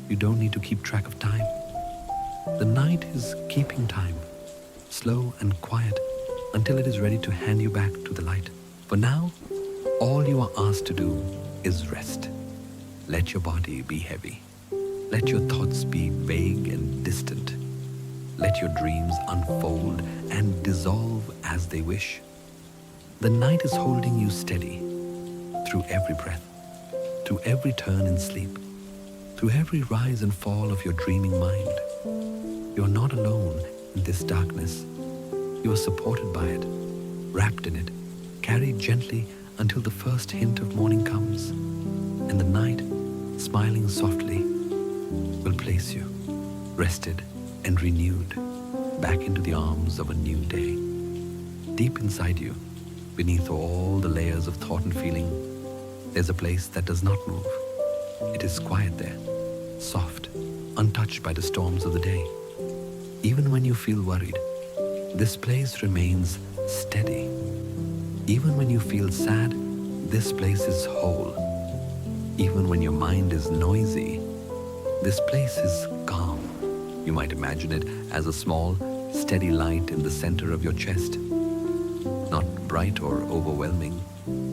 You don't need to keep track of time. The night is keeping time, slow and quiet, until it is ready to hand you back to the light. For now, all you are asked to do is rest. Let your body be heavy. Let your thoughts be vague and distant. Let your dreams unfold and dissolve as they wish. The night is holding you steady through every breath, through every turn in sleep, through every rise and fall of your dreaming mind. You are not alone in this darkness. You are supported by it, wrapped in it, carried gently until the first hint of morning comes, and the night, smiling softly, will place you, rested and renewed, back into the arms of a new day. Deep inside you, beneath all the layers of thought and feeling, there's a place that does not move. It is quiet there, soft, untouched by the storms of the day. Even when you feel worried, this place remains steady. Even when you feel sad, this place is whole. Even when your mind is noisy, this place is calm. You might imagine it as a small, steady light in the center of your chest. Not bright or overwhelming,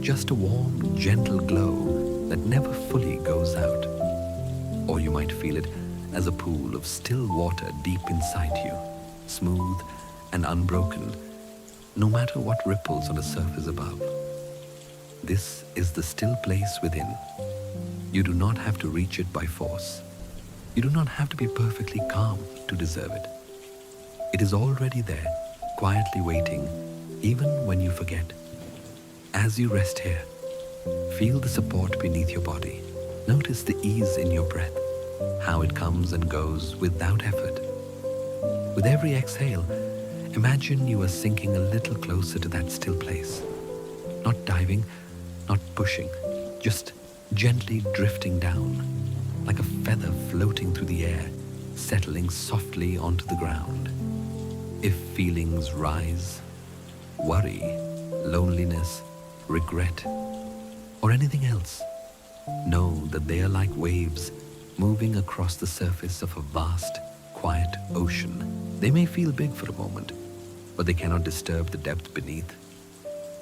just a warm, gentle glow that never fully goes out. Or you might feel it as a pool of still water deep inside you, smooth and unbroken, no matter what ripples on the surface above. This is the still place within. You do not have to reach it by force. You do not have to be perfectly calm to deserve it. It is already there, quietly waiting, even when you forget. As you rest here, feel the support beneath your body. Notice the ease in your breath, how it comes and goes without effort. With every exhale, imagine you are sinking a little closer to that still place. Not diving, not pushing, just gently drifting down, like a feather floating through the air, settling softly onto the ground. If feelings rise, worry, loneliness, regret, or anything else, know that they are like waves moving across the surface of a vast, quiet ocean. They may feel big for a moment, but they cannot disturb the depth beneath.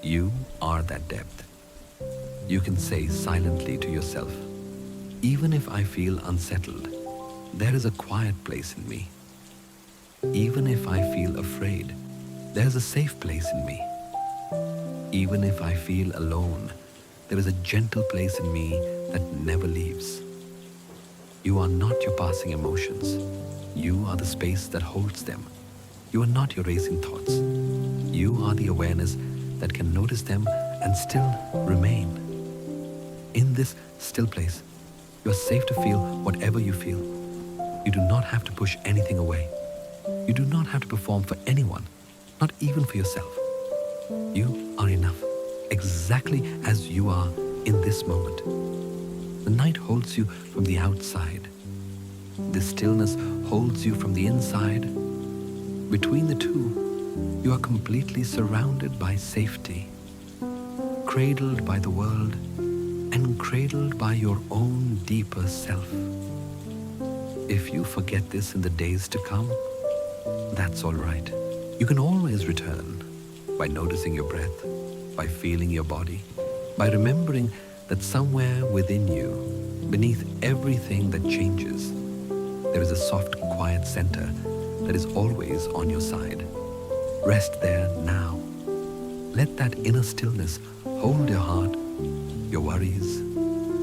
You are that depth. You can say silently to yourself, even if I feel unsettled, there is a quiet place in me. Even if I feel afraid, there is a safe place in me. Even if I feel alone, there is a gentle place in me that never leaves. You are not your passing emotions. You are the space that holds them. You are not your racing thoughts. You are the awareness that can notice them and still remain. In this still place, you are safe to feel whatever you feel. You do not have to push anything away. You do not have to perform for anyone, not even for yourself. You are enough, exactly as you are in this moment. The night holds you from the outside. The stillness holds you from the inside. Between the two, you are completely surrounded by safety, cradled by the world, and cradled by your own deeper self. If you forget this in the days to come, that's all right. You can always return by noticing your breath, by feeling your body, by remembering that somewhere within you, beneath everything that changes, there is a soft, quiet center that is always on your side. Rest there now. Let that inner stillness hold your heart, your worries,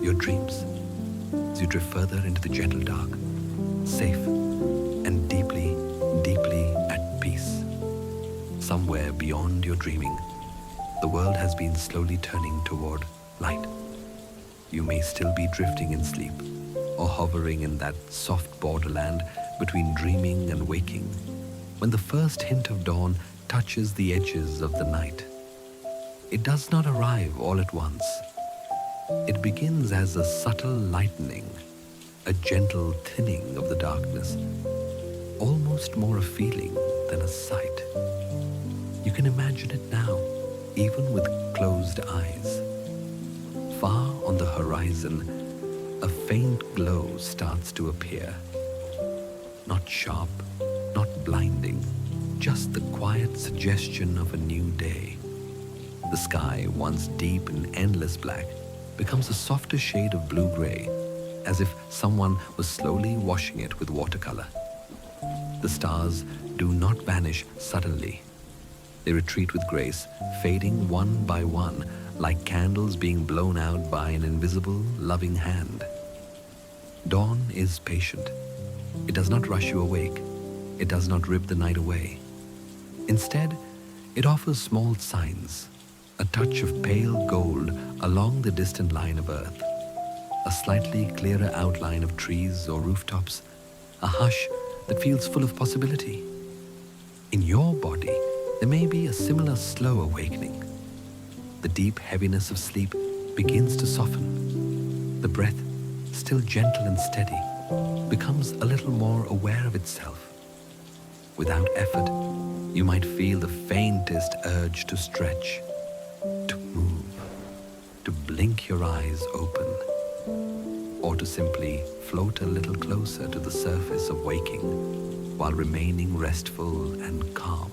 your dreams, as you drift further into the gentle dark, safe and deeply, deeply at peace. Somewhere beyond your dreaming, the world has been slowly turning toward light. You may still be drifting in sleep or hovering in that soft borderland between dreaming and waking, when the first hint of dawn touches the edges of the night. It does not arrive all at once. It begins as a subtle lightening, a gentle thinning of the darkness, almost more a feeling than a sight. You can imagine it now, even with closed eyes. Far on the horizon, a faint glow starts to appear. Not sharp, not blinding, just the quiet suggestion of a new day. The sky, once deep and endless black, becomes a softer shade of blue-gray, as if someone was slowly washing it with watercolor. The stars do not vanish suddenly. They retreat with grace, fading one by one, like candles being blown out by an invisible, loving hand. Dawn is patient. It does not rush you awake. It does not rip the night away. Instead, it offers small signs, a touch of pale gold along the distant line of earth, a slightly clearer outline of trees or rooftops, a hush that feels full of possibility. In your body, there may be a similar slow awakening. The deep heaviness of sleep begins to soften. The breath, still gentle and steady, becomes a little more aware of itself. Without effort, you might feel the faintest urge to stretch, to move, to blink your eyes open, or to simply float a little closer to the surface of waking while remaining restful and calm.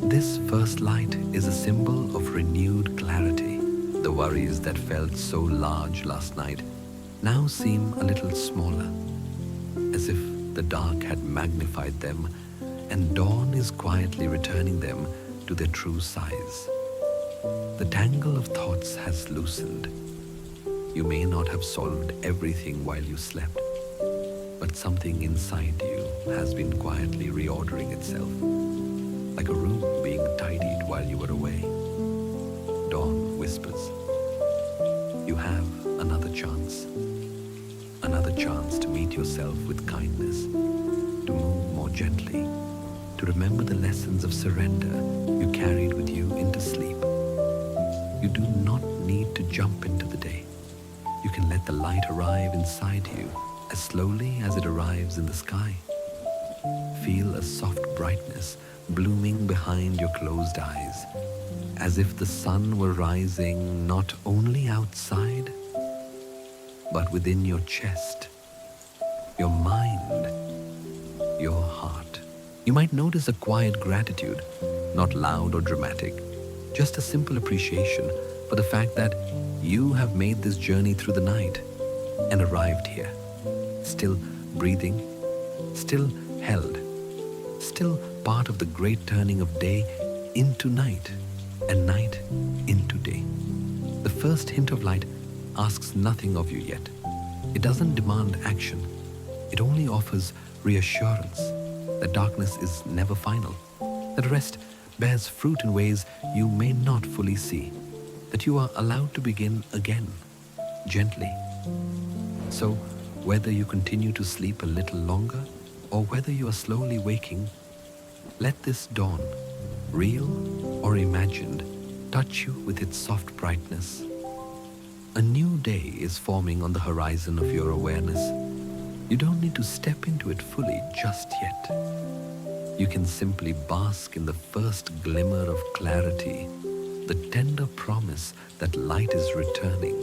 This first light is a symbol of renewed clarity. The worries that felt so large last night now seem a little smaller, as if the dark had magnified them and dawn is quietly returning them to their true size. The tangle of thoughts has loosened. You may not have solved everything while you slept, but something inside you has been quietly reordering itself, like a room being tidied while you were away. Dawn whispers, you have another chance to meet yourself with kindness, to move more gently, to remember the lessons of surrender you carried with you into sleep. You do not need to jump into the day. You can let the light arrive inside you as slowly as it arrives in the sky. Feel a soft brightness blooming behind your closed eyes, as if the sun were rising not only outside, but within your chest, your mind, your heart. You might notice a quiet gratitude, not loud or dramatic, just a simple appreciation for the fact that you have made this journey through the night and arrived here, still breathing, still held, still part of the great turning of day into night and night into day. The first hint of light asks nothing of you yet. It doesn't demand action. It only offers reassurance that darkness is never final, that rest bears fruit in ways you may not fully see, that you are allowed to begin again, gently. So, whether you continue to sleep a little longer or whether you are slowly waking, let this dawn, real or imagined, touch you with its soft brightness. A new day is forming on the horizon of your awareness. You don't need to step into it fully just yet. You can simply bask in the first glimmer of clarity, the tender promise that light is returning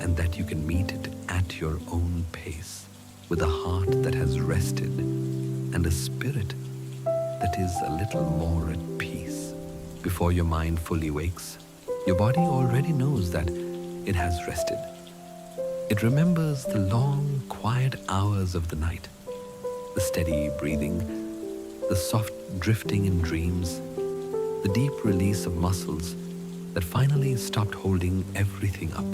and that you can meet it at your own pace, with a heart that has rested and a spirit that is a little more at peace. Before your mind fully wakes, your body already knows that it has rested. It remembers the long, quiet hours of the night, the steady breathing, the soft drifting in dreams, the deep release of muscles that finally stopped holding everything up.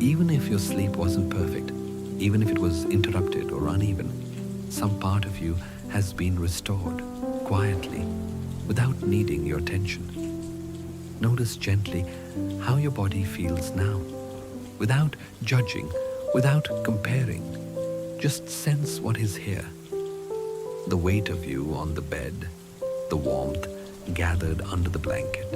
Even if your sleep wasn't perfect, even if it was interrupted or uneven, some part of you has been restored quietly, without needing your attention. Notice gently how your body feels now, without judging, without comparing. Just sense what is here. The weight of you on the bed, the warmth gathered under the blanket,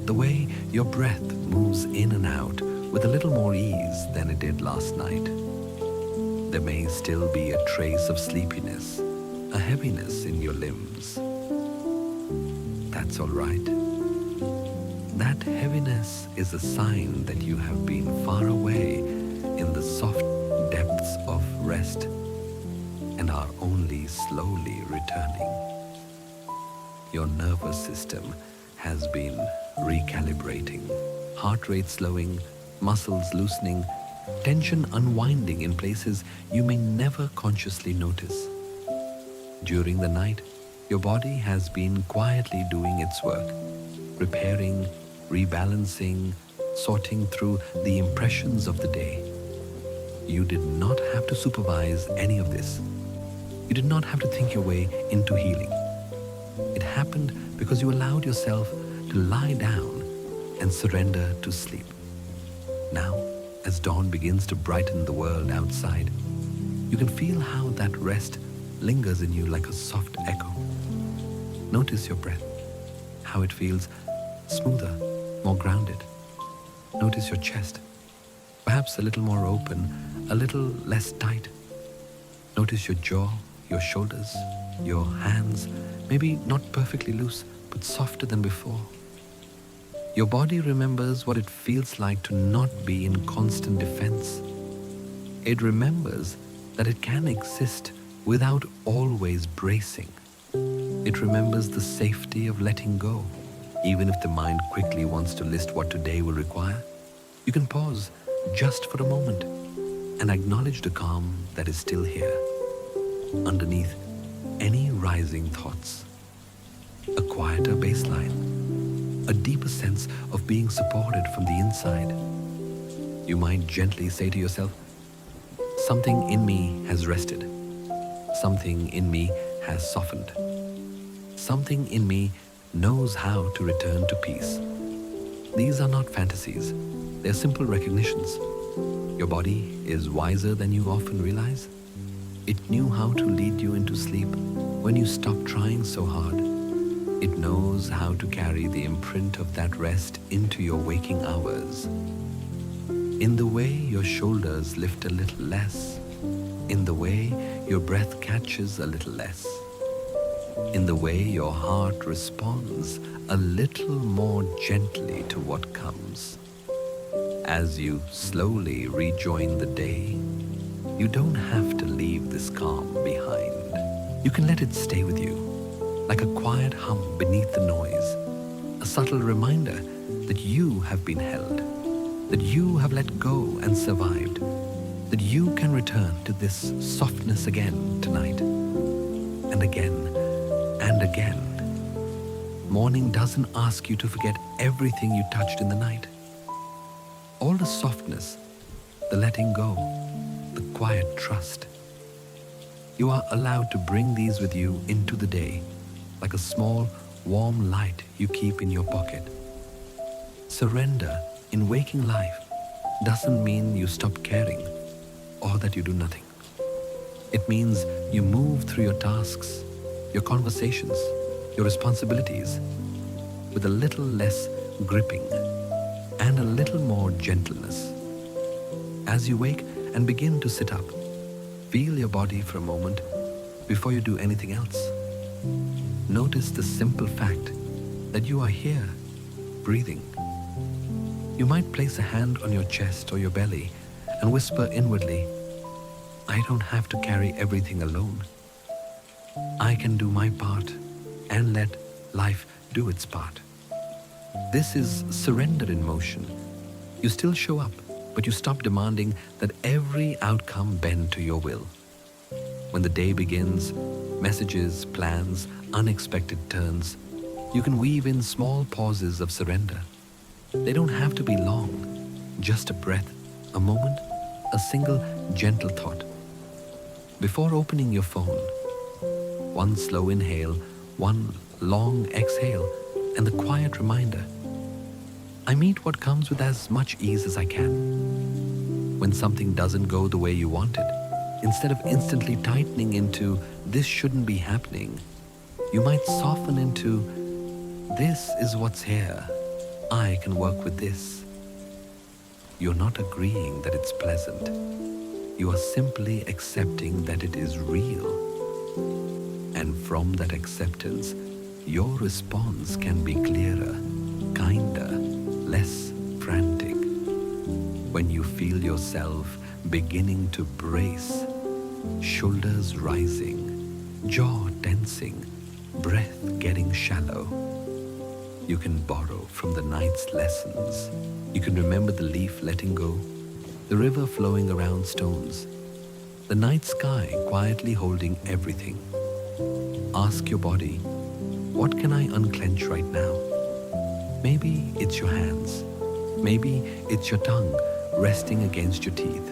the way your breath moves in and out with a little more ease than it did last night. There may still be a trace of sleepiness, a heaviness in your limbs. That's all right. That heaviness is a sign that you have been far away in the soft depths of rest and are only slowly returning. Your nervous system has been recalibrating, heart rate slowing, muscles loosening, tension unwinding in places you may never consciously notice. During the night, your body has been quietly doing its work, repairing, rebalancing, sorting through the impressions of the day. You did not have to supervise any of this. You did not have to think your way into healing. It happened because you allowed yourself to lie down and surrender to sleep. Now, as dawn begins to brighten the world outside, you can feel how that rest lingers in you like a soft echo. Notice your breath, how it feels smoother, more grounded. Notice your chest, perhaps a little more open, a little less tight. Notice your jaw, your shoulders, your hands, maybe not perfectly loose, but softer than before. Your body remembers what it feels like to not be in constant defense. It remembers that it can exist without always bracing. It remembers the safety of letting go. Even if the mind quickly wants to list what today will require, you can pause just for a moment and acknowledge the calm that is still here, underneath any rising thoughts. A quieter baseline, a deeper sense of being supported from the inside. You might gently say to yourself, something in me has rested. Something in me has softened. Something in me knows how to return to peace. These are not fantasies. They're simple recognitions. Your body is wiser than you often realize. It knew how to lead you into sleep when you stopped trying so hard. It knows how to carry the imprint of that rest into your waking hours. In the way your shoulders lift a little less, in the way your breath catches a little less, in the way your heart responds a little more gently to what comes. As you slowly rejoin the day, you don't have to leave this calm behind. You can let it stay with you, like a quiet hum beneath the noise, a subtle reminder that you have been held, that you have let go and survived, that you can return to this softness again tonight, and again, and again. Morning doesn't ask you to forget everything you touched in the night. All the softness, the letting go, the quiet trust. You are allowed to bring these with you into the day, like a small, warm light you keep in your pocket. Surrender in waking life doesn't mean you stop caring or that you do nothing. It means you move through your tasks, your conversations, your responsibilities with a little less gripping and a little more gentleness. As you wake and begin to sit up, feel your body for a moment before you do anything else. Notice the simple fact that you are here, breathing. You might place a hand on your chest or your belly and whisper inwardly, I don't have to carry everything alone. I can do my part and let life do its part. This is surrender in motion. You still show up, but you stop demanding that every outcome bend to your will. When the day begins, messages, plans, unexpected turns, you can weave in small pauses of surrender. They don't have to be long, just a breath, a moment, a single gentle thought. Before opening your phone, one slow inhale, one long exhale, and the quiet reminder, I meet what comes with as much ease as I can. When something doesn't go the way you wanted, instead of instantly tightening into, this shouldn't be happening, you might soften into, this is what's here. I can work with this. You're not agreeing that it's pleasant. You are simply accepting that it is real. And from that acceptance, your response can be clearer, kinder, less frantic, when you feel yourself beginning to brace, shoulders rising, jaw tensing, breath getting shallow, you can borrow from the night's lessons. You can remember the leaf letting go, the river flowing around stones, the night sky quietly holding everything. Ask your body, what can I unclench right now? Maybe it's your hands. Maybe it's your tongue resting against your teeth.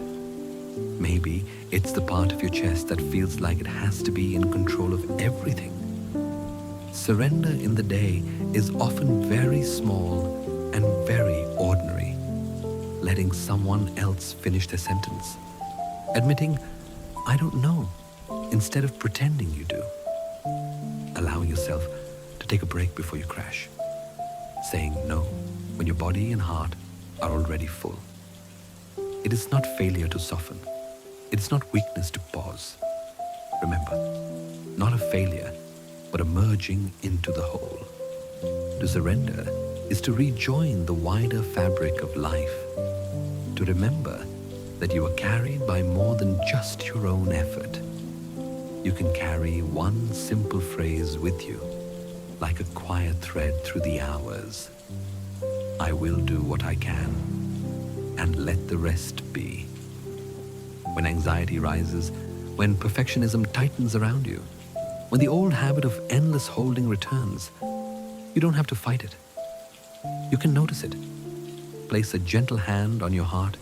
Maybe it's the part of your chest that feels like it has to be in control of everything. Surrender in the day is often very small and very ordinary. Letting someone else finish their sentence. Admitting, I don't know, instead of pretending you do. Allowing yourself to take a break before you crash. Saying no when your body and heart are already full. It is not failure to soften. It is not weakness to pause. Remember, not a failure, but a merging into the whole. To surrender is to rejoin the wider fabric of life. To remember that you are carried by more than just your own effort. You can carry one simple phrase with you, like a quiet thread through the hours. I will do what I can, and let the rest be. When anxiety rises, when perfectionism tightens around you, when the old habit of endless holding returns, you don't have to fight it. You can notice it. Place a gentle hand on your heart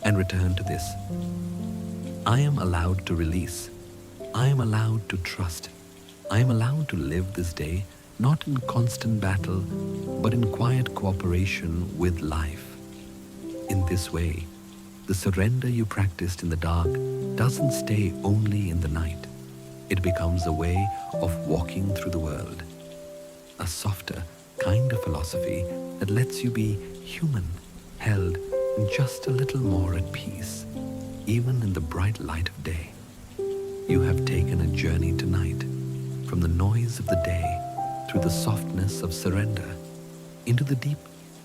and return to this. I am allowed to release. I am allowed to trust. I am allowed to live this day not in constant battle, but in quiet cooperation with life. In this way, the surrender you practiced in the dark doesn't stay only in the night. It becomes a way of walking through the world. A softer kind of philosophy that lets you be human, held just a little more at peace, even in the bright light of day. You have taken a journey tonight from the noise of the day through the softness of surrender into the deep,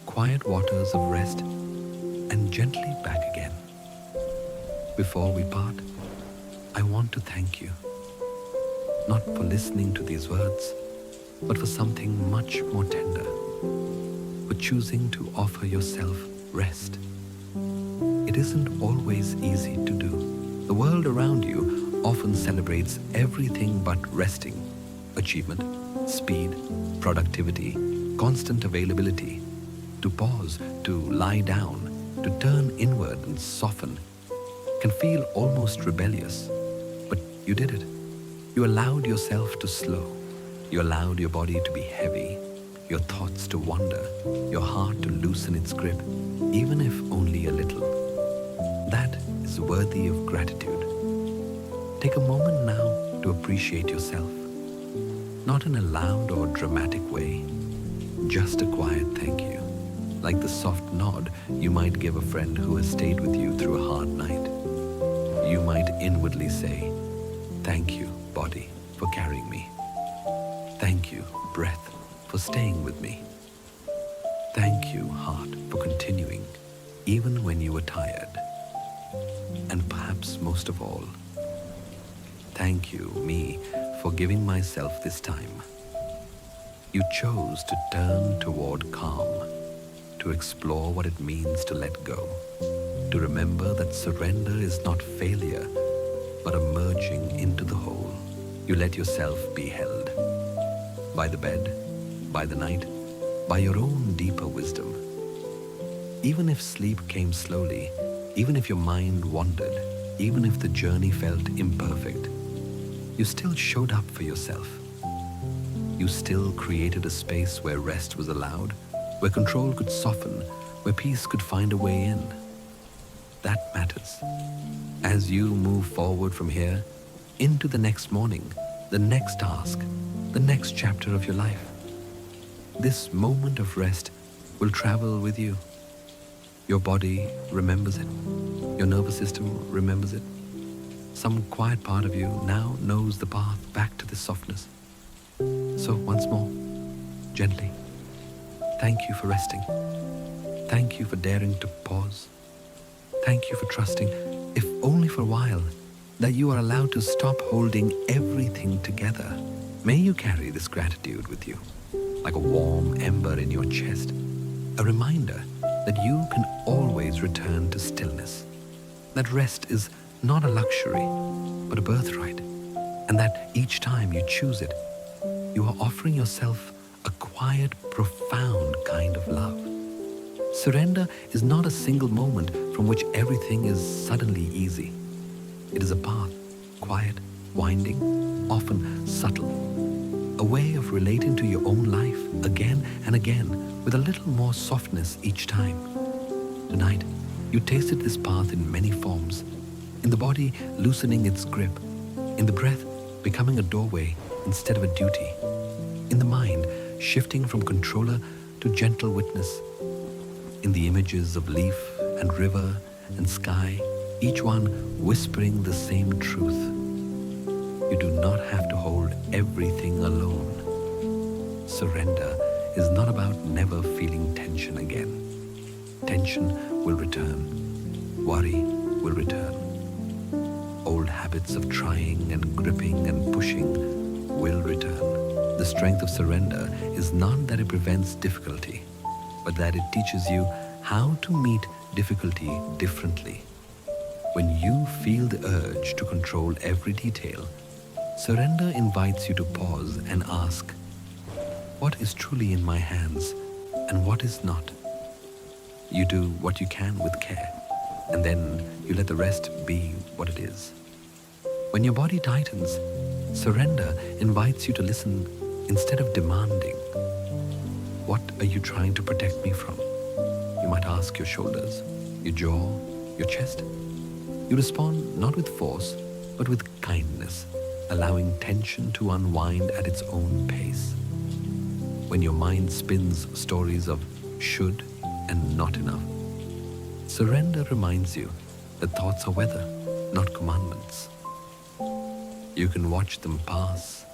quiet waters of rest and gently back again. Before we part, I want to thank you, not for listening to these words, but for something much more tender, for choosing to offer yourself rest. It isn't always easy to do. The world around you often celebrates everything but resting. Achievement, speed, productivity, constant availability. To pause, to lie down, to turn inward and soften can feel almost rebellious. But you did it. You allowed yourself to slow. You allowed your body to be heavy, your thoughts to wander, your heart to loosen its grip, even if only a little. That is worthy of gratitude. Take a moment now to appreciate yourself. Not in a loud or dramatic way, just a quiet thank you, like the soft nod you might give a friend who has stayed with you through a hard night. You might inwardly say, thank you, body, for carrying me. Thank you, breath, for staying with me. Thank you, heart, for continuing, even when you were tired. And perhaps most of all, thank you, me, for giving myself this time. You chose to turn toward calm, to explore what it means to let go, to remember that surrender is not failure, but a merging into the whole. You let yourself be held by the bed, by the night, by your own deeper wisdom. Even if sleep came slowly, even if your mind wandered, even if the journey felt imperfect, you still showed up for yourself. You still created a space where rest was allowed, where control could soften, where peace could find a way in. That matters. As you move forward from here, into the next morning, the next task, the next chapter of your life, this moment of rest will travel with you. Your body remembers it. Your nervous system remembers it. Some quiet part of you now knows the path back to this softness. So once more, gently, Thank you for resting. Thank you for daring to pause. Thank you for trusting, if only for a while, that you are allowed to stop holding everything together. May you carry this gratitude with you, like a warm ember in your chest, a reminder that you can always return to stillness, that rest is not a luxury, but a birthright, and that each time you choose it, you are offering yourself a quiet, profound kind of love. Surrender is not a single moment from which everything is suddenly easy. It is a path, quiet, winding, often subtle, a way of relating to your own life again and again with a little more softness each time. Tonight, you tasted this path in many forms, in the body loosening its grip, in the breath becoming a doorway instead of a duty, in the mind shifting from controller to gentle witness, in the images of leaf and river and sky, each one whispering the same truth. You do not have to hold everything alone. Surrender is not about never feeling tension again. Tension will return. Worry will return. Old habits of trying and gripping and pushing will return. The strength of surrender is not that it prevents difficulty, but that it teaches you how to meet difficulty differently. When you feel the urge to control every detail, surrender invites you to pause and ask, what is truly in my hands and what is not? You do what you can with care, and then you let the rest be what it is. When your body tightens, surrender invites you to listen instead of demanding. What are you trying to protect me from? You might ask your shoulders, your jaw, your chest. You respond not with force, but with kindness, allowing tension to unwind at its own pace. When your mind spins stories of should and not enough, surrender reminds you that thoughts are weather, not commandments. You can watch them pass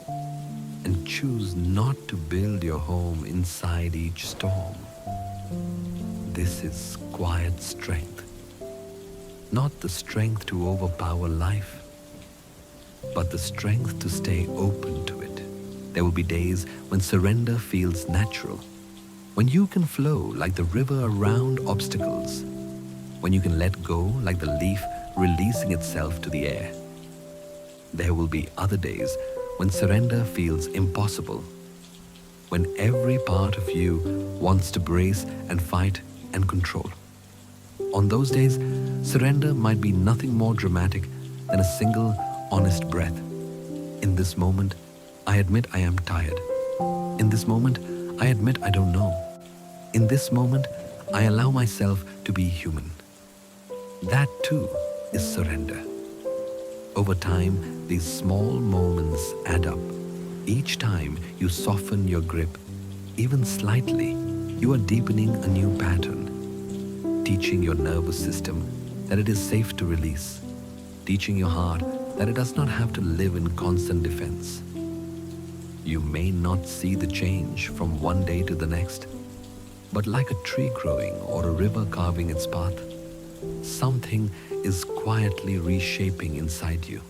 and choose not to build your home inside each storm. This is quiet strength. Not the strength to overpower life, but the strength to stay open to it. There will be days when surrender feels natural, when you can flow like the river around obstacles, when you can let go like the leaf releasing itself to the air. There will be other days when surrender feels impossible, when every part of you wants to brace and fight and control. On those days, surrender might be nothing more dramatic than a single honest breath. In this moment, I admit I am tired. In this moment, I admit I don't know. In this moment, I allow myself to be human. That too is surrender. Over time, these small moments add up. Each time you soften your grip, even slightly, you are deepening a new pattern. Teaching your nervous system that it is safe to release, teaching your heart that it does not have to live in constant defense. You may not see the change from one day to the next, but like a tree growing or a river carving its path, something is quietly reshaping inside you.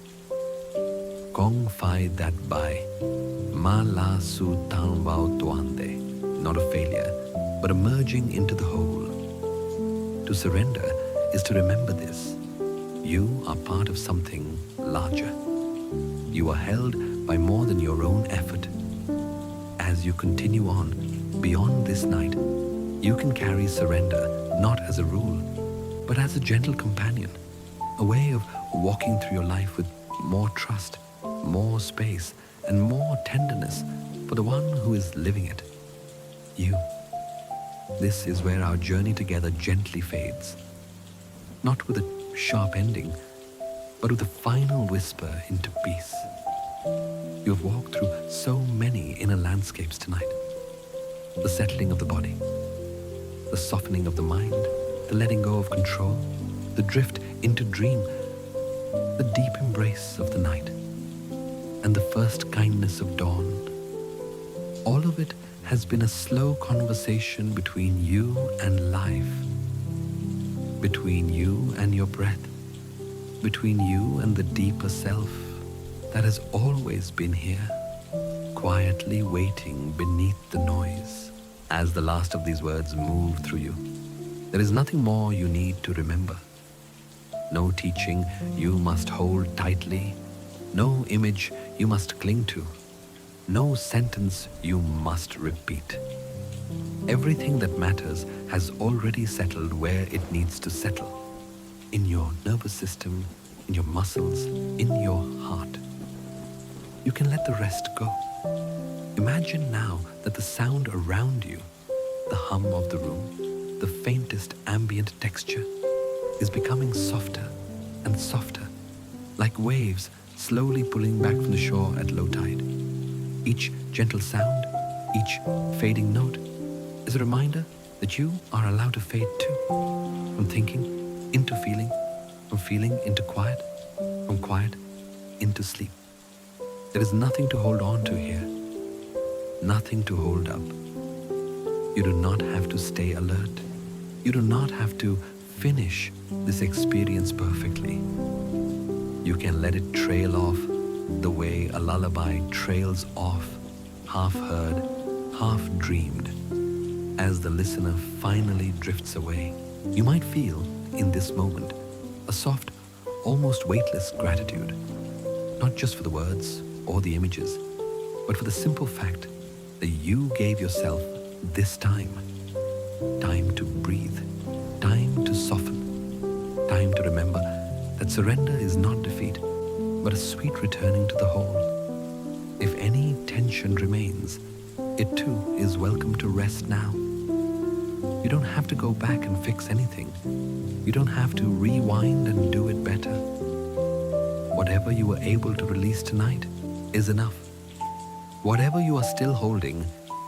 Kong fai that bai, ma la su tan wao tuande, not a failure, but a merging into the whole. To surrender is to remember this. You are part of something larger. You are held by more than your own effort. As you continue on beyond this night, you can carry surrender not as a rule, but as a gentle companion, a way of walking through your life with more trust, more space, and more tenderness for the one who is living it, you. This is where our journey together gently fades, not with a sharp ending, but with a final whisper into peace. You have walked through so many inner landscapes tonight. The settling of the body, the softening of the mind, the letting go of control, the drift into dream, the deep embrace of the night, and the first kindness of dawn. All of it has been a slow conversation between you and life, between you and your breath, between you and the deeper self that has always been here, quietly waiting beneath the noise. As the last of these words move through you, there is nothing more you need to remember. No teaching you must hold tightly, no image you must cling to, no sentence you must repeat. Everything that matters has already settled where it needs to settle. In your nervous system, in your muscles, in your heart. You can let the rest go. Imagine now that the sound around you, the hum of the room, the faintest ambient texture, is becoming softer and softer, like waves slowly pulling back from the shore at low tide. Each gentle sound, each fading note, is a reminder that you are allowed to fade too. From thinking into feeling, from feeling into quiet, from quiet into sleep. There is nothing to hold on to here, nothing to hold up. You do not have to stay alert. You do not have to finish this experience perfectly. You can let it trail off the way a lullaby trails off, half heard, half dreamed, as the listener finally drifts away. You might feel, in this moment, a soft, almost weightless gratitude, not just for the words or the images, but for the simple fact that you gave yourself this time to breathe, time to soften, time to remember that surrender is not defeat, but a sweet returning to the whole. If any tension remains, it too is welcome to rest now. You don't have to go back and fix anything. You don't have to rewind and do it better. Whatever you were able to release tonight is enough. Whatever you are still holding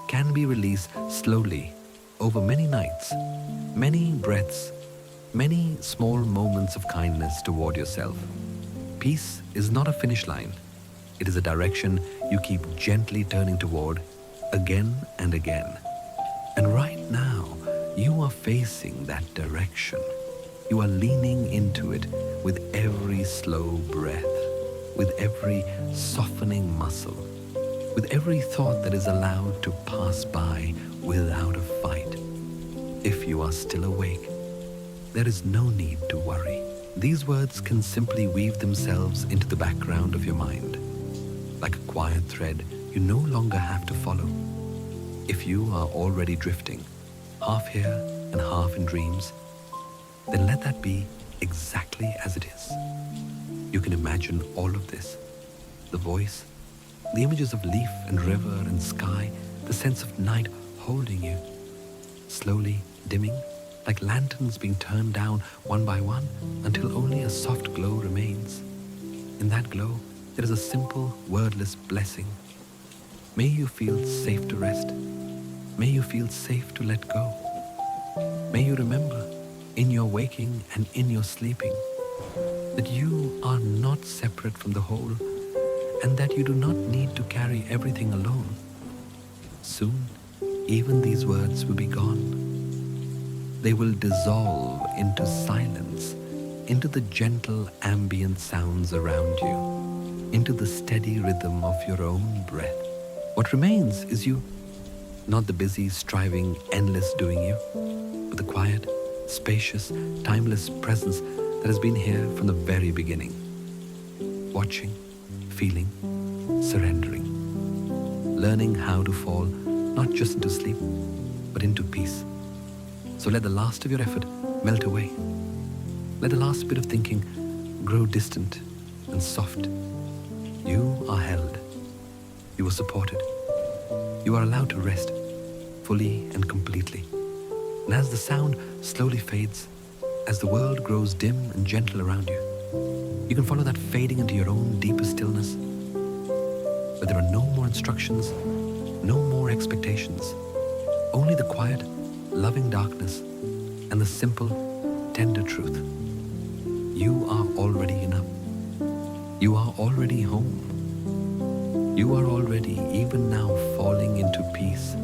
can be released slowly over many nights, many breaths, many small moments of kindness toward yourself. Peace is not a finish line. It is a direction you keep gently turning toward again and again. And right now, you are facing that direction. You are leaning into it with every slow breath, with every softening muscle, with every thought that is allowed to pass by without a fight. If you are still awake, there is no need to worry. These words can simply weave themselves into the background of your mind. Like a quiet thread you no longer have to follow. If you are already drifting, half here and half in dreams, then let that be exactly as it is. You can imagine all of this. The voice, the images of leaf and river and sky, the sense of night holding you, slowly dimming, like lanterns being turned down one by one until only a soft glow remains. In that glow, there is a simple, wordless blessing. May you feel safe to rest. May you feel safe to let go. May you remember, in your waking and in your sleeping, that you are not separate from the whole and that you do not need to carry everything alone. Soon, even these words will be gone. They will dissolve into silence, into the gentle ambient sounds around you, into the steady rhythm of your own breath. What remains is you, not the busy, striving, endless doing you, but the quiet, spacious, timeless presence that has been here from the very beginning. Watching, feeling, surrendering, learning how to fall not just into sleep, but into peace. So let the last of your effort melt away. Let the last bit of thinking grow distant and soft. You are held. You are supported. You are allowed to rest fully and completely. And as the sound slowly fades, as the world grows dim and gentle around you, you can follow that fading into your own deeper stillness, where there are no more instructions, no more expectations, only the quiet, loving darkness and the simple, tender truth. You are already enough. You are already home. You are already, even now, falling into peace